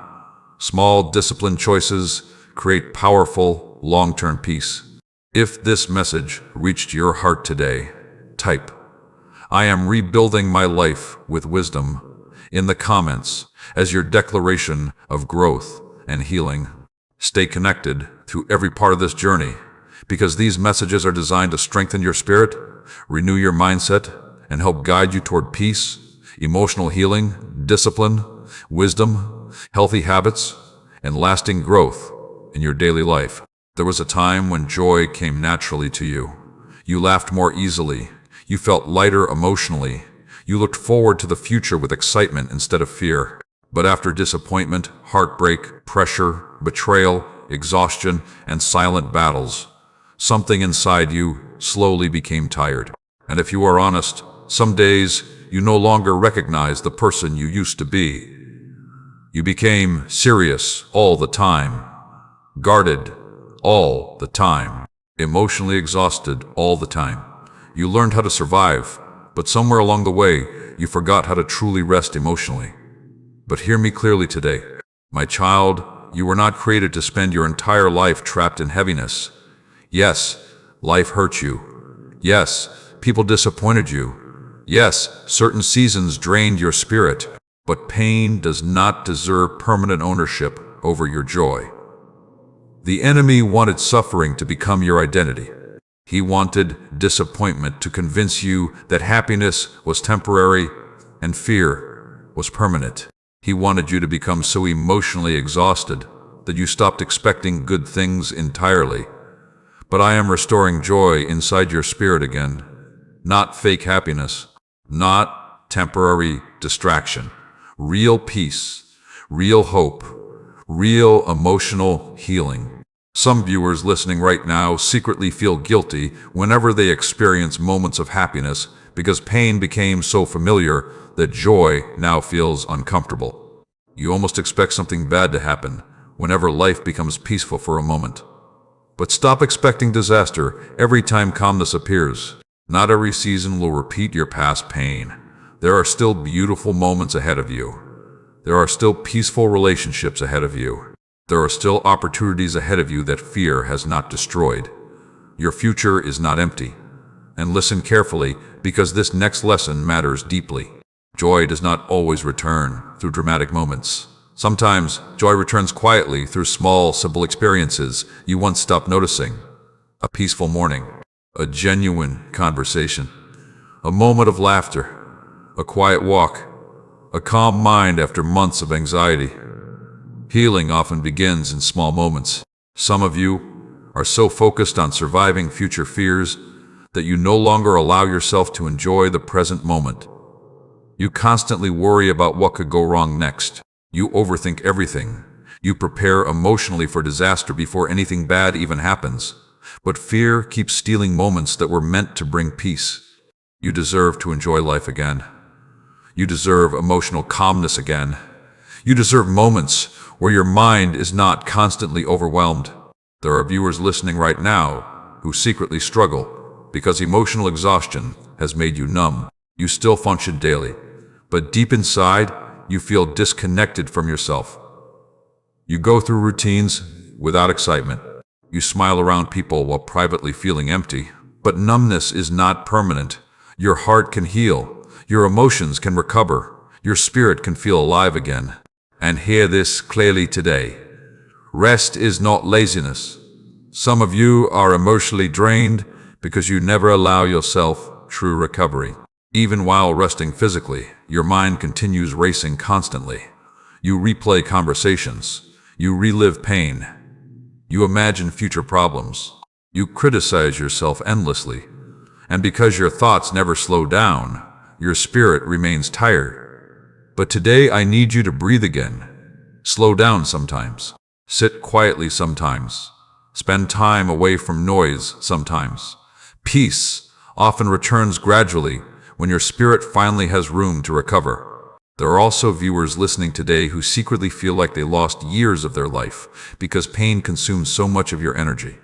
Small disciplined choices create powerful long-term peace. If this message reached your heart today, type, "I am rebuilding my life with wisdom," in the comments as your declaration of growth and healing. Stay connected through every part of this journey, because these messages are designed to strengthen your spirit, renew your mindset, and help guide you toward peace, emotional healing, discipline, wisdom, healthy habits, and lasting growth in your daily life. There was a time when joy came naturally to you. You laughed more easily. You felt lighter emotionally. You looked forward to the future with excitement instead of fear. But after disappointment, heartbreak, pressure, betrayal, exhaustion, and silent battles, something inside you slowly became tired. And if you are honest, some days you no longer recognize the person you used to be. You became serious all the time, guarded all the time, emotionally exhausted all the time. You learned how to survive, but somewhere along the way, you forgot how to truly rest emotionally. But hear me clearly today. My child, you were not created to spend your entire life trapped in heaviness. Yes, life hurt you. Yes, people disappointed you. Yes, certain seasons drained your spirit. But pain does not deserve permanent ownership over your joy. The enemy wanted suffering to become your identity. He wanted disappointment to convince you that happiness was temporary and fear was permanent. He wanted you to become so emotionally exhausted that you stopped expecting good things entirely. But I am restoring joy inside your spirit again. Not fake happiness, not temporary distraction. Real peace, real hope, real emotional healing. Some viewers listening right now secretly feel guilty whenever they experience moments of happiness because pain became so familiar that joy now feels uncomfortable. You almost expect something bad to happen whenever life becomes peaceful for a moment. But stop expecting disaster every time calmness appears. Not every season will repeat your past pain. There are still beautiful moments ahead of you. There are still peaceful relationships ahead of you. There are still opportunities ahead of you that fear has not destroyed. Your future is not empty. And listen carefully, because this next lesson matters deeply. Joy does not always return through dramatic moments. Sometimes joy returns quietly through small, simple experiences you once stopped noticing. A peaceful morning, a genuine conversation, a moment of laughter, a quiet walk, a calm mind after months of anxiety. Healing often begins in small moments. Some of you are so focused on surviving future fears that you no longer allow yourself to enjoy the present moment. You constantly worry about what could go wrong next. You overthink everything. You prepare emotionally for disaster before anything bad even happens. But fear keeps stealing moments that were meant to bring peace. You deserve to enjoy life again. You deserve emotional calmness again. You deserve moments where your mind is not constantly overwhelmed. There are viewers listening right now who secretly struggle because emotional exhaustion has made you numb. You still function daily, but deep inside, you feel disconnected from yourself. You go through routines without excitement. You smile around people while privately feeling empty. But numbness is not permanent. Your heart can heal. Your emotions can recover. Your spirit can feel alive again. And hear this clearly today. Rest is not laziness. Some of you are emotionally drained because you never allow yourself true recovery. Even while resting physically, your mind continues racing constantly. You replay conversations. You relive pain. You imagine future problems. You criticize yourself endlessly. And because your thoughts never slow down, your spirit remains tired. But today I need you to breathe again. Slow down sometimes. Sit quietly sometimes. Spend time away from noise sometimes. Peace often returns gradually when your spirit finally has room to recover. There are also viewers listening today who secretly feel like they lost years of their life because pain consumes so much of your energy.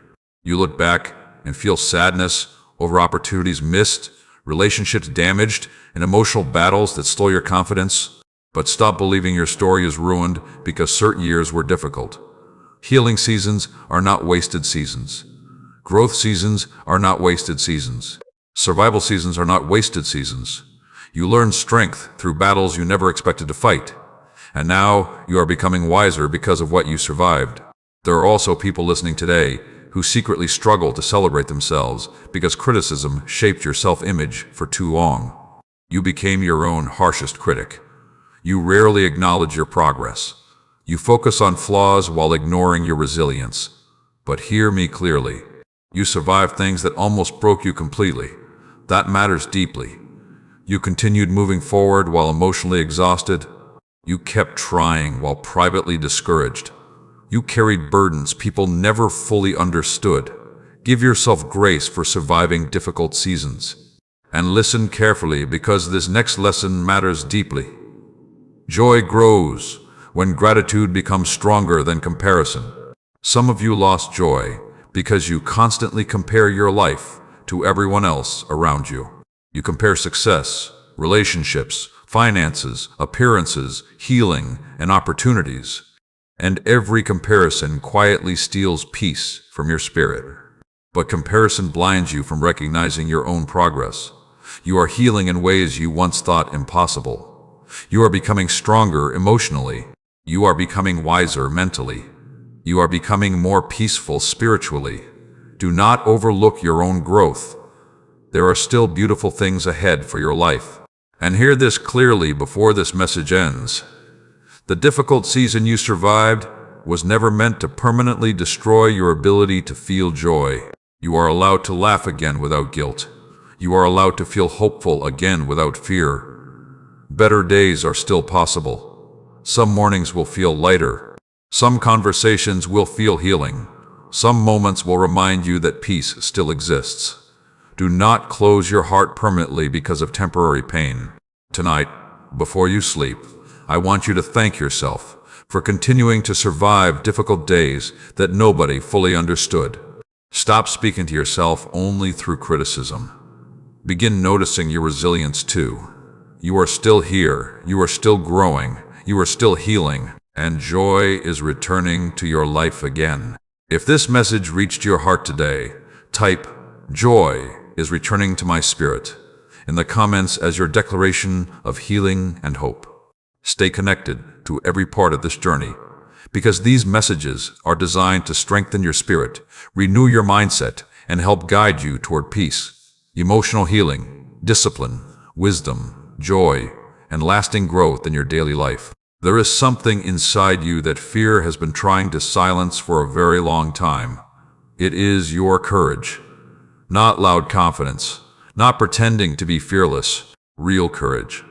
You look back and feel sadness over opportunities missed, relationships damaged, and emotional battles that stole your confidence. But stop believing your story is ruined because certain years were difficult. Healing seasons are not wasted seasons. Growth seasons are not wasted seasons. Survival seasons are not wasted seasons. You learn strength through battles you never expected to fight. And now you are becoming wiser because of what you survived. There are also people listening today who secretly struggle to celebrate themselves because criticism shaped your self-image for too long. You became your own harshest critic. You rarely acknowledge your progress. You focus on flaws while ignoring your resilience. But hear me clearly. You survived things that almost broke you completely. That matters deeply. You continued moving forward while emotionally exhausted. You kept trying while privately discouraged. You carried burdens people never fully understood. Give yourself grace for surviving difficult seasons. And listen carefully, because this next lesson matters deeply. Joy grows when gratitude becomes stronger than comparison. Some of you lost joy because you constantly compare your life to everyone else around you. You compare success, relationships, finances, appearances, healing, and opportunities. And every comparison quietly steals peace from your spirit. But comparison blinds you from recognizing your own progress. You are healing in ways you once thought impossible. You are becoming stronger emotionally. You are becoming wiser mentally. You are becoming more peaceful spiritually. Do not overlook your own growth. There are still beautiful things ahead for your life. And hear this clearly before this message ends. The difficult season you survived was never meant to permanently destroy your ability to feel joy. You are allowed to laugh again without guilt. You are allowed to feel hopeful again without fear. Better days are still possible. Some mornings will feel lighter. Some conversations will feel healing. Some moments will remind you that peace still exists. Do not close your heart permanently because of temporary pain. Tonight, before you sleep, I want you to thank yourself for continuing to survive difficult days that nobody fully understood. Stop speaking to yourself only through criticism. Begin noticing your resilience too. You are still here, you are still growing, you are still healing, and joy is returning to your life again. If this message reached your heart today, type "Joy is returning to my spirit" in the comments as your declaration of healing and hope. Stay connected to every part of this journey, because these messages are designed to strengthen your spirit, renew your mindset, and help guide you toward peace, emotional healing, discipline, wisdom, joy, and lasting growth in your daily life. There is something inside you that fear has been trying to silence for a very long time. It is your courage. Not loud confidence, not pretending to be fearless, real courage.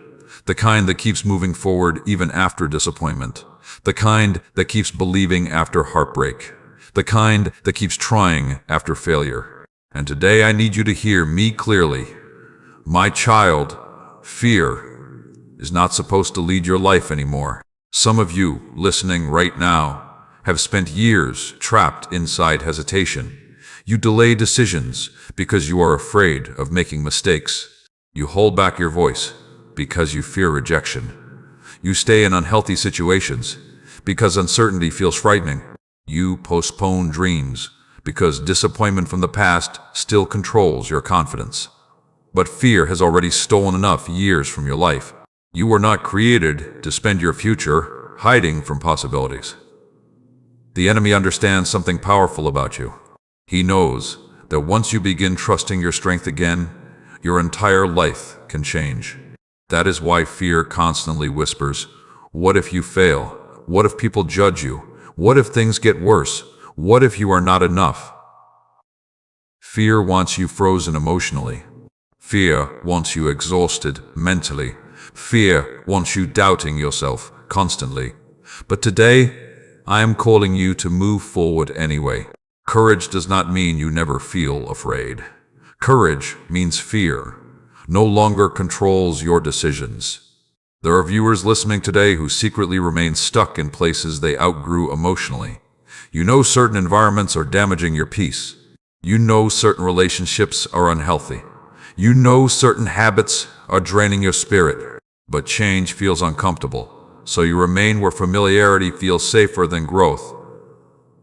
The kind that keeps moving forward even after disappointment. The kind that keeps believing after heartbreak. The kind that keeps trying after failure. And today I need you to hear me clearly. My child, fear is not supposed to lead your life anymore. Some of you listening right now have spent years trapped inside hesitation. You delay decisions because you are afraid of making mistakes. You hold back your voice because you fear rejection. You stay in unhealthy situations because uncertainty feels frightening. You postpone dreams because disappointment from the past still controls your confidence. But fear has already stolen enough years from your life. You were not created to spend your future hiding from possibilities. The enemy understands something powerful about you. He knows that once you begin trusting your strength again, your entire life can change. That is why fear constantly whispers, "What if you fail? What if people judge you? What if things get worse? What if you are not enough?" Fear wants you frozen emotionally. Fear wants you exhausted mentally. Fear wants you doubting yourself constantly. But today, I am calling you to move forward anyway. Courage does not mean you never feel afraid. Courage means fear no longer controls your decisions. There are viewers listening today who secretly remain stuck in places they outgrew emotionally. You know certain environments are damaging your peace. You know certain relationships are unhealthy. You know certain habits are draining your spirit. But change feels uncomfortable, so you remain where familiarity feels safer than growth.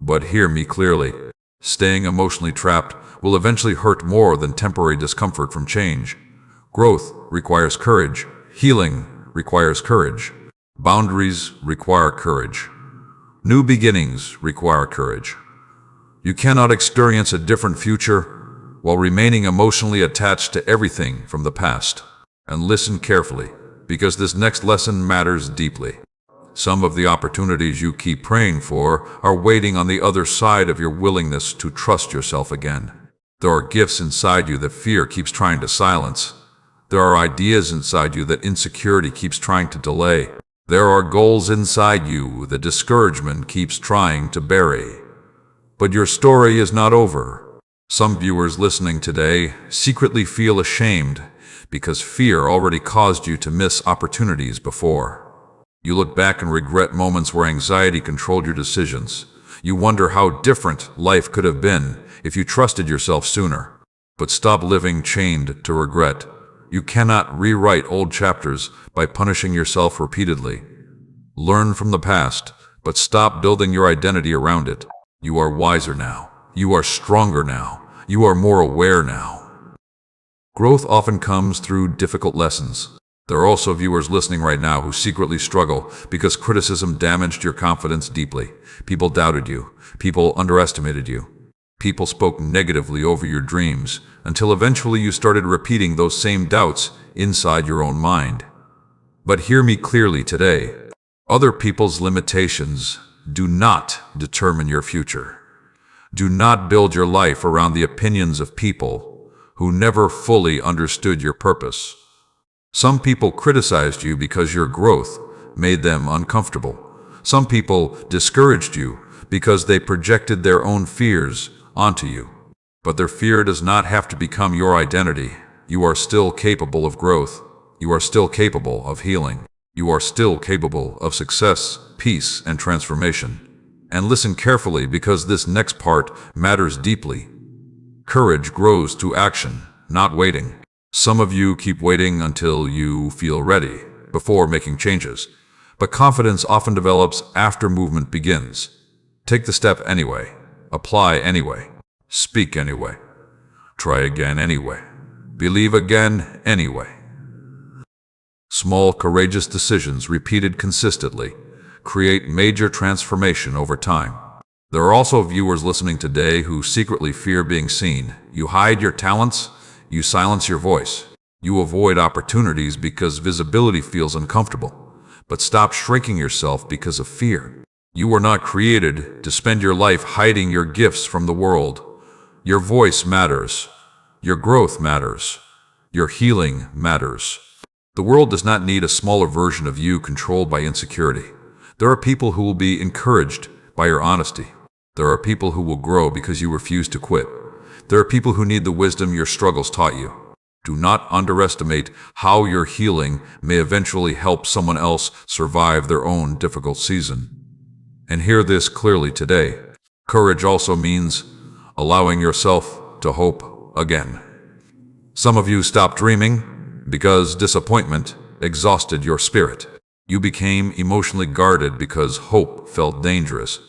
But hear me clearly. Staying emotionally trapped will eventually hurt more than temporary discomfort from change. Growth requires courage. Healing requires courage. Boundaries require courage. New beginnings require courage. You cannot experience a different future while remaining emotionally attached to everything from the past. And listen carefully. because this next lesson matters deeply. Some of the opportunities you keep praying for are waiting on the other side of your willingness to trust yourself again. There are gifts inside you that fear keeps trying to silence. There are ideas inside you that insecurity keeps trying to delay. There are goals inside you that discouragement keeps trying to bury. But your story is not over. Some viewers listening today secretly feel ashamed because fear already caused you to miss opportunities before. You look back and regret moments where anxiety controlled your decisions. You wonder how different life could have been if you trusted yourself sooner. But stop living chained to regret. You cannot rewrite old chapters by punishing yourself repeatedly. Learn from the past, but stop building your identity around it. You are wiser now. You are stronger now. You are more aware now. Growth often comes through difficult lessons. There are also viewers listening right now who secretly struggle because criticism damaged your confidence deeply. People doubted you. People underestimated you. People spoke negatively over your dreams until eventually you started repeating those same doubts inside your own mind. But hear me clearly today. Other people's limitations do not determine your future. Do not build your life around the opinions of people who never fully understood your purpose. Some people criticized you because your growth made them uncomfortable. Some people discouraged you because they projected their own fears onto you. But their fear does not have to become your identity. You are still capable of growth. You are still capable of healing. You are still capable of success, peace, and transformation. And listen carefully because this next part matters deeply. Courage grows through action, not waiting. Some of you keep waiting until you feel ready before making changes, but confidence often develops after movement begins. Take the step anyway, apply anyway, speak anyway, try again anyway, believe again anyway. Small, courageous decisions repeated consistently create major transformation over time. There are also viewers listening today who secretly fear being seen. You hide your talents. You silence your voice. You avoid opportunities because visibility feels uncomfortable. But stop shrinking yourself because of fear. You were not created to spend your life hiding your gifts from the world. Your voice matters. Your growth matters. Your healing matters. The world does not need a smaller version of you controlled by insecurity. There are people who will be encouraged by your honesty. There are people who will grow because you refuse to quit. There are people who need the wisdom your struggles taught you. Do not underestimate how your healing may eventually help someone else survive their own difficult season. And hear this clearly today. Courage also means allowing yourself to hope again. Some of you stopped dreaming because disappointment exhausted your spirit. You became emotionally guarded because hope felt dangerous.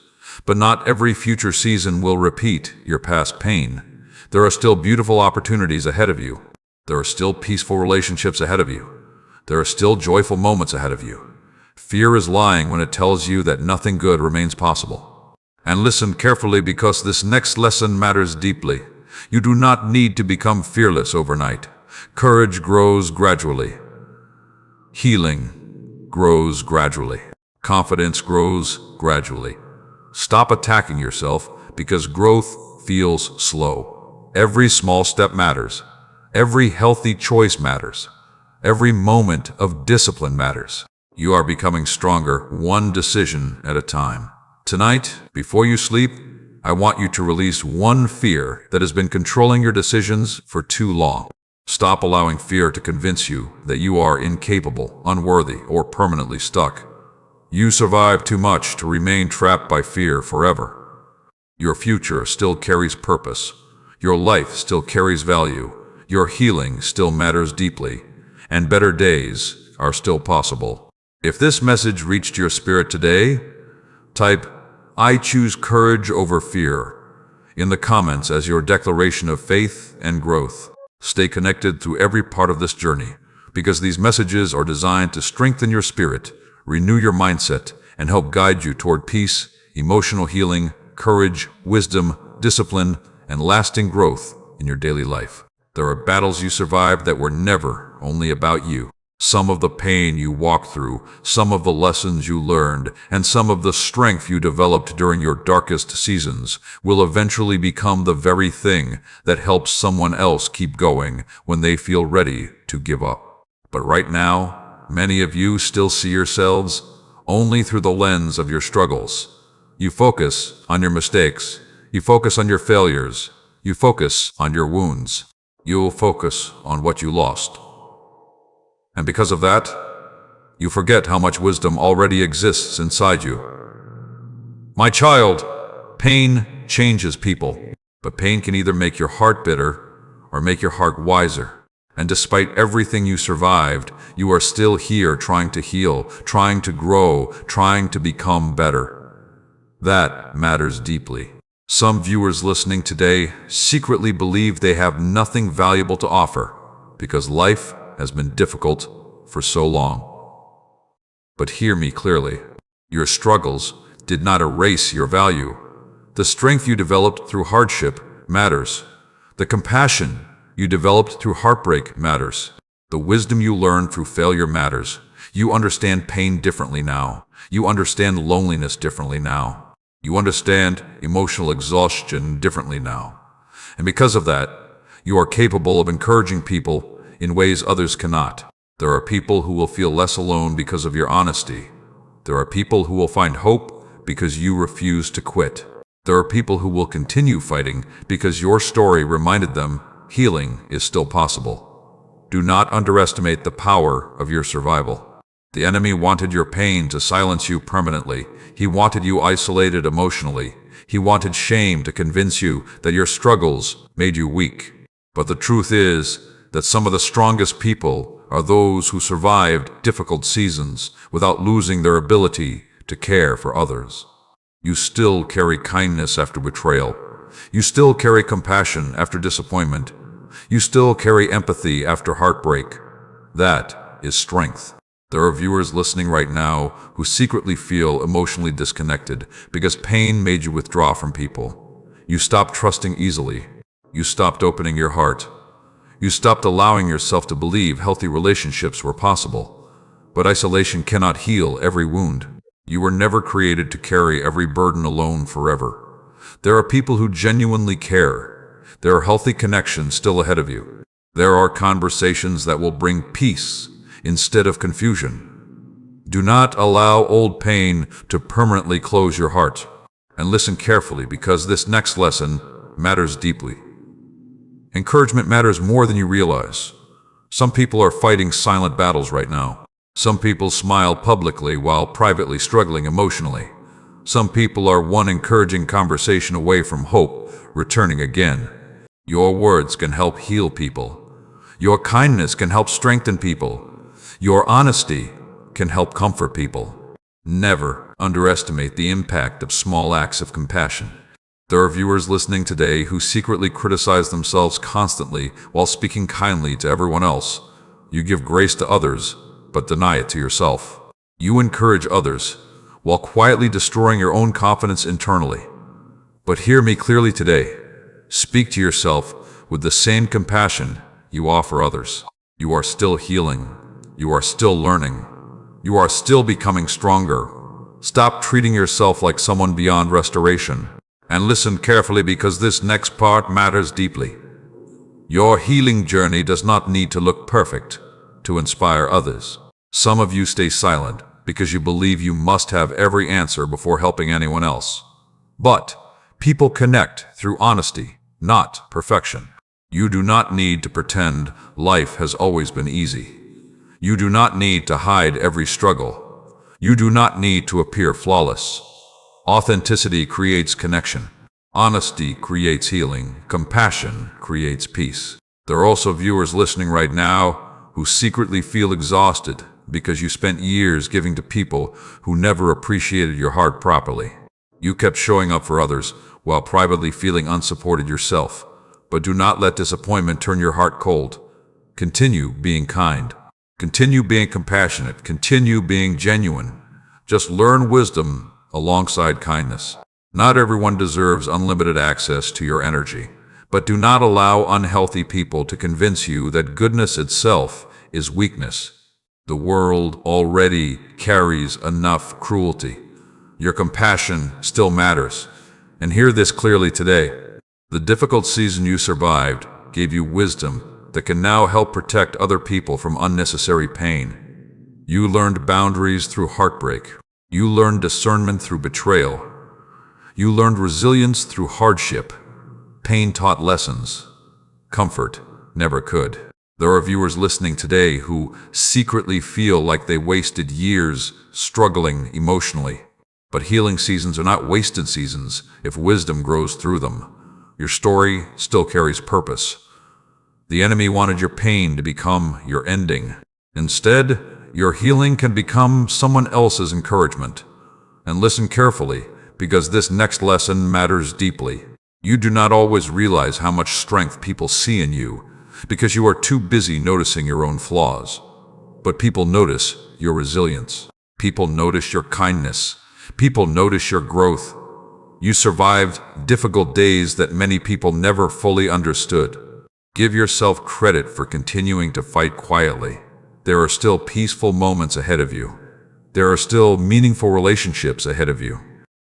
But not every future season will repeat your past pain. There are still beautiful opportunities ahead of you. There are still peaceful relationships ahead of you. There are still joyful moments ahead of you. Fear is lying when it tells you that nothing good remains possible. And listen carefully because this next lesson matters deeply. You do not need to become fearless overnight. Courage grows gradually. Healing grows gradually. Confidence grows gradually. Stop attacking yourself because growth feels slow. Every small step matters. Every healthy choice matters. Every moment of discipline matters. You are becoming stronger one decision at a time. Tonight, before you sleep, I want you to release one fear that has been controlling your decisions for too long. Stop allowing fear to convince you that you are incapable, unworthy, or permanently stuck. You survived too much to remain trapped by fear forever. Your future still carries purpose. Your life still carries value. Your healing still matters deeply. And better days are still possible. If this message reached your spirit today, type, "I choose courage over fear," in the comments as your declaration of faith and growth. Stay connected through every part of this journey, because these messages are designed to strengthen your spirit, renew your mindset, and help guide you toward peace, emotional healing, courage, wisdom, discipline, and lasting growth in your daily life. There are battles you survived that were never only about you. Some of the pain you walked through, some of the lessons you learned, and some of the strength you developed during your darkest seasons will eventually become the very thing that helps someone else keep going when they feel ready to give up. But right now, many of you still see yourselves only through the lens of your struggles. You focus on your mistakes. You focus on your failures. You focus on your wounds. You'll focus on what you lost. And because of that, you forget how much wisdom already exists inside you. My child, pain changes people, but pain can either make your heart bitter or make your heart wiser. And despite everything you survived, you are still here trying to heal, trying to grow, trying to become better. That matters deeply. Some viewers listening today secretly believe they have nothing valuable to offer because life has been difficult for so long. But hear me clearly. Your struggles did not erase your value. The strength you developed through hardship matters. The compassion you developed through heartbreak matters. The wisdom you learned through failure matters. You understand pain differently now. You understand loneliness differently now. You understand emotional exhaustion differently now. And because of that, you are capable of encouraging people in ways others cannot. There are people who will feel less alone because of your honesty. There are people who will find hope because you refuse to quit. There are people who will continue fighting because your story reminded them healing is still possible. Do not underestimate the power of your survival. The enemy wanted your pain to silence you permanently. He wanted you isolated emotionally. He wanted shame to convince you that your struggles made you weak. But the truth is that some of the strongest people are those who survived difficult seasons without losing their ability to care for others. You still carry kindness after betrayal. You still carry compassion after disappointment. You still carry empathy after heartbreak. That is strength. There are viewers listening right now who secretly feel emotionally disconnected because pain made you withdraw from people. You stopped trusting easily. You stopped opening your heart. You stopped allowing yourself to believe healthy relationships were possible. But isolation cannot heal every wound. You were never created to carry every burden alone forever. There are people who genuinely care. There are healthy connections still ahead of you. There are conversations that will bring peace instead of confusion. Do not allow old pain to permanently close your heart. And listen carefully because this next lesson matters deeply. Encouragement matters more than you realize. Some people are fighting silent battles right now. Some people smile publicly while privately struggling emotionally. Some people are one encouraging conversation away from hope returning again. Your words can help heal people. Your kindness can help strengthen people. Your honesty can help comfort people. Never underestimate the impact of small acts of compassion. There are viewers listening today who secretly criticize themselves constantly while speaking kindly to everyone else. You give grace to others, but deny it to yourself. You encourage others while quietly destroying your own confidence internally. But hear me clearly today. Speak to yourself with the same compassion you offer others. You are still healing. You are still learning. You are still becoming stronger. Stop treating yourself like someone beyond restoration. And listen carefully because this next part matters deeply. Your healing journey does not need to look perfect to inspire others. Some of you stay silent because you believe you must have every answer before helping anyone else. But people connect through honesty, not perfection. You do not need to pretend life has always been easy. You do not need to hide every struggle. You do not need to appear flawless. Authenticity creates connection. Honesty creates healing. Compassion creates peace. There are also viewers listening right now who secretly feel exhausted because you spent years giving to people who never appreciated your heart properly. You kept showing up for others while privately feeling unsupported yourself. But do not let disappointment turn your heart cold. Continue being kind. Continue being compassionate. Continue being genuine. Just learn wisdom alongside kindness. Not everyone deserves unlimited access to your energy, but do not allow unhealthy people to convince you that goodness itself is weakness. The world already carries enough cruelty. Your compassion still matters. And hear this clearly today. The difficult season you survived gave you wisdom that can now help protect other people from unnecessary pain. You learned boundaries through heartbreak. You learned discernment through betrayal. You learned resilience through hardship. Pain taught lessons. Comfort never could. There are viewers listening today who secretly feel like they wasted years struggling emotionally. But healing seasons are not wasted seasons if wisdom grows through them. Your story still carries purpose. The enemy wanted your pain to become your ending. Instead, your healing can become someone else's encouragement. And listen carefully, because this next lesson matters deeply. You do not always realize how much strength people see in you, because you are too busy noticing your own flaws. But people notice your resilience. People notice your kindness. People notice your growth. You survived difficult days that many people never fully understood. Give yourself credit for continuing to fight quietly. There are still peaceful moments ahead of you. There are still meaningful relationships ahead of you.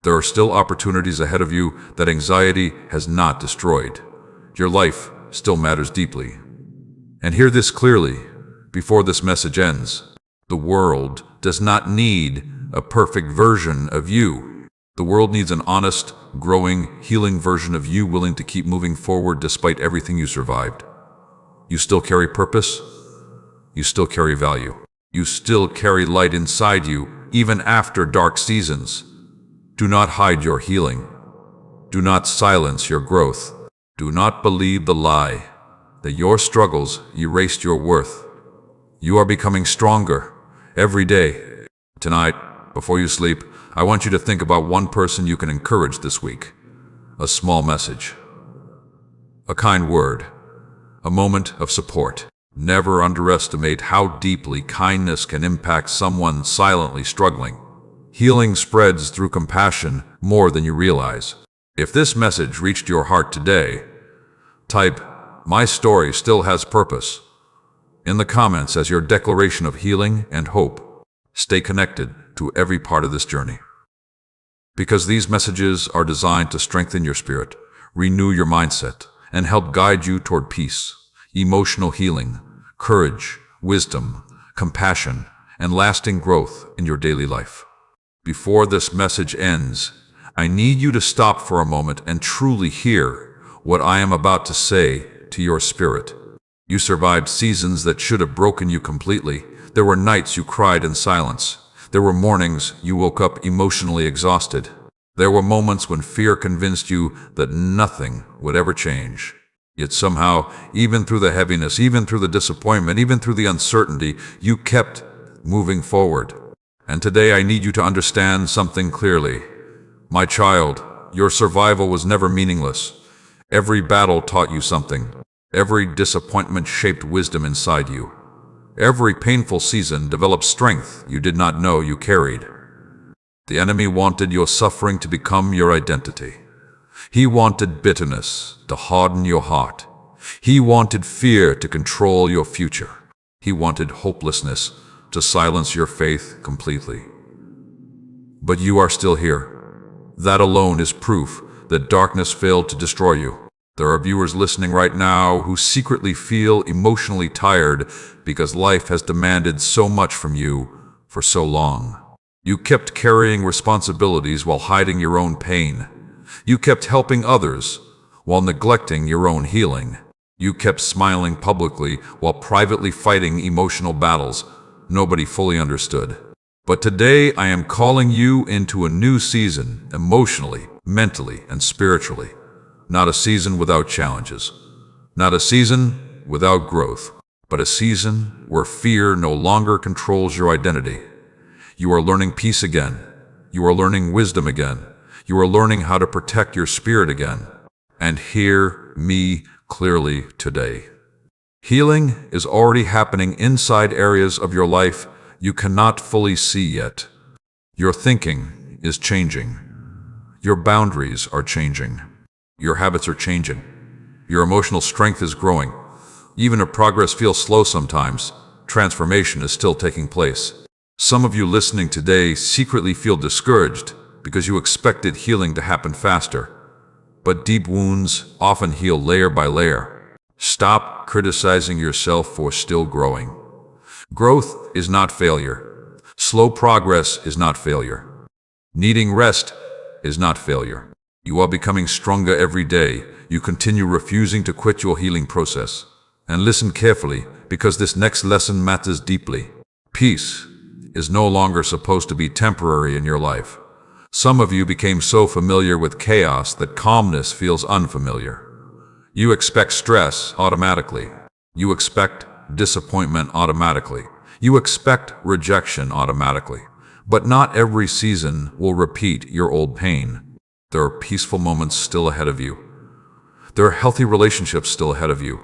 There are still opportunities ahead of you that anxiety has not destroyed. Your life still matters deeply. And hear this clearly before this message ends. The world does not need a perfect version of you. The world needs an honest, growing, healing version of you willing to keep moving forward despite everything you survived. You still carry purpose. You still carry value. You still carry light inside you, even after dark seasons. Do not hide your healing. Do not silence your growth. Do not believe the lie that your struggles erased your worth. You are becoming stronger every day. Tonight, before you sleep, I want you to think about one person you can encourage this week. A small message. A kind word. A moment of support. Never underestimate how deeply kindness can impact someone silently struggling. Healing spreads through compassion more than you realize. If this message reached your heart today, type, "My story still has purpose," in the comments as your declaration of healing and hope. Stay connected to every part of this journey. Because these messages are designed to strengthen your spirit, renew your mindset, and help guide you toward peace, emotional healing, courage, wisdom, compassion, and lasting growth in your daily life. Before this message ends, I need you to stop for a moment and truly hear what I am about to say to your spirit. You survived seasons that should have broken you completely. There were nights you cried in silence. There were mornings you woke up emotionally exhausted. There were moments when fear convinced you that nothing would ever change. Yet somehow, even through the heaviness, even through the disappointment, even through the uncertainty, you kept moving forward. And today I need you to understand something clearly. My child, your survival was never meaningless. Every battle taught you something. Every disappointment shaped wisdom inside you. Every painful season developed strength you did not know you carried. The enemy wanted your suffering to become your identity. He wanted bitterness to harden your heart. He wanted fear to control your future. He wanted hopelessness to silence your faith completely. But you are still here. That alone is proof that darkness failed to destroy you. There are viewers listening right now who secretly feel emotionally tired because life has demanded so much from you for so long. You kept carrying responsibilities while hiding your own pain. You kept helping others while neglecting your own healing. You kept smiling publicly while privately fighting emotional battles nobody fully understood. But today I am calling you into a new season, emotionally, mentally, and spiritually. Not a season without challenges. Not a season without growth, but a season where fear no longer controls your identity. You are learning peace again. You are learning wisdom again. You are learning how to protect your spirit again. And hear me clearly today. Healing is already happening inside areas of your life you cannot fully see yet. Your thinking is changing. Your boundaries are changing. Your habits are changing. Your emotional strength is growing. Even if progress feels slow sometimes, transformation is still taking place. Some of you listening today secretly feel discouraged because you expected healing to happen faster. But deep wounds often heal layer by layer. Stop criticizing yourself for still growing. Growth is not failure. Slow progress is not failure. Needing rest is not failure. You are becoming stronger every day. You continue refusing to quit your healing process. And listen carefully, because this next lesson matters deeply. Peace is no longer supposed to be temporary in your life. Some of you became so familiar with chaos that calmness feels unfamiliar. You expect stress automatically. You expect disappointment automatically. You expect rejection automatically. But not every season will repeat your old pain. There are peaceful moments still ahead of you. There are healthy relationships still ahead of you.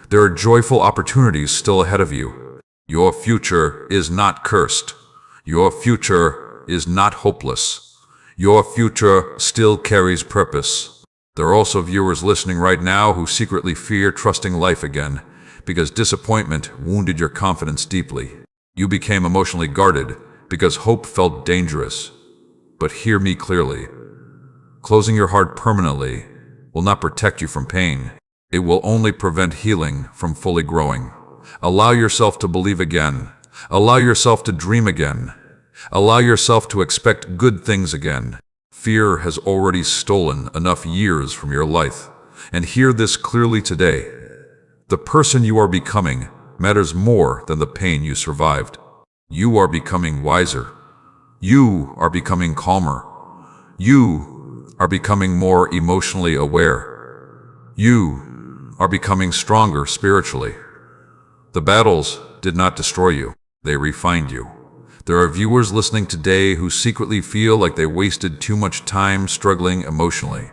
There are joyful opportunities still ahead of you. Your future is not cursed. Your future is not hopeless. Your future still carries purpose. There are also viewers listening right now who secretly fear trusting life again because disappointment wounded your confidence deeply. You became emotionally guarded because hope felt dangerous. But hear me clearly. Closing your heart permanently will not protect you from pain. It will only prevent healing from fully growing. Allow yourself to believe again. Allow yourself to dream again. Allow yourself to expect good things again. Fear has already stolen enough years from your life. And hear this clearly today. The person you are becoming matters more than the pain you survived. You are becoming wiser. You are becoming calmer. You are becoming more emotionally aware. You are becoming stronger spiritually. The battles did not destroy you. They refined you. There are viewers listening today who secretly feel like they wasted too much time struggling emotionally.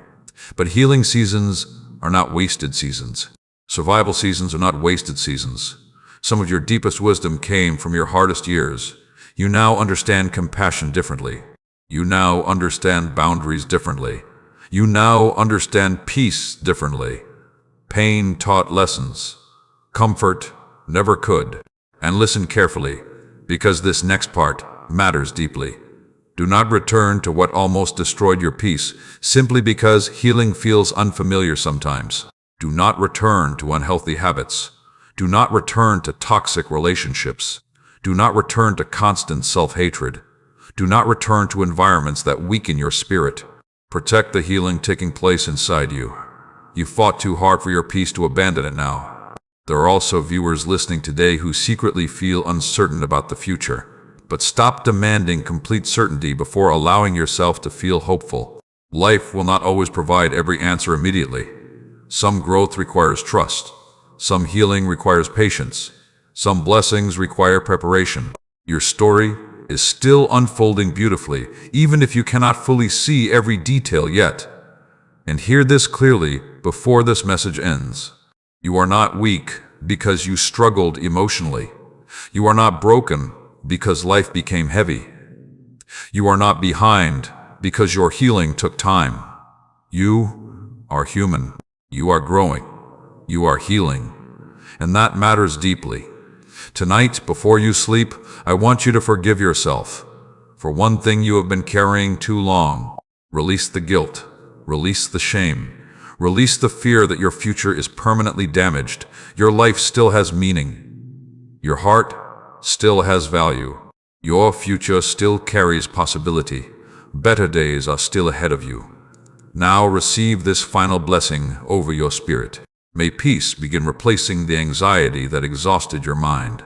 But healing seasons are not wasted seasons. Survival seasons are not wasted seasons. Some of your deepest wisdom came from your hardest years. You now understand compassion differently. You now understand boundaries differently. You now understand peace differently. Pain taught lessons. Comfort never could. And listen carefully, because this next part matters deeply. Do not return to what almost destroyed your peace simply because healing feels unfamiliar sometimes. Do not return to unhealthy habits. Do not return to toxic relationships. Do not return to constant self-hatred. Do not return to environments that weaken your spirit. Protect the healing taking place inside you. You fought too hard for your peace to abandon it now. There are also viewers listening today who secretly feel uncertain about the future. But stop demanding complete certainty before allowing yourself to feel hopeful. Life will not always provide every answer immediately. Some growth requires trust. Some healing requires patience. Some blessings require preparation. Your story is still unfolding beautifully, even if you cannot fully see every detail yet. And hear this clearly before this message ends. You are not weak because you struggled emotionally. You are not broken because life became heavy. You are not behind because your healing took time. You are human. You are growing. You are healing. And that matters deeply. Tonight, before you sleep, I want you to forgive yourself for one thing you have been carrying too long. Release the guilt. Release the shame. Release the fear that your future is permanently damaged. Your life still has meaning. Your heart still has value. Your future still carries possibility. Better days are still ahead of you. Now receive this final blessing over your spirit. May peace begin replacing the anxiety that exhausted your mind.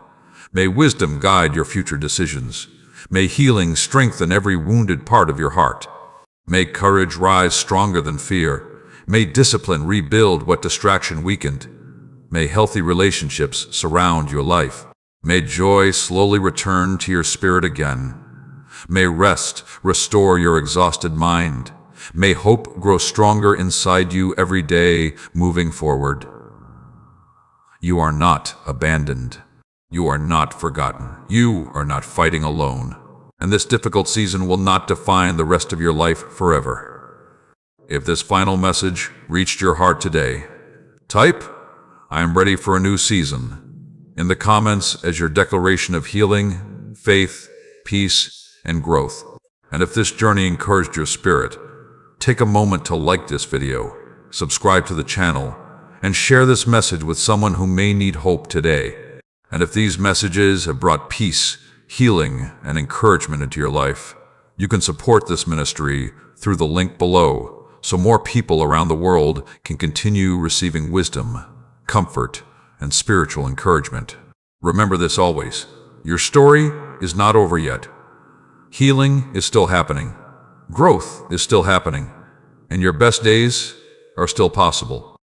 May wisdom guide your future decisions. May healing strengthen every wounded part of your heart. May courage rise stronger than fear. May discipline rebuild what distraction weakened. May healthy relationships surround your life. May joy slowly return to your spirit again. May rest restore your exhausted mind. May hope grow stronger inside you every day moving forward. You are not abandoned. You are not forgotten. You are not fighting alone. And this difficult season will not define the rest of your life forever. If this final message reached your heart today, type, "I am ready for a new season," in the comments as your declaration of healing, faith, peace, and growth. And if this journey encouraged your spirit, take a moment to like this video, subscribe to the channel, and share this message with someone who may need hope today. And if these messages have brought peace, healing, and encouragement into your life, you can support this ministry through the link below so more people around the world can continue receiving wisdom, comfort, and spiritual encouragement. Remember this always: your story is not over yet. Healing is still happening. Growth is still happening. And your best days are still possible.